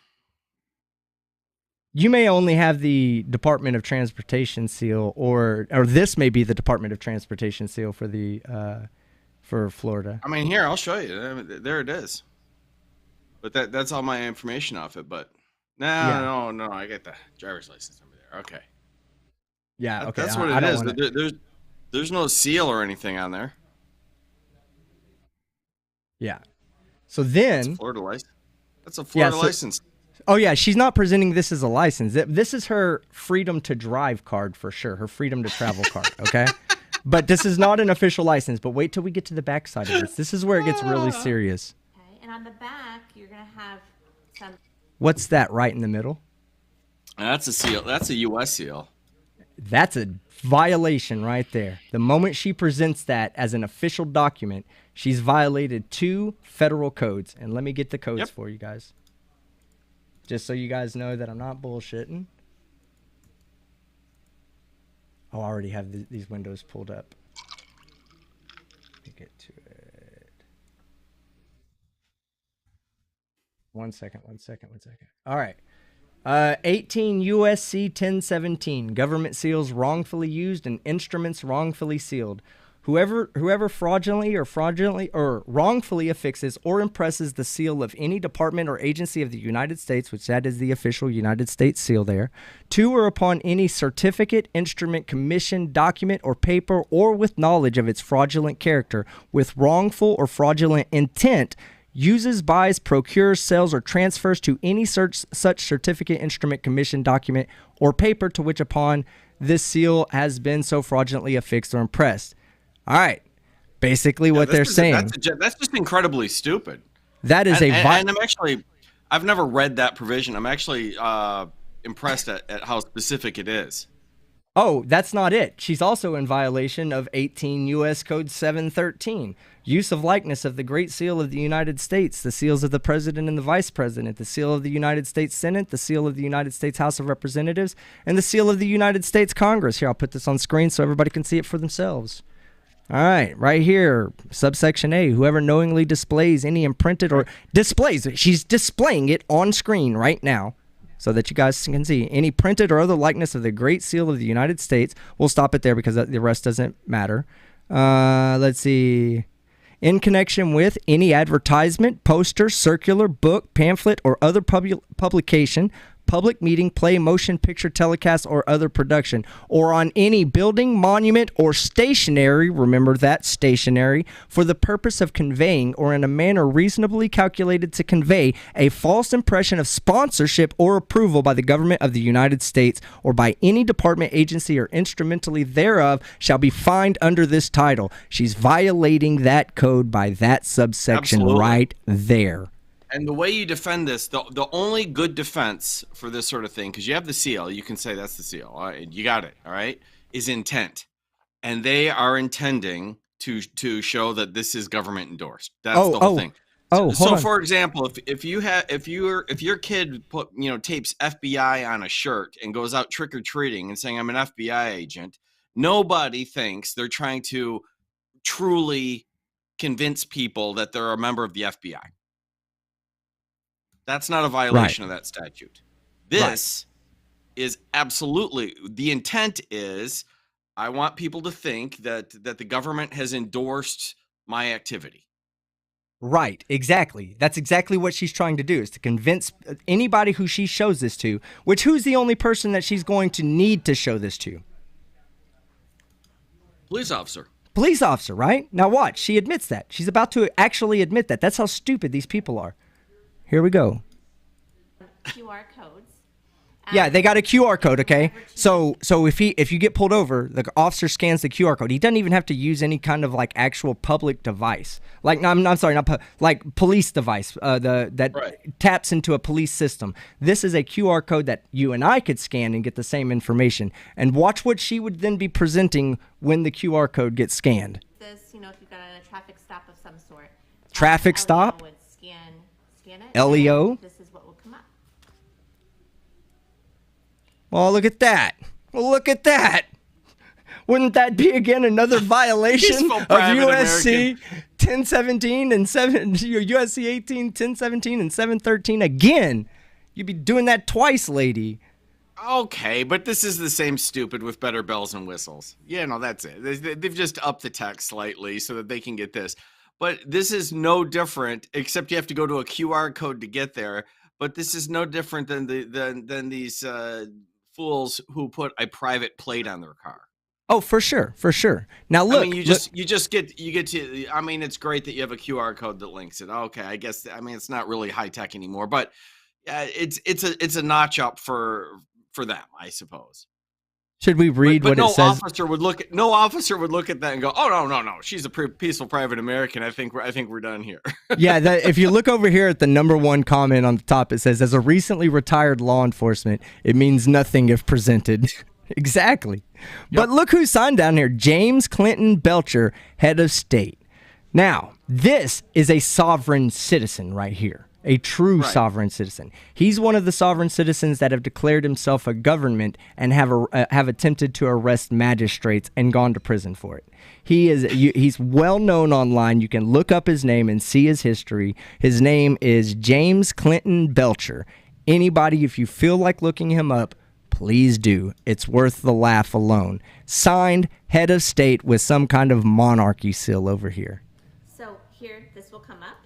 you may only have the Department of Transportation seal, or this may be the Department of Transportation seal for the for Florida. I mean, here I'll show you. There it is. But that's all my information off it. But no, I got the driver's license number there. Okay. Yeah, okay. That's what it is. There's no seal or anything on there. Yeah. So then... That's a Florida license. That's a Florida license. Oh, yeah. She's not presenting this as a license. This is her freedom to drive card for sure. Her freedom to travel card, okay? But this is not an official license. But wait till we get to the back side of this. This is where it gets really serious. Okay, and on the back, you're going to have some... What's that right in the middle? That's a seal. That's a U.S. seal. That's a violation right there. The moment she presents that as an official document, she's violated 2 federal codes. And let me get the codes for you guys. Just so you guys know that I'm not bullshitting. Oh, I already have these windows pulled up. Let me get to it. One second. All right. 18 USC 1017, government seals wrongfully used and instruments wrongfully sealed. Whoever fraudulently or wrongfully affixes or impresses the seal of any department or agency of the United States, which that is the official United States seal there, to or upon any certificate, instrument, commission, document, or paper, or with knowledge of its fraudulent character, with wrongful or fraudulent intent, uses, buys, procures, sells, or transfers to any such certificate, instrument, commission, document, or paper to which upon this seal has been so fraudulently affixed or impressed. All right. Basically what they're saying. That's just incredibly stupid. That is and I've never read that provision. I'm actually impressed at how specific it is. Oh, that's not it. She's also in violation of 18 U.S. Code 713. Use of likeness of the Great Seal of the United States, the seals of the President and the Vice President, the seal of the United States Senate, the seal of the United States House of Representatives, and the seal of the United States Congress. Here, I'll put this on screen so everybody can see it for themselves. All right, right here, subsection A, whoever knowingly displays any imprinted or displays it. She's displaying it on screen right now so that you guys can see any printed or other likeness of the Great Seal of the United States. We'll stop it there because the rest doesn't matter. Let's see. In connection with any advertisement, poster, circular, book, pamphlet, or other publication, public meeting, play, motion picture telecast, or other production, or on any building, monument, or stationery, remember that, stationery, for the purpose of conveying or in a manner reasonably calculated to convey a false impression of sponsorship or approval by the government of the United States or by any department, agency, or instrumentally thereof shall be fined under this title. She's violating that code by that subsection right there. And the way you defend this, the only good defense for this sort of thing, because you have the seal, you can say that's the seal. All right, you got it. All right, is intent, and they are intending to show that this is government endorsed. That's the whole thing. So for example, if your kid tapes FBI on a shirt and goes out trick or treating and saying I'm an FBI agent, nobody thinks they're trying to truly convince people that they're a member of the FBI. That's not a violation of that statute. This is absolutely, the intent is, I want people to think that the government has endorsed my activity. Right, exactly. That's exactly what she's trying to do, is to convince anybody who she shows this to, which who's the only person that she's going to need to show this to? Police officer. Police officer, right? Now watch, she admits that. She's about to actually admit that. That's how stupid these people are. Here we go. QR codes. Yeah, they got a QR code, okay? So if you get pulled over, the officer scans the QR code. He doesn't even have to use any kind of like actual public device. Like, no, I'm sorry, like police device taps into a police system. This is a QR code that you and I could scan and get the same information. And watch what she would then be presenting when the QR code gets scanned. This, if you got a traffic stop of some sort. Traffic stop? Would scan it. LEO? This is what will come up. Oh, look at that. Well, look at that. Wouldn't that be, again, another violation of USC 1017 and USC 18, 1017 and 713 again? You'd be doing that twice, lady. Okay, but this is the same stupid with better bells and whistles. Yeah, no, that's it. They've just upped the text slightly so that they can get this. But this is no different, except you have to go to a QR code to get there. But this is no different than these fools who put a private plate on their car. Oh, for sure. Now look, I mean, you get to. I mean, it's great that you have a QR code that links it. Okay, I guess. I mean, it's not really high tech anymore, but it's a notch up for them, I suppose. Should we read what it says? No officer would look at that and go, "Oh no, she's a peaceful private American. I think we're done here." Yeah, if you look over here at the number one comment on the top, it says, "As a recently retired law enforcement, it means nothing if presented." Exactly. Yep. But look who signed down here: James Clinton Belcher, head of state. Now, this is a sovereign citizen right here. A true sovereign citizen. He's one of the sovereign citizens that have declared himself a government and have attempted to arrest magistrates and gone to prison for it. He's well known online. You can look up his name and see his history. His name is James Clinton Belcher. Anybody, if you feel like looking him up, please do. It's worth the laugh alone. Signed, head of state with some kind of monarchy seal over here. So here, this will come up.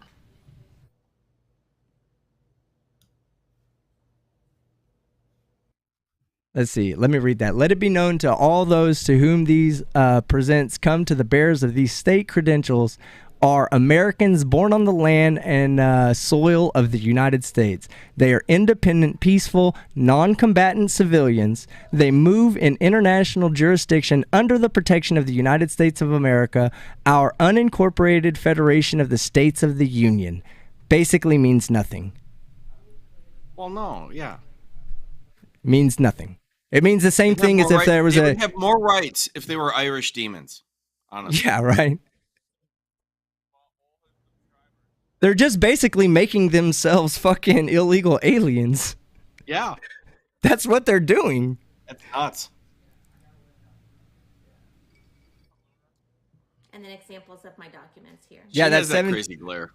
Let's see. Let me read that. Let it be known to all those to whom these presents come to the bearers of these state credentials are Americans born on the land and soil of the United States. They are independent, peaceful, non-combatant civilians. They move in international jurisdiction under the protection of the United States of America, our unincorporated federation of the states of the Union. Basically means nothing. Well, no, yeah. Means nothing. It means the same thing as if there was they would have more rights if they were Irish demons. Honestly. Yeah, right. They're just basically making themselves fucking illegal aliens. Yeah. That's what they're doing. That's nuts. And then examples of my documents here. Yeah, that's that crazy glare.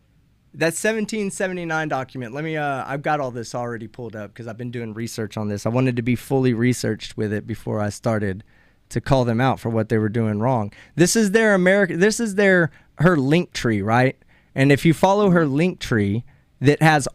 That 1779 document. Let me. I've got all this already pulled up because I've been doing research on this. I wanted to be fully researched with it before I started to call them out for what they were doing wrong. This is their her link tree, right? And if you follow her link tree, look at this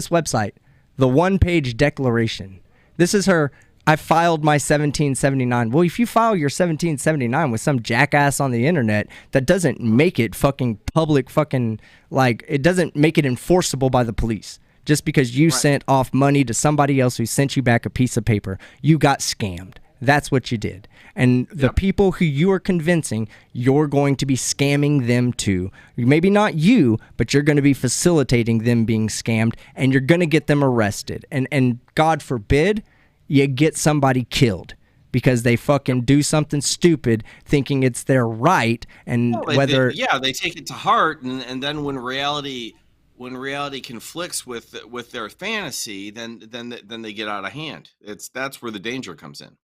website, the one-page declaration. This is her. I filed my 1779. Well, if you file your 1779 with some jackass on the internet, that doesn't make it fucking public it doesn't make it enforceable by the police. Just because you sent off money to somebody else who sent you back a piece of paper, you got scammed. That's what you did. And the people who you are convincing, you're going to be scamming them too. Maybe not you, but you're going to be facilitating them being scammed, and you're going to get them arrested. And God forbid you get somebody killed because they fucking do something stupid thinking it's their right. And they take it to heart, and then when reality conflicts with their fantasy, then they get out of hand. That's where the danger comes in.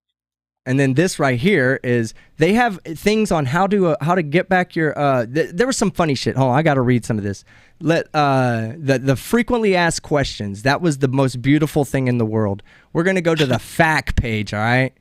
And then this right here is they have things on how to get back your there was some funny shit. Hold on, I got to read some of this. The frequently asked questions. That was the most beautiful thing in the world. We're going to go to the FAQ page, all right?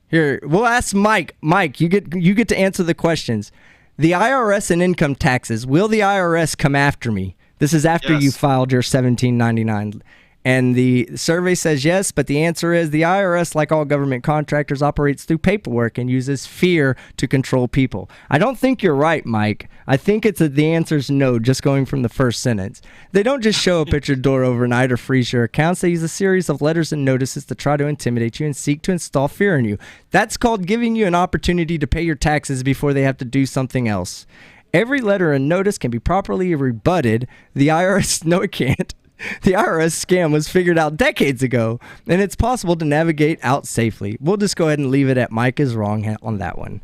Here, we'll ask Mike. Mike, you get to answer the questions. The IRS and income taxes. Will the IRS come after me? This is after you filed your 1799. And the survey says yes, but the answer is the IRS, like all government contractors, operates through paperwork and uses fear to control people. I don't think you're right, Mike. I think the answer's no, just going from the first sentence. They don't just show up at your door overnight or freeze your accounts. They use a series of letters and notices to try to intimidate you and seek to install fear in you. That's called giving you an opportunity to pay your taxes before they have to do something else. Every letter and notice can be properly rebutted. The IRS, no, it can't. The IRS scam was figured out decades ago, and it's possible to navigate out safely. We'll just go ahead and leave it at Mike is wrong on that one.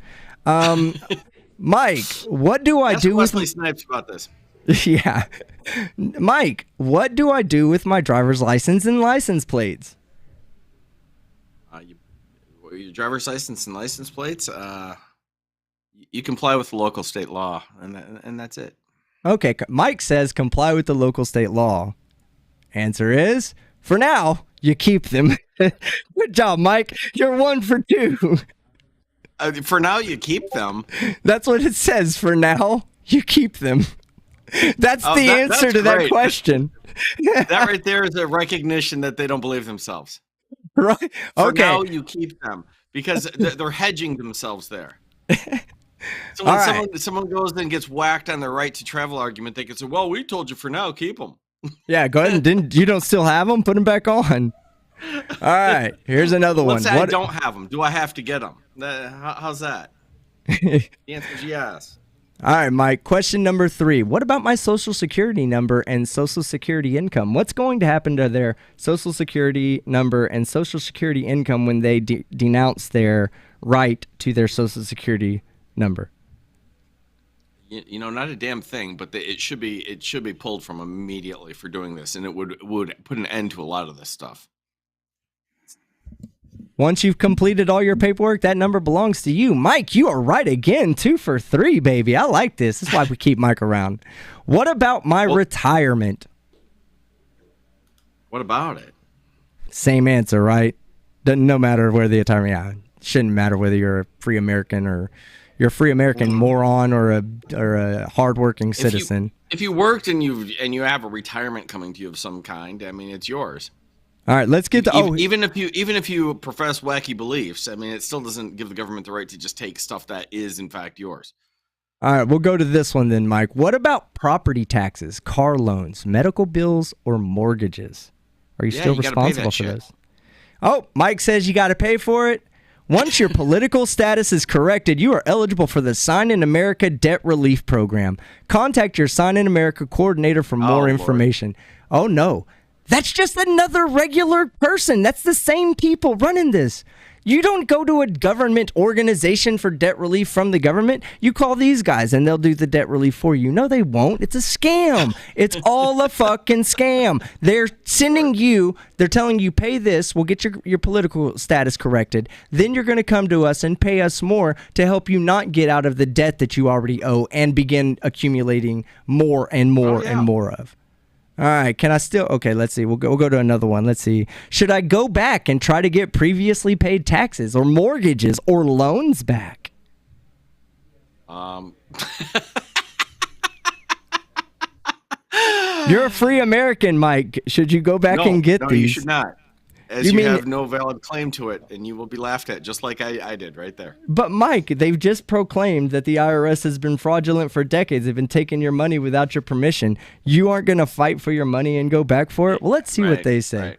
Mike, what do I do with... Wesley Snipes about this. Yeah. Mike, what do I do with my driver's license and license plates? Your driver's license and license plates, you comply with the local state law, and that's it. Okay, Mike says comply with the local state law. Answer is, for now, you keep them. Good job, Mike. You're 1 for 2. For now, you keep them. That's what it says. For now, you keep them. That's the answer to that question. That right there is a recognition that they don't believe themselves. Right. For Okay. now, you keep them because they're hedging themselves there. So All when right. someone goes and gets whacked on their right to travel argument, they can say, "Well, we told you for now, keep them." Yeah, go ahead and you don't still have them? Put them back on. All right, here's another one. Let's say I don't have them. Do I have to get them? How's that? The answer is yes. All right, Mike. Question number 3. What about my Social Security number and Social Security income? What's going to happen to their Social Security number and Social Security income when they denounce their right to their Social Security number? You know, not a damn thing, but it should be pulled from immediately for doing this, and it would put an end to a lot of this stuff. Once you've completed all your paperwork, that number belongs to you. Mike, you are right again. 2 for 3, baby. I like this. This is why we keep Mike around. What about my retirement? What about it? Same answer, right? No matter where the retirement, shouldn't matter whether you're a free American or you're a free American moron or a hardworking citizen. If you worked and you have a retirement coming to you of some kind, I mean, it's yours. All right, let's get to even if you profess wacky beliefs, I mean, it still doesn't give the government the right to just take stuff that is in fact yours. All right, we'll go to this one then, Mike. What about property taxes, car loans, medical bills, or mortgages? Are you still responsible for those? Oh, Mike says you got to pay for it. Once your political status is corrected, you are eligible for the Sign in America Debt Relief Program. Contact your Sign in America coordinator for more information. Oh, no. That's just another regular person. That's the same people running this. You don't go to a government organization for debt relief from the government. You call these guys and they'll do the debt relief for you. No, they won't. It's a scam. It's all a fucking scam. They're sending you, they're telling you, pay this, we'll get your political status corrected. Then you're going to come to us and pay us more to help you not get out of the debt that you already owe and begin accumulating more and more and more of. All right, can I still? Okay, let's see. We'll go to another one. Let's see. Should I go back and try to get previously paid taxes or mortgages or loans back? You're a free American, Mike. Should you go back and get these? No, you should not. As you have no valid claim to it, and you will be laughed at, just like I did right there. But, Mike, they've just proclaimed that the IRS has been fraudulent for decades. They've been taking your money without your permission. You aren't going to fight for your money and go back for it? Well, let's see what they say. Right.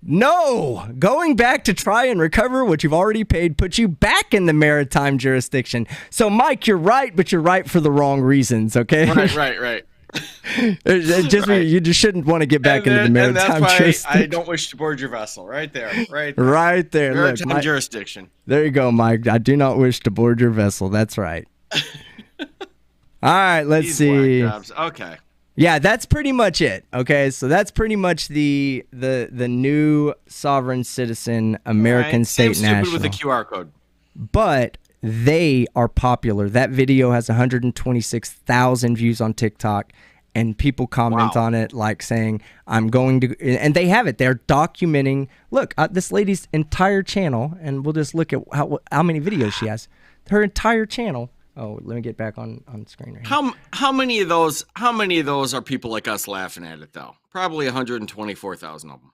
No! Going back to try and recover what you've already paid puts you back in the maritime jurisdiction. So, Mike, you're right, but you're right for the wrong reasons, okay? Right. You just shouldn't want to get back into the maritime jurisdiction. I don't wish to board your vessel. Right there. Right there. Maritime Look, jurisdiction. There you go, Mike. I do not wish to board your vessel. That's right. All right, let's see. Okay. Yeah, that's pretty much it. Okay, so that's pretty much the new sovereign citizen American state Same national. stupid with the QR code. But they are popular. That video has 126,000 views on TikTok, and people comment on it like saying, I'm going to, and they have it. They're documenting, look, this lady's entire channel, and we'll just look at how many videos she has. Her entire channel. Oh, let me get back on screen right here. How many of those are people like us laughing at it though? Probably 124,000 of them.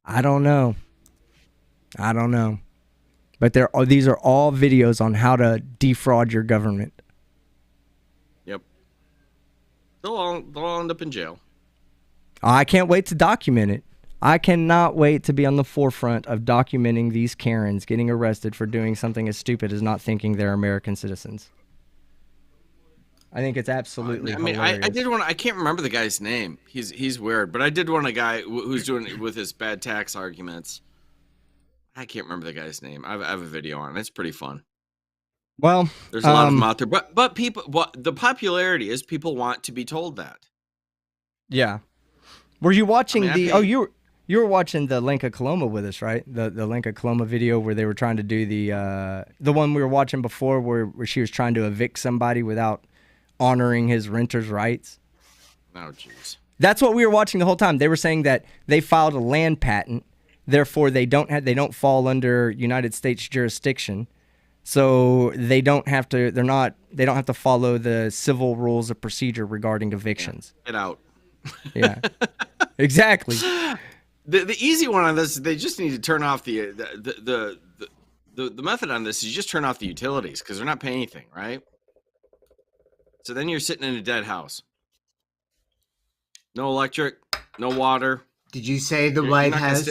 I don't know. But these are all videos on how to defraud your government. Yep. They'll all end up in jail. I can't wait to document it. I cannot wait to be on the forefront of documenting these Karens getting arrested for doing something as stupid as not thinking they're American citizens. I think it's absolutely hilarious. I did want. I can't remember the guy's name. He's weird, but I did want a guy who's doing it with his bad tax arguments. I can't remember the guy's name. I have a video on it. It's pretty fun. Well, there's a lot of them out there, but people. The popularity is people want to be told that. Yeah. Were you watching you were watching the Lenka Coloma with us, right? The Lenka Coloma video where they were trying to do the one we were watching before where she was trying to evict somebody without honoring his renter's rights. Oh, jeez. That's what we were watching the whole time. They were saying that they filed a land patent. Therefore, they don't fall under United States jurisdiction, so they don't have to follow the civil rules of procedure regarding evictions. Yeah, get out. Yeah, exactly. The easy one on this is they just need to turn off the method on this is you just turn off the utilities because they're not paying anything, right? So then you're sitting in a dead house. No electric, no water. Did you say the White House?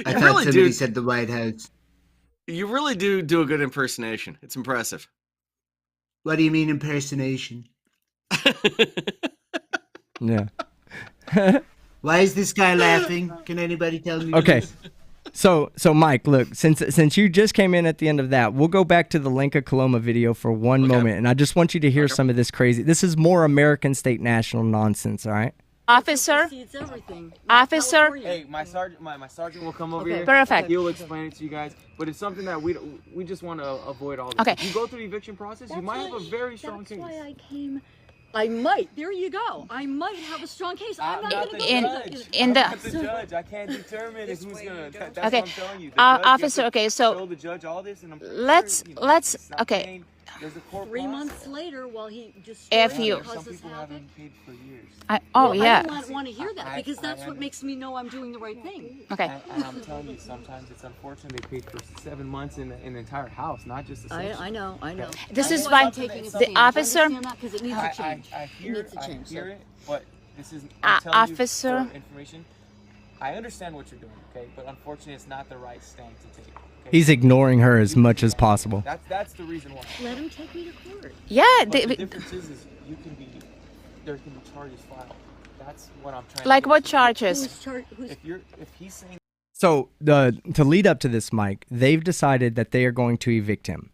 I thought really somebody said the White House. You really do a good impersonation. It's impressive. What do you mean impersonation? Yeah. Why is this guy laughing? Can anybody tell me? Okay. Please? So Mike, look, since you just came in at the end of that, we'll go back to the Lenka Coloma video for one moment, and I just want you to hear some of this crazy. This is more American state national nonsense, all right? Officer. Hey, my sergeant will come over here. Perfect. He'll explain it to you guys. But it's something that we just want to avoid all this. Okay. If you go through the eviction process, you might have a very strong case. That's why I came. I might. There you go. I might have a strong case. I'm not going to in the judge. I can't determine who's going to. That's okay. what I'm telling you. Officer. Okay, so show the judge all this, and let's okay. There's a court 3 months later, while he just if you some people haven't paid for years. I don't want to hear that because that's what makes me know I'm doing the right thing. Okay. And I'm telling you, sometimes it's unfortunate they paid for 7 months in the entire house, not just the section. I know. This is why the officer. Because it needs to change. I hear it, but this is officer information. I understand what you're doing, okay, but unfortunately, it's not the right stand to take. Okay? He's ignoring her as much as possible. That's the reason why. Let him take me to court. Yeah. But the difference is there can be charges filed. That's what I'm trying. Like to what charges? If he's saying. So to lead up to this, Mike, they've decided that they are going to evict him.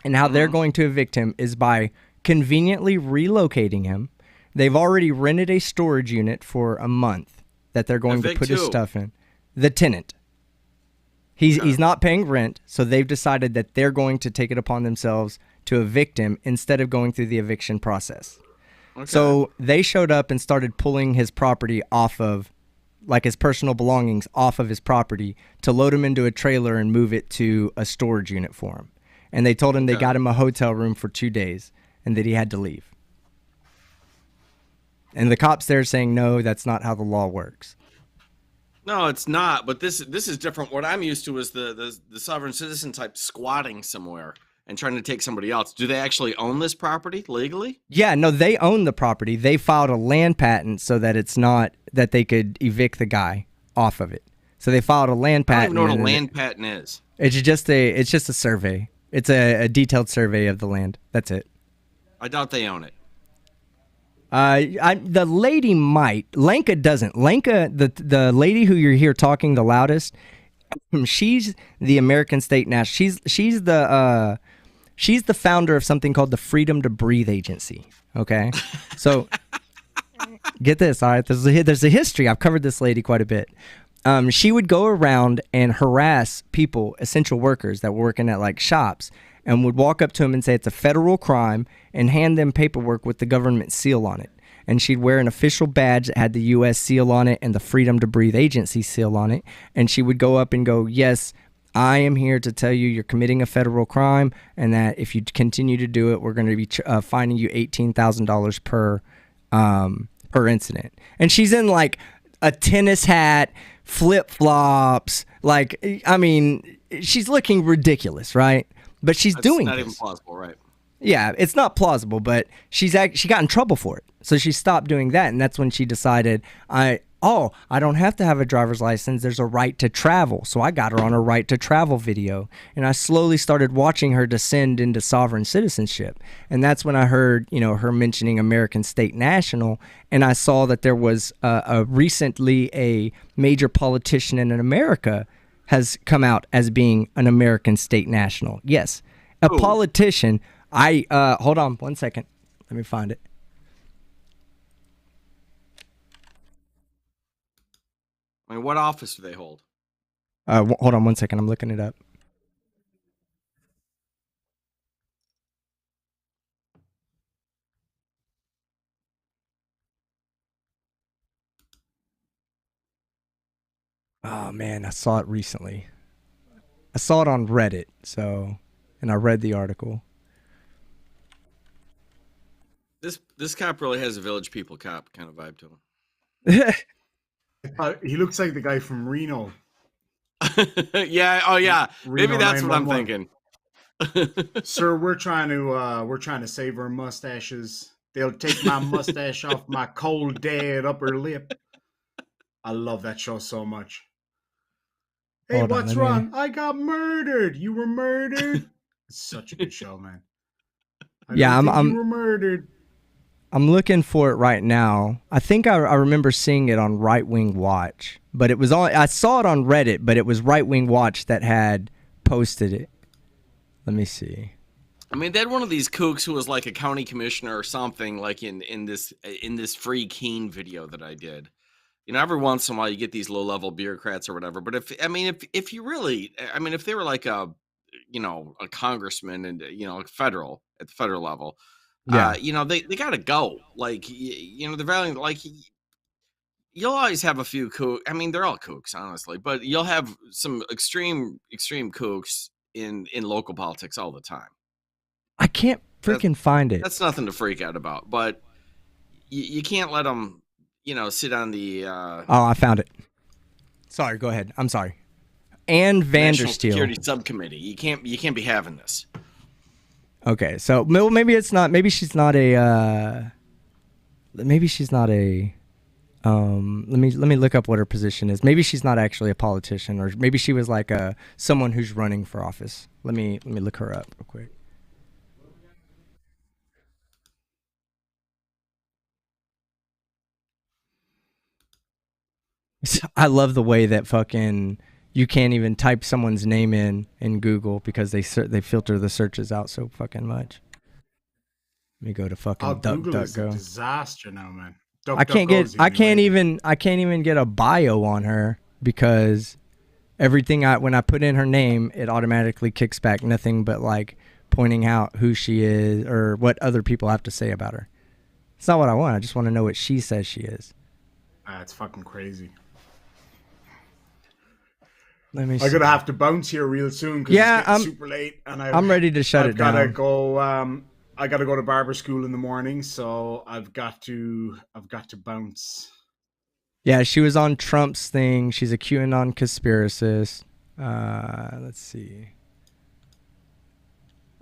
And how they're going to evict him is by conveniently relocating him. They've already rented a storage unit for a month that they're going to put his stuff in. The tenant. He's not paying rent, so they've decided that they're going to take it upon themselves to evict him instead of going through the eviction process. Okay. So they showed up and started pulling his property off of, like his personal belongings off of his property to load him into a trailer and move it to a storage unit for him. And they told him they got him a hotel room for 2 days and that he had to leave. And the cops there saying, no, that's not how the law works. No, it's not. But this is different. What I'm used to is the sovereign citizen type squatting somewhere and trying to take somebody else. Do they actually own this property legally? Yeah, no, they own the property. They filed a land patent so that it's not that they could evict the guy off of it. So they filed a land patent. I don't even know what a land patent is. It's just a survey. It's a detailed survey of the land. That's it. I doubt they own it. The lady might. Lenka doesn't. Lenka, the lady who you're here talking the loudest, she's the American State National. She's the founder of something called the Freedom to Breathe Agency. Okay, so get this. All right, there's a history. I've covered this lady quite a bit. She would go around and harass people, essential workers that were working at like shops, and would walk up to them and say it's a federal crime and hand them paperwork with the government seal on it. And she'd wear an official badge that had the U.S. seal on it and the Freedom to Breathe Agency seal on it. And she would go up and go, yes, I am here to tell you you're committing a federal crime and that if you continue to do it, we're going to be fining you $18,000 per incident. And she's in like a tennis hat, flip-flops. Like, I mean, she's looking ridiculous, right? But she's doing not this. Even plausible, right? Yeah, it's not plausible, but she got in trouble for it. So she stopped doing that, and that's when she decided, I don't have to have a driver's license. There's a right to travel. So I got her on a right to travel video, and I slowly started watching her descend into sovereign citizenship. And that's when I heard, her mentioning American State National, and I saw that there was recently a major politician in America has come out as being an American State National. Yes, a politician. Hold on 1 second. Let me find it. I mean, what office do they hold? Hold on 1 second. I'm looking it up. Oh man, I saw it recently. I saw it on Reddit, and I read the article. This cop really has a Village People cop kind of vibe to him. He looks like the guy from Reno. Yeah. Oh yeah. Maybe that's what I'm thinking. Sir, we're trying to save our mustaches. They'll take my mustache off my cold dead upper lip. I love that show so much. Hey, Hold on, what's wrong? I got murdered. You were murdered. It's such a good show, man. You were murdered. I'm looking for it right now. I think I remember seeing it on Right Wing Watch, but it was I saw it on Reddit, but it was Right Wing Watch that had posted it. Let me see. I mean, they had one of these kooks who was like a county commissioner or something, like in this Free Keene video that I did. Every once in a while you get these low level bureaucrats or whatever. But if you really, if they were like a congressman and at the federal level, yeah, they got to go. Like the value, like you'll always have a few kooks. I mean, they're all kooks, honestly, but you'll have some extreme kooks in local politics all the time. I can't freaking find it. That's nothing to freak out about, but you can't let them. Sit on the. Oh, I found it. Sorry, go ahead. I'm sorry. Ann Vandersteel. National Security Subcommittee. You can't be having this. Okay, so maybe it's not. Maybe she's not a. Maybe she's not a. Let me look up what her position is. Maybe she's not actually a politician, or maybe she was like someone who's running for office. Let me look her up real quick. I love the way that fucking you can't even type someone's name in Google because they filter the searches out so fucking much. Let me go to fucking Google is a DuckDuckGo. disaster now, man. I can't even get a bio on her because everything when I put in her name, it automatically kicks back nothing but like pointing out who she is or what other people have to say about her. It's not what I want. I just want to know what she says she is. It's fucking crazy. Let me. I'm gonna have to bounce here real soon because it's getting super late, and I'm ready to shut it down. I've gotta go. I gotta go to barber school in the morning, so I've got to bounce. Yeah, she was on Trump's thing. She's a QAnon conspiracist. Let's see.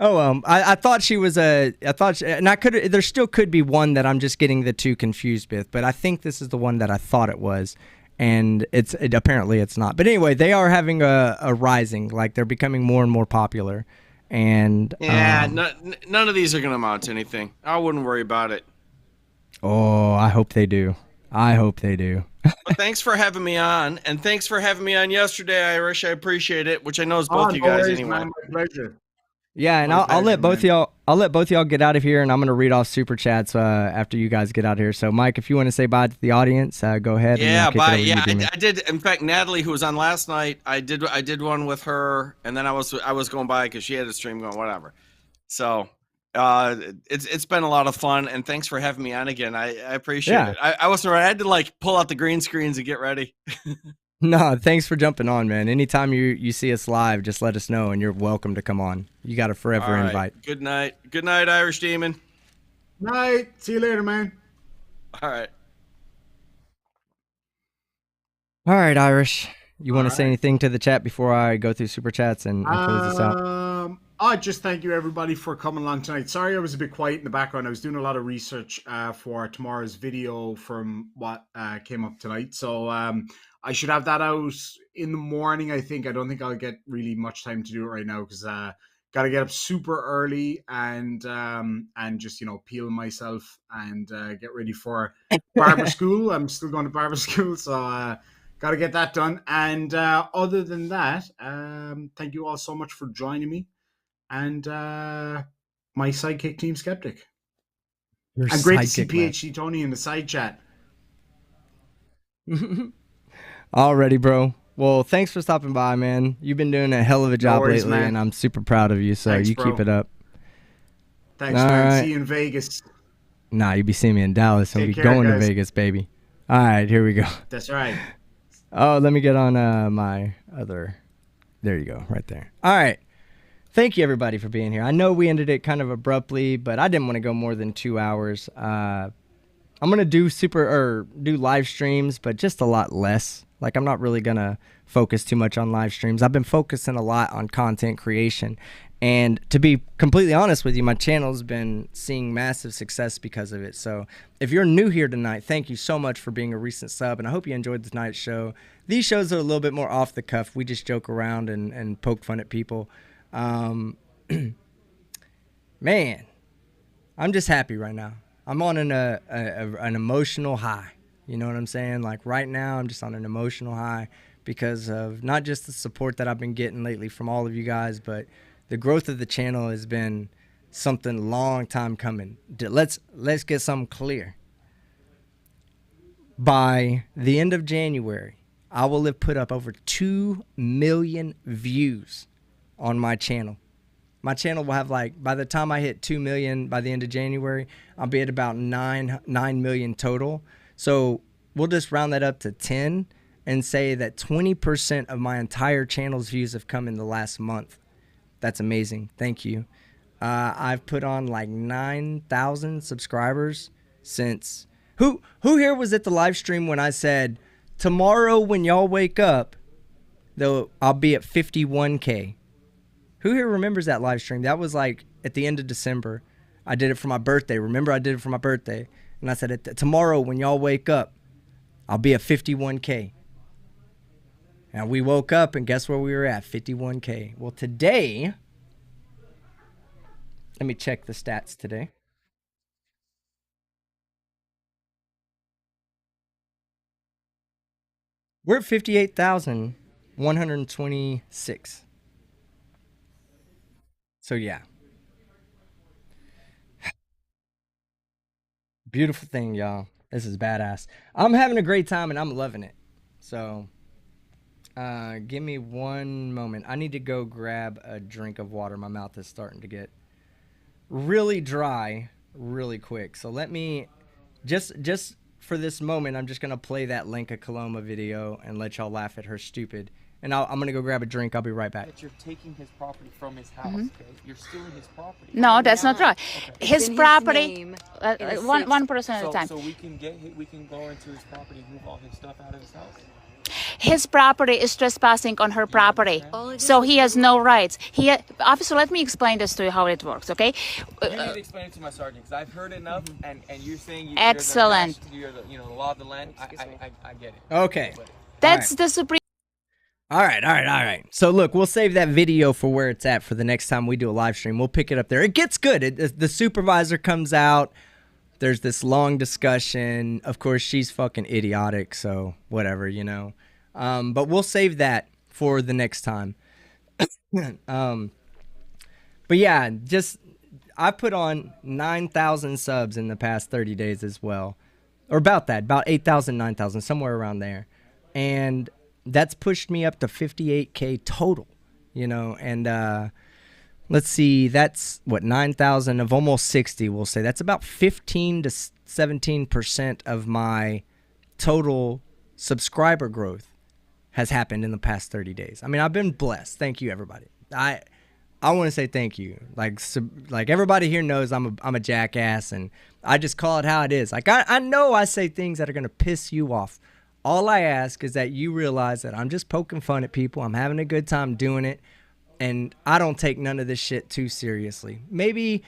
Oh, I thought she was and there still could be one that I'm just getting the two confused with, but I think this is the one that I thought it was, and apparently it's not. But anyway, they are having a rising, like they're becoming more and more popular, and none of these are gonna amount to anything. I wouldn't worry about it. Oh, I hope they do. But thanks for having me on, and thanks for having me on yesterday, Irish. I appreciate it, which I know is both you guys anyway. Man, my pleasure. Yeah, and I'll let both of y'all get out of here, and I'm gonna read off super chats after you guys get out here. So, Mike, if you want to say bye to the audience, go ahead. Yeah, bye. Yeah, I did. In fact, Natalie, who was on last night, I did one with her, and then I was going by because she had a stream going, whatever. So, it's been a lot of fun, and thanks for having me on again. I appreciate it. I wasn't ready. I had to like pull out the green screens and get ready. No, thanks for jumping on, man. Anytime you see us live, just let us know, and you're welcome to come on. You got a forever invite. Good night. Good night, Irish Demon. Night. See you later, man. All right. All right, Irish. You want to say anything to the chat before I go through super chats and close this out? I just thank you everybody for coming along tonight. Sorry I was a bit quiet in the background. I was doing a lot of research for tomorrow's video from what came up tonight. So I should have that out in the morning, I think. I don't think I'll get really much time to do it right now because got to get up super early and just, peel myself and get ready for barber school. I'm still going to barber school, so got to get that done. And other than that, thank you all so much for joining me. And my sidekick, Team Skeptic. And great to see PhD Tony in the side chat. Alrighty, bro. Well, thanks for stopping by, man. You've been doing a hell of a job lately, man. And I'm super proud of you. So thanks, bro. Keep it up. Thanks, man. Right. See you in Vegas. Nah, you'll be seeing me in Dallas. I'll be going to Vegas, baby. All right, here we go. That's right. Oh, let me get on my other. There you go, right there. All right. Thank you, everybody, for being here. I know we ended it kind of abruptly, but I didn't want to go more than 2 hours. I'm gonna do live streams, but just a lot less. Like, I'm not really gonna focus too much on live streams. I've been focusing a lot on content creation, and to be completely honest with you, my channel's been seeing massive success because of it. So if you're new here tonight, thank you so much for being a recent sub, and I hope you enjoyed tonight's show. These shows are a little bit more off the cuff. We just joke around and poke fun at people. Man, I'm just happy right now. I'm on an emotional high. You know what I'm saying? Like right now, I'm just on an emotional high because of not just the support that I've been getting lately from all of you guys, but the growth of the channel has been something long time coming. Let's get something clear. By the end of January, I will have put up over 2 million views on my channel. My channel will have, by the time I hit 2 million by the end of January, I'll be at about 9 million total. So we'll just round that up to 10 and say that 20% of my entire channel's views have come in the last month. That's amazing. Thank you. I've put on 9,000 subscribers since. Who here was at the live stream when I said, tomorrow when y'all wake up, I'll be at 51K? Who here remembers that live stream? That was at the end of December. I did it for my birthday. Remember, I did it for my birthday. And I said, tomorrow when y'all wake up, I'll be at 51K. And we woke up and guess where we were at? 51K. Well, today, let me check the stats today. We're at 58,126. So yeah. Beautiful thing, y'all. This is badass. I'm having a great time and I'm loving it. So give me one moment. I need to go grab a drink of water. My mouth is starting to get really dry really quick. So let me just for this moment, I'm just gonna play that Lenka Coloma video and let y'all laugh at her stupid. And I'm gonna go grab a drink. I'll be right back. That you're taking his property from his house. Okay, you're stealing his property. No, that's not right. Okay. His property, one person at a time. So we can go into his property and move all his stuff out of his house. His property is trespassing on her property, so he has no rights. Officer, let me explain this to you how it works, okay? You need to explain it to my sergeant because I've heard enough, and you're saying excellent. You're the law of the land. I get it. Okay. That's the Supreme. All right. So look, we'll save that video for where it's at for the next time we do a live stream. We'll pick it up there. It gets good. The supervisor comes out. There's this long discussion. Of course, she's fucking idiotic, so whatever, you know. But we'll save that for the next time. But yeah, I put on 9,000 subs in the past 30 days as well. Or about 8,000, 9,000, somewhere around there. And that's pushed me up to 58K total, you know, and let's see, that's what, 9,000 of almost 60, we'll say. That's about 15 to 17% of my total subscriber growth has happened in the past 30 days. I mean, I've been blessed. Thank you, everybody. I want to say thank you. Like everybody here knows I'm a jackass, and I just call it how it is. Like I know I say things that are going to piss you off. All I ask is that you realize that I'm just poking fun at people. I'm having a good time doing it, and I don't take none of this shit too seriously. Maybe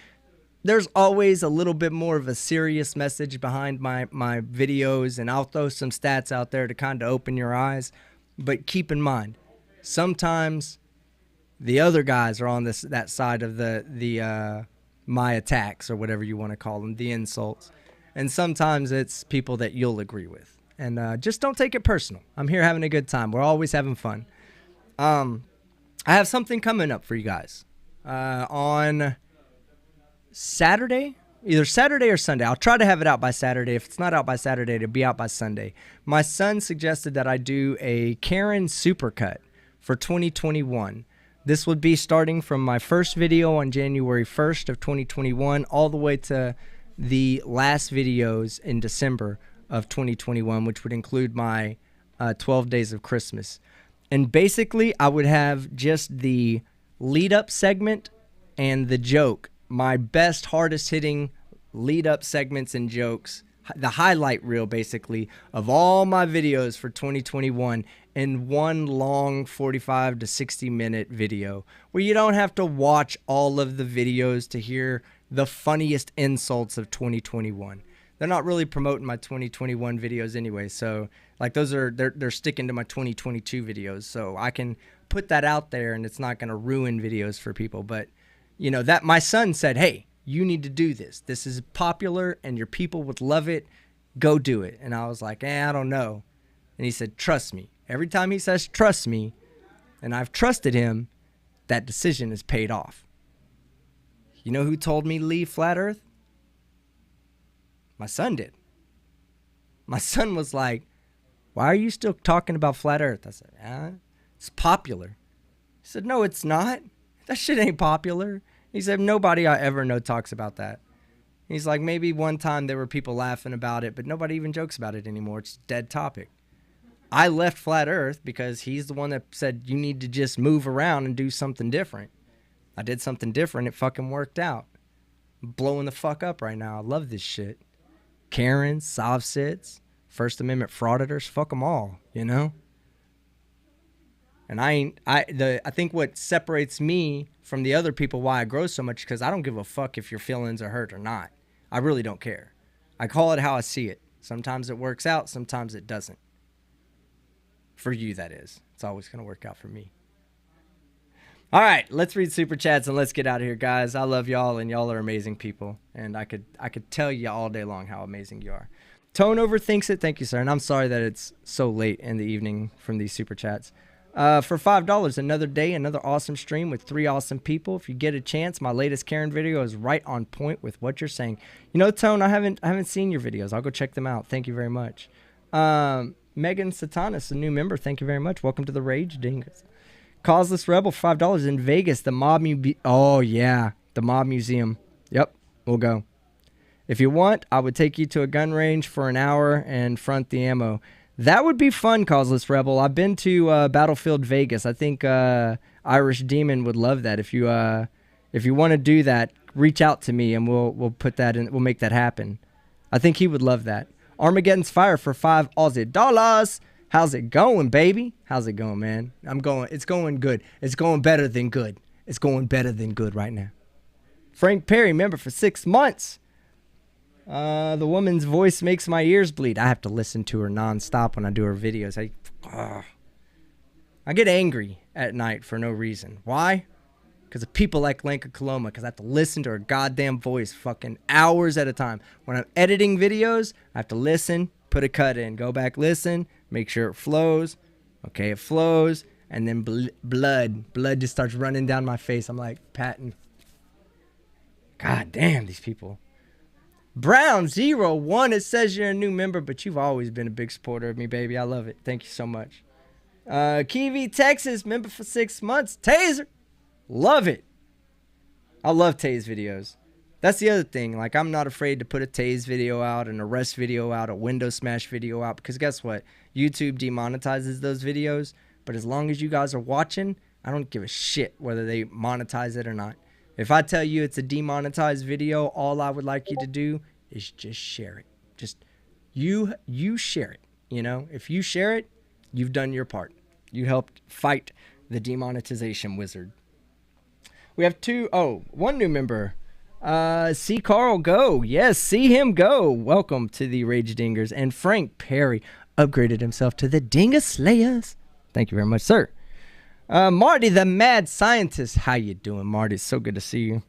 there's always a little bit more of a serious message behind my videos, and I'll throw some stats out there to kind of open your eyes. But keep in mind, sometimes the other guys are on that side of the my attacks, or whatever you want to call them, the insults. And sometimes it's people that you'll agree with. And just don't take it personal. I'm here having a good time. We're always having fun. I have something coming up for you guys on Saturday, either Saturday or Sunday. I'll try to have it out by Saturday. If it's not out by Saturday, it'll be out by Sunday. My son suggested that I do a Karen supercut for 2021. This would be starting from my first video on January 1st of 2021 all the way to the last videos in December of 2021, which would include my 12 days of Christmas. And basically, I would have just the lead-up segment and the joke, my best, hardest-hitting lead-up segments and jokes, the highlight reel, basically, of all my videos for 2021 in one long 45 to 60-minute video, where you don't have to watch all of the videos to hear the funniest insults of 2021. They're not really promoting my 2021 videos anyway, so like they're sticking to my 2022 videos, so I can put that out there and it's not going to ruin videos for people. But you know, that my son said, hey, you need to do this. This is popular and your people would love it. Go do it. And I was like, I don't know. And he said, trust me. Every time he says trust me, and I've trusted him, that decision is paid off. You know who told me to leave Flat Earth? My son did. My son was like, why are you still talking about Flat Earth? I said, it's popular. He said, no, it's not. That shit ain't popular. He said, nobody I ever know talks about that. He's like, maybe one time there were people laughing about it, but nobody even jokes about it anymore. It's a dead topic. I left Flat Earth because he's the one that said you need to just move around and do something different. I did something different. It fucking worked out. I'm blowing the fuck up right now. I love this shit. Karens, Sovcits, First Amendment frauditors, fuck them all, you know? And I think what separates me from the other people, why I grow so much, because I don't give a fuck if your feelings are hurt or not. I really don't care. I call it how I see it. Sometimes it works out, sometimes it doesn't. For you, that is. It's always going to work out for me. All right, let's read super chats and let's get out of here, guys. I love y'all, and y'all are amazing people. And I could tell you all day long how amazing you are. Tone overthinks it. Thank you, sir. And I'm sorry that it's so late in the evening from these super chats. For $5, another day, another awesome stream with 3 awesome people. If you get a chance, my latest Karen video is right on point with what you're saying. You know, Tone, I haven't seen your videos. I'll go check them out. Thank you very much. Megan Satanis, a new member. Thank you very much. Welcome to the Rage Dingers. Causeless Rebel, $5 in Vegas. The Mob the Mob Museum. Yep, we'll go. If you want, I would take you to a gun range for an hour and front the ammo. That would be fun, Causeless Rebel. I've been to Battlefield Vegas. I think Irish Demon would love that. If you want to do that, reach out to me and we'll put that in. We'll make that happen. I think he would love that. Armageddon's Fire for $5 Aussie dollars. How's it going, baby? How's it going, man? It's going good. It's going better than good. It's going better than good right now. Frank Perry, member for 6 months. The woman's voice makes my ears bleed. I have to listen to her nonstop when I do her videos. I get angry at night for no reason. Why? Because of people like Lenka Coloma, because I have to listen to her goddamn voice fucking hours at a time. When I'm editing videos, I have to listen, put a cut in, go back, listen, make sure it flows. Okay, it flows, and then blood just starts running down my face. I'm like, patting. God damn, these people. Brown01, it says you're a new member, but you've always been a big supporter of me, baby. I love it. Thank you so much. Kiwi, Texas, member for 6 months. Taser, love it. I love Tase videos. That's the other thing. Like, I'm not afraid to put a Tase video out, an arrest video out, a window smash video out, because guess what? YouTube demonetizes those videos, but as long as you guys are watching, I don't give a shit whether they monetize it or not. If I tell you it's a demonetized video, all I would like you to do is just share it. Just you share it. You know, if you share it, you've done your part. You helped fight the demonetization wizard. We have one new member. See Carl go. Yes, see him go. Welcome to the Rage Dingers. And Frank Perry upgraded himself to the Dinga Slayers. Thank you very much, sir. Marty the Mad Scientist. How you doing, Marty? It's so good to see you.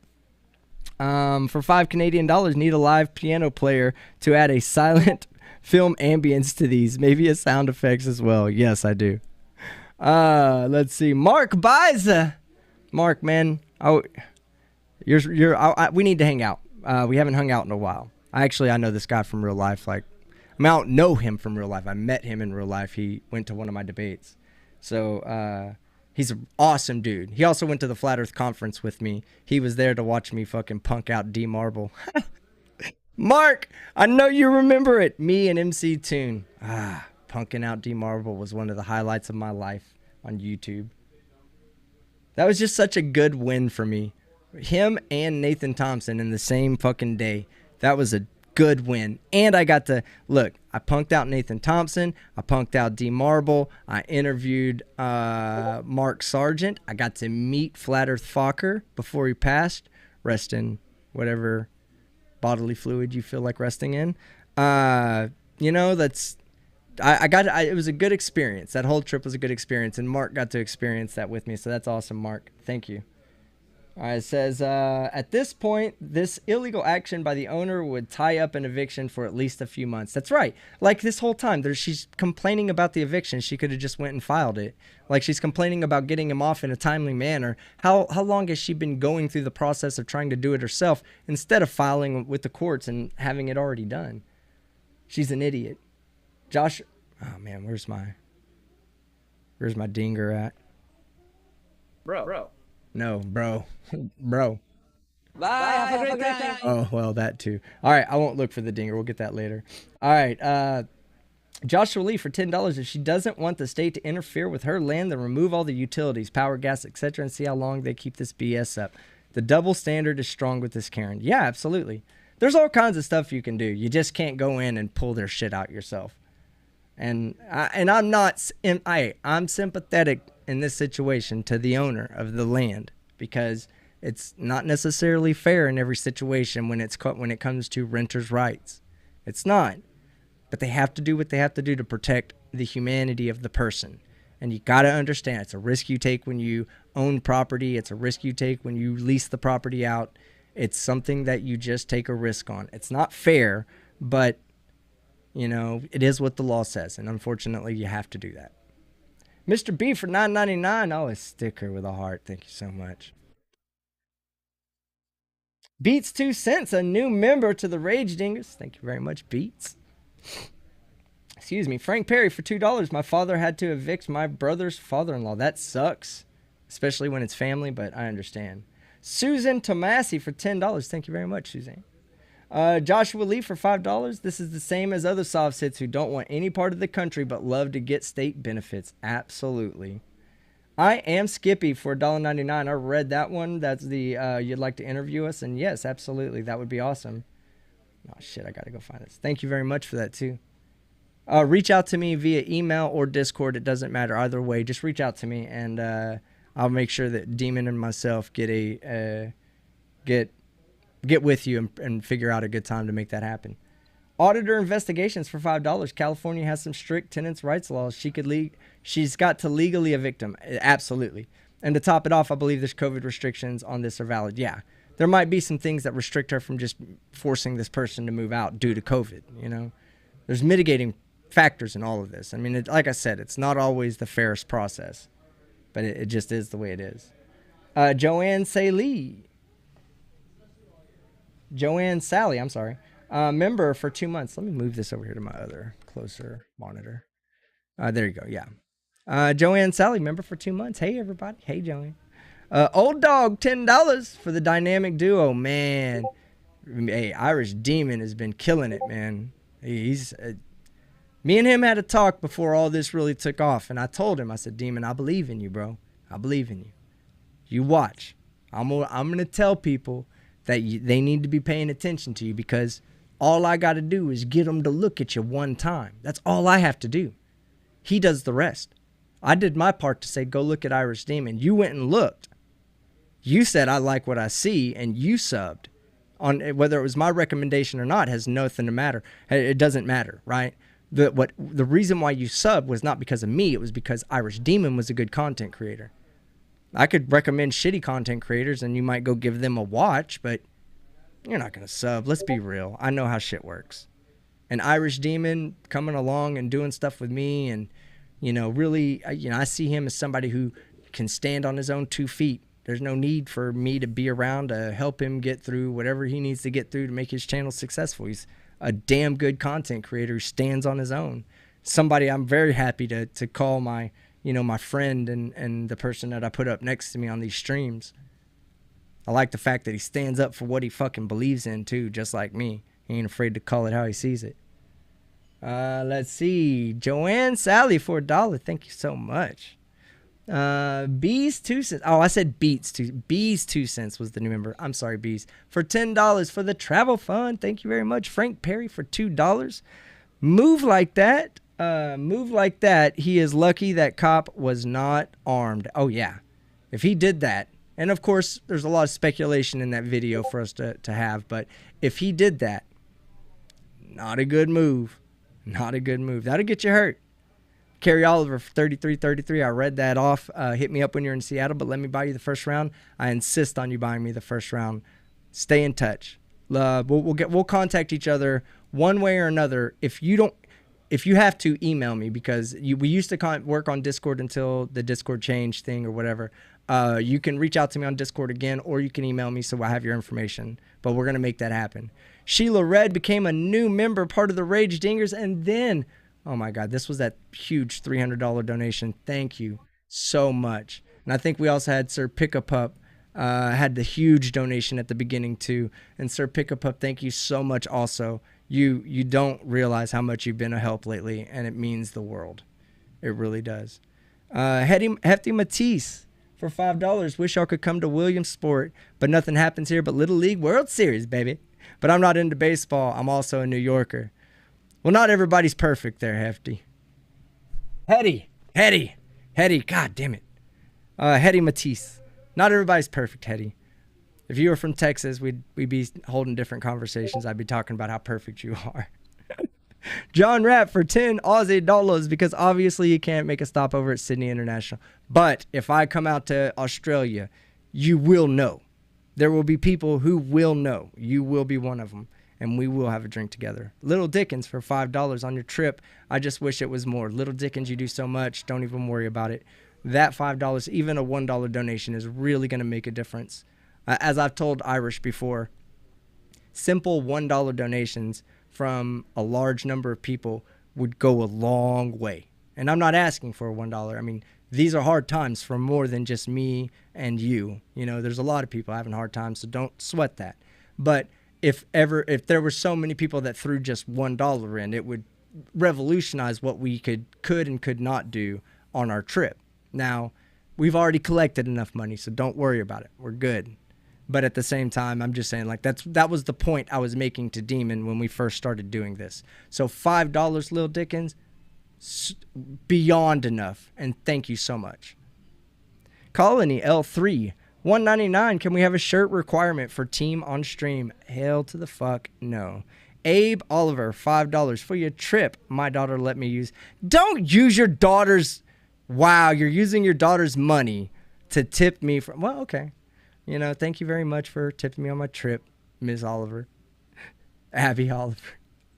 For $5 Canadian, need a live piano player to add a silent film ambience to these. Maybe a sound effects as well. Yes, I do. Let's see. Mark Biza. Mark, man. We need to hang out. We haven't hung out in a while. I know this guy from real life. I don't know him from real life. I met him in real life. He went to one of my debates. So, he's an awesome dude. He also went to the Flat Earth Conference with me. He was there to watch me fucking punk out D-Marble. Mark, I know you remember it. Me and MC Toon. Punking out D-Marble was one of the highlights of my life on YouTube. That was just such a good win for me. Him and Nathan Thompson in the same fucking day. That was a good win. And I got to look. I punked out Nathan Thompson. I punked out D-Marble. I interviewed Mark Sargent. I got to meet Flat Earth Fokker before he passed. Rest in whatever bodily fluid you feel like resting in. It was a good experience. That whole trip was a good experience, and Mark got to experience that with me. So that's awesome, Mark. Thank you. All right, it says, at this point, this illegal action by the owner would tie up an eviction for at least a few months. That's right. Like this whole time, she's complaining about the eviction. She could have just went and filed it. Like she's complaining about getting him off in a timely manner. How long has she been going through the process of trying to do it herself instead of filing with the courts and having it already done? She's an idiot. Josh, oh man, where's my dinger at? Bro. No, bro. Bro. Bye. Have a great time. Oh, well, that too. All right, I won't look for the dinger. We'll get that later. All right, Joshua Lee for $10. If she doesn't want the state to interfere with her land, then remove all the utilities, power, gas, etc., and see how long they keep this BS up. The double standard is strong with this Karen. Yeah, absolutely. There's all kinds of stuff you can do. You just can't go in and pull their shit out yourself. And I'm sympathetic in this situation to the owner of the land, because it's not necessarily fair in every situation when it comes to renters' rights. It's not. But they have to do what they have to do to protect the humanity of the person. And you got to understand, it's a risk you take when you own property. It's a risk you take when you lease the property out. It's something that you just take a risk on. It's not fair, but You know, it is what the law says, and unfortunately, you have to do that. Mr. B for $9.99. Oh, a sticker with a heart. Thank you so much. Beats 2 cents, a new member to the Rage Dingers. Thank you very much, Beats. Excuse me. Frank Perry for $2. My father had to evict my brother's father-in-law. That sucks, especially when it's family, but I understand. Susan Tomasi for $10. Thank you very much, Suzanne. Joshua Lee for $5. This is the same as other soft sits who don't want any part of the country but love to get state benefits. Absolutely. I am Skippy for $1.99. I read that one. That's the you'd like to interview us, and yes, absolutely, that would be awesome. Oh shit, I gotta go find this. Thank you very much for that too. Reach out to me via email or Discord. It doesn't matter either way. Just reach out to me, and I'll make sure that Demon and myself get with you and figure out a good time to make that happen. Auditor investigations for $5. California has some strict tenants' rights laws. She's got to legally evict them. Absolutely. And to top it off, I believe there's COVID restrictions on this are valid. Yeah. There might be some things that restrict her from just forcing this person to move out due to COVID, you know. There's mitigating factors in all of this. I mean, like I said, it's not always the fairest process, but it just is the way it is. Joanne Sally, I'm sorry. Member for 2 months. Let me move this over here to my other closer monitor. There you go. Yeah. Joanne Sally, member for 2 months. Hey, everybody. Hey, Joanne. Old Dog, $10 for the dynamic duo. Man. Hey, Irish Demon has been killing it, man. He's... me and him had a talk before all this really took off, and I told him, I said, Demon, I believe in you, bro. I believe in you. You watch. I'm gonna tell people that they need to be paying attention to you, because all I got to do is get them to look at you one time. That's all I have to do. He does the rest. I did my part to say, go look at Irish Demon. You went and looked. You said, I like what I see, and you subbed. On whether it was my recommendation or not has nothing to matter. It doesn't matter, right? The reason why you subbed was not because of me. It was because Irish Demon was a good content creator. I could recommend shitty content creators, and you might go give them a watch, but you're not going to sub. Let's be real. I know how shit works. And Irish Demon coming along and doing stuff with me, and, you know, really, you know, I see him as somebody who can stand on his own 2 feet. There's no need for me to be around to help him get through whatever he needs to get through to make his channel successful. He's a damn good content creator who stands on his own. Somebody I'm very happy to call my, you know, my friend and the person that I put up next to me on these streams. I like the fact that he stands up for what he fucking believes in too, just like me. He ain't afraid to call it how he sees it. Let's see. Joanne Sally for $1. Thank you so much. Bees 2 cents. Oh, I said Beats 2. Bees 2 cents was the new member. I'm sorry, Bees. For $10 for the travel fund. Thank you very much. Frank Perry for $2. Move like that. Move like that. He is lucky that cop was not armed. Oh yeah. If he did that, and of course there's a lot of speculation in that video for us to have, but if he did that, not a good move. Not a good move. That'll get you hurt. Kerry Oliver for $33.33. I read that off. Hit me up when you're in Seattle, but let me buy you the first round. I insist on you buying me the first round. Stay in touch. We'll contact each other one way or another. If you have to, email me, because we used to work on Discord until the Discord change thing or whatever. You can reach out to me on Discord again, or you can email me so I have your information. But we're going to make that happen. Sheila Red became a new member, part of the Rage Dingers, and then, oh my God, this was that huge $300 donation. Thank you so much. And I think we also had Sir Pick-a-Pup had the huge donation at the beginning too. And Sir Pick-a-Pup, thank you so much also. You don't realize how much you've been a help lately, and it means the world. It really does. Hefty Matisse for $5. Wish y'all could come to Williamsport, but nothing happens here but Little League World Series, baby. But I'm not into baseball. I'm also a New Yorker. Well, not everybody's perfect there, Hefty. Hetty. God damn it. Hetty Matisse. Not everybody's perfect, Hetty. If you were from Texas, we'd be holding different conversations. I'd be talking about how perfect you are. John Rapp for 10 Aussie dollars, because obviously you can't make a stopover at Sydney International. But if I come out to Australia, you will know. There will be people who will know. You will be one of them. and we will have a drink together. Little Dickens for $5 on your trip. I just wish it was more. Little Dickens, you do so much. Don't even worry about it. That $5, even a $1 donation is really going to make a difference. As I've told Irish before, simple $1 donations from a large number of people would go a long way. And I'm not asking for a $1. I mean, these are hard times for more than just me and you. You know, there's a lot of people having hard times, so don't sweat that. But if there were so many people that threw just $1 in, it would revolutionize what we could and could not do on our trip. Now, we've already collected enough money, so don't worry about it. We're good. But at the same time, I'm just saying, like, that was the point I was making to Demon when we first started doing this. So $5, Lil Dickens, beyond enough, and thank you so much. Colony L3, $1.99. Can we have a shirt requirement for team on stream? Hell to the fuck no. Abe Oliver, $5 for your trip. My daughter let me use. Don't use your daughter's. Wow, you're using your daughter's money to tip me for. Well, okay. You know, thank you very much for tipping me on my trip, Ms. Oliver. Abby Oliver.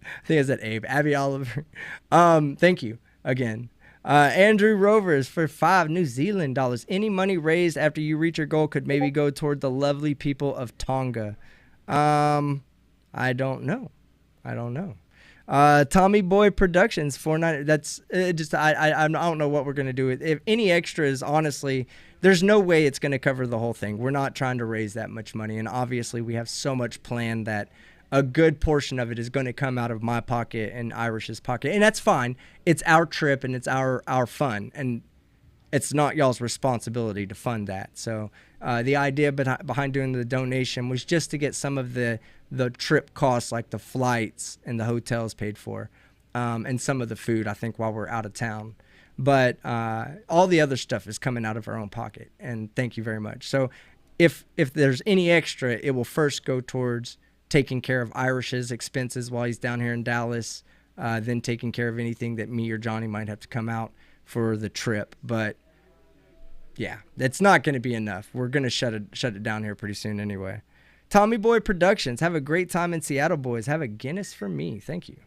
I think I said Abe. Abby Oliver. Thank you again. Andrew Rovers for $5 New Zealand dollars. Any money raised after you reach your goal could maybe go toward the lovely people of Tonga. I don't know. Tommy Boy Productions, $4.99. That's just I don't know what we're gonna do with. If any extras, honestly, there's no way it's gonna cover the whole thing. We're not trying to raise that much money, and obviously we have so much planned that a good portion of it is going to come out of my pocket and Irish's pocket, and that's fine. It's our trip and it's our fun, and it's not y'all's responsibility to fund that. So the idea behind doing the donation was just to get some of the trip costs, like the flights and the hotels, paid for, and some of the food, I think, while we're out of town. But all the other stuff is coming out of our own pocket, and thank you very much. So if there's any extra, it will first go towards taking care of Irish's expenses while he's down here in Dallas, then taking care of anything that me or Johnny might have to come out for the trip. But yeah, that's not going to be enough. We're going to shut it down here pretty soon anyway. Tommy Boy Productions, have a great time in Seattle, boys. Have a Guinness for me. Thank you.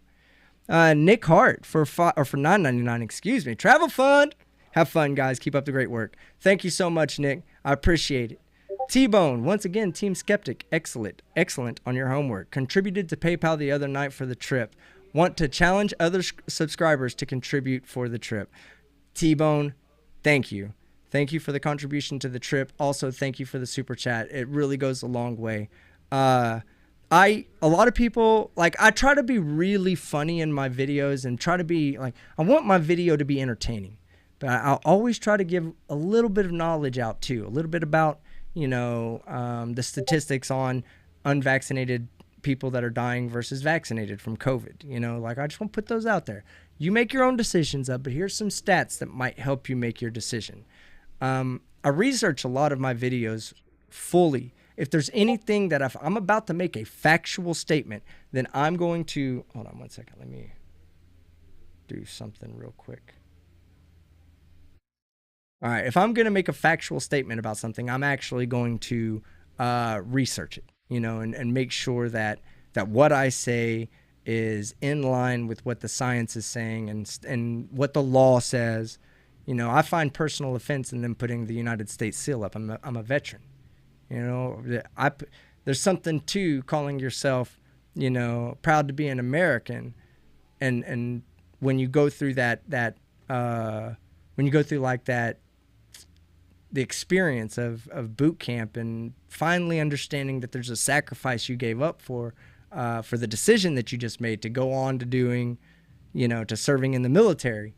Nick Hart for $9.99, excuse me. Travel Fund. Have fun, guys. Keep up the great work. Thank you so much, Nick. I appreciate it. T-Bone, once again, Team Skeptic, excellent on your homework. Contributed to PayPal the other night for the trip. Want to challenge other subscribers to contribute for the trip. T-Bone, thank you. Thank you for the contribution to the trip. Also, thank you for the super chat. It really goes a long way. A lot of people, like, I try to be really funny in my videos and try to be, like, I want my video to be entertaining. But I'll always try to give a little bit of knowledge out, too. A little bit about, you know, the statistics on unvaccinated people that are dying versus vaccinated from COVID. You know, like, I just want to put those out there. You make your own decisions up, but here's some stats that might help you make your decision. I research a lot of my videos fully. If there's anything that I'm about to make a factual statement, then I'm going to, hold on one second. Let me do something real quick. All right, if I'm going to make a factual statement about something, I'm actually going to research it, you know, and make sure that what I say is in line with what the science is saying and what the law says. You know, I find personal offense in them putting the United States seal up. I'm a veteran. You know, there's something to calling yourself, you know, proud to be an American, and when you go through when you go through like that, the experience of boot camp and finally understanding that there's a sacrifice you gave up for the decision that you just made to go on to doing, you know, to serving in the military.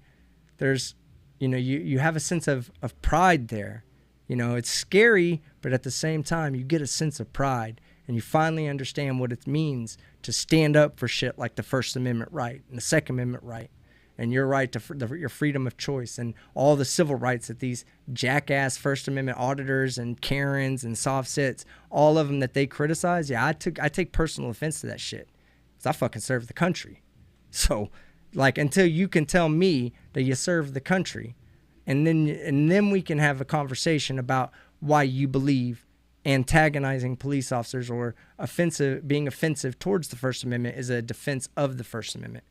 There's, you know, you have a sense of pride there. You know, it's scary, but at the same time, you get a sense of pride, and you finally understand what it means to stand up for shit like the First Amendment right and the Second Amendment right, and your right to your freedom of choice and all the civil rights that these jackass First Amendment auditors and Karens and soft sits, all of them that they criticize. Yeah, I take personal offense to that shit, because I fucking serve the country. So, like, until you can tell me that you serve the country, and then we can have a conversation about why you believe antagonizing police officers or being offensive towards the First Amendment is a defense of the First Amendment.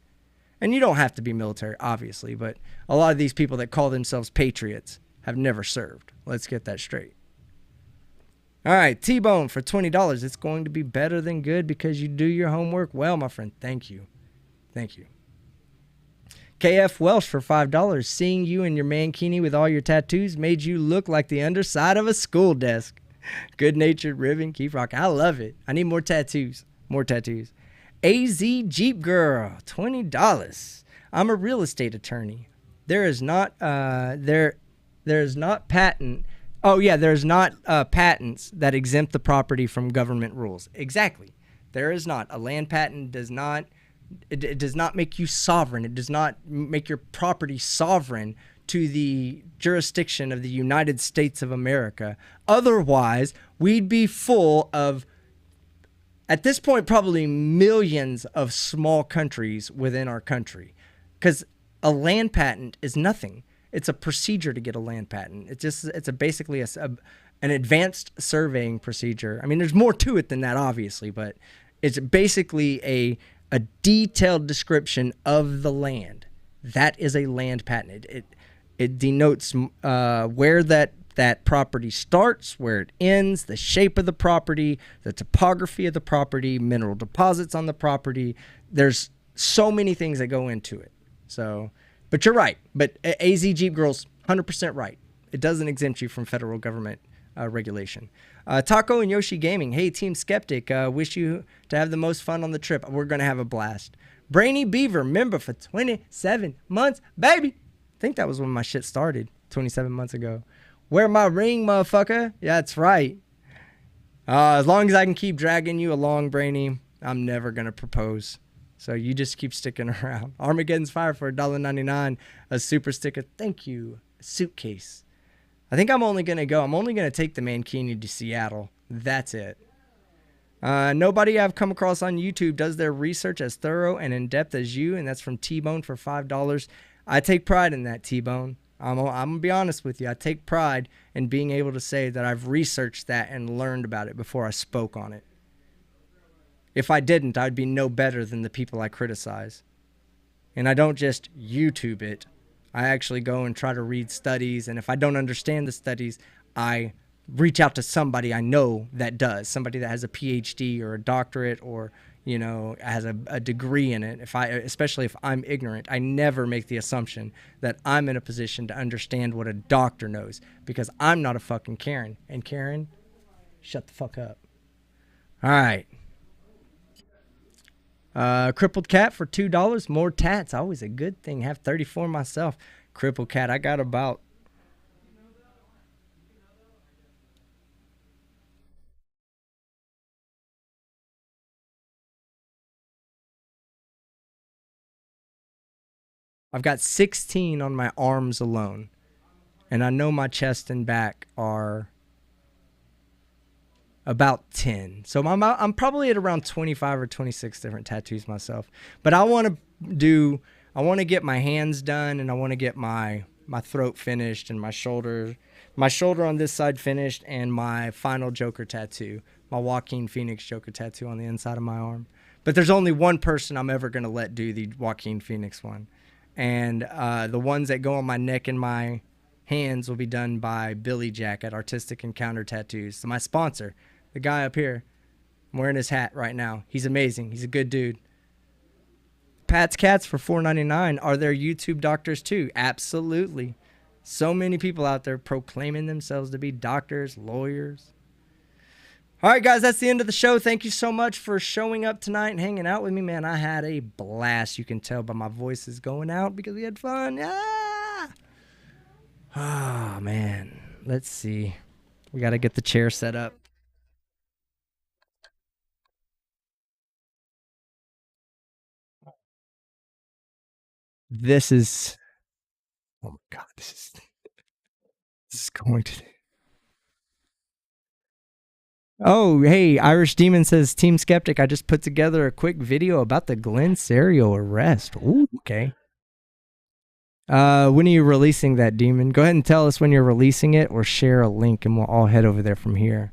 And you don't have to be military, obviously, but a lot of these people that call themselves patriots have never served. Let's get that straight. All right, T-Bone for $20. It's going to be better than good because you do your homework well, my friend. Thank you. Thank you. KF Welsh for $5. Seeing you in your mankini with all your tattoos made you look like the underside of a school desk. Good-natured ribbon, keep rocking. I love it. I need more tattoos. More tattoos. AZ Jeep Girl, $20. I'm a real estate attorney. There's not patents that exempt the property from government rules. Exactly. There is not. A land patent does not make you sovereign. It does not make your property sovereign to the jurisdiction of the United States of America. Otherwise, we'd be full of, at this point, probably millions of small countries within our country. Because a land patent is nothing. It's a procedure to get a land patent. It's basically an advanced surveying procedure. I mean, there's more to it than that, obviously, but it's basically a detailed description of the land. That is a land patent. It denotes where that property starts, where it ends, the shape of the property, the topography of the property, mineral deposits on the property. There's so many things that go into it. So, but you're right. But AZ Jeep Girl's 100% right. It doesn't exempt you from federal government regulation. Taco and Yoshi Gaming. Hey, Team Skeptic. Wish you to have the most fun on the trip. We're going to have a blast. Brainy Beaver, member for 27 months. Baby. I think that was when my shit started 27 months ago. Wear my ring, motherfucker. Yeah, that's right. As long as I can keep dragging you along, Brainy, I'm never going to propose. So you just keep sticking around. Armageddon's Fire for $1.99. A super sticker. Thank you. A suitcase. I think I'm only going to take the Mankini to Seattle. That's it. Nobody I've come across on YouTube does their research as thorough and in-depth as you, and that's from T-Bone for $5. I take pride in that, T-Bone. I'm going to be honest with you. I take pride in being able to say that I've researched that and learned about it before I spoke on it. If I didn't, I'd be no better than the people I criticize. And I don't just YouTube it. I actually go and try to read studies, and if I don't understand the studies, I reach out to somebody I know that does, somebody that has a PhD or a doctorate or, has a degree in it. Especially if I'm ignorant, I never make the assumption that I'm in a position to understand what a doctor knows, because I'm not a fucking Karen. And Karen, shut the fuck up. All right. Crippled Cat for $2. More tats, always a good thing. Have 34 myself. Crippled Cat, I got about... I've got 16 on my arms alone. And I know my chest and back are about 10. So I'm probably at around 25 or 26 different tattoos myself. But I want to get my hands done, and I want to get my throat finished, and my shoulder on this side finished, and my final Joker tattoo, my Joaquin Phoenix Joker tattoo on the inside of my arm. But there's only one person I'm ever going to let do the Joaquin Phoenix one. And the ones that go on my neck and my hands will be done by Billy Jack at Artistic Encounter Tattoos. So my sponsor, the guy up here, I'm wearing his hat right now. He's amazing. He's a good dude. Pat's Cats for $4.99. Are there YouTube doctors too? Absolutely. So many people out there proclaiming themselves to be doctors, lawyers. All right, guys, that's the end of the show. Thank you so much for showing up tonight and hanging out with me, man. I had a blast. You can tell by my voice is going out because we had fun. Ah, oh, man. Let's see. We got to get the chair set up. This is... Oh, my God. This is going to... Oh, hey, Irish Demon says, Team Skeptic, I just put together a quick video about the Glenn Cerio arrest. Ooh, okay. When are you releasing that, Demon? Go ahead and tell us when you're releasing it, or share a link, and we'll all head over there from here.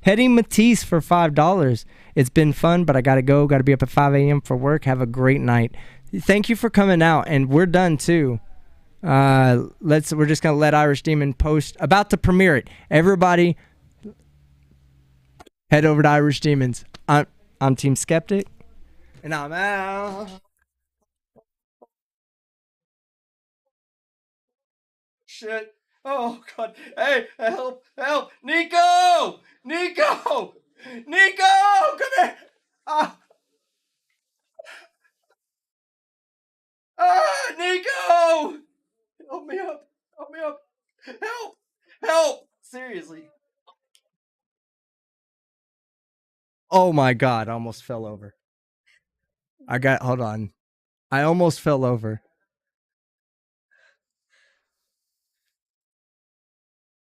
Hetty Matisse for $5. It's been fun, but I gotta go. Gotta be up at 5 a.m. for work. Have a great night. Thank you for coming out, and we're done too. We're just gonna let Irish Demon post about to premiere it. Everybody, head over to Irish Demons. I'm Team Skeptic, and I'm out. Shit. Oh, God. Hey, help, help. Nico! Nico! Nico! Come here! Nico! Help me up. Help me up. Help! Help! Seriously. Oh my God! I almost fell over. Hold on. I almost fell over.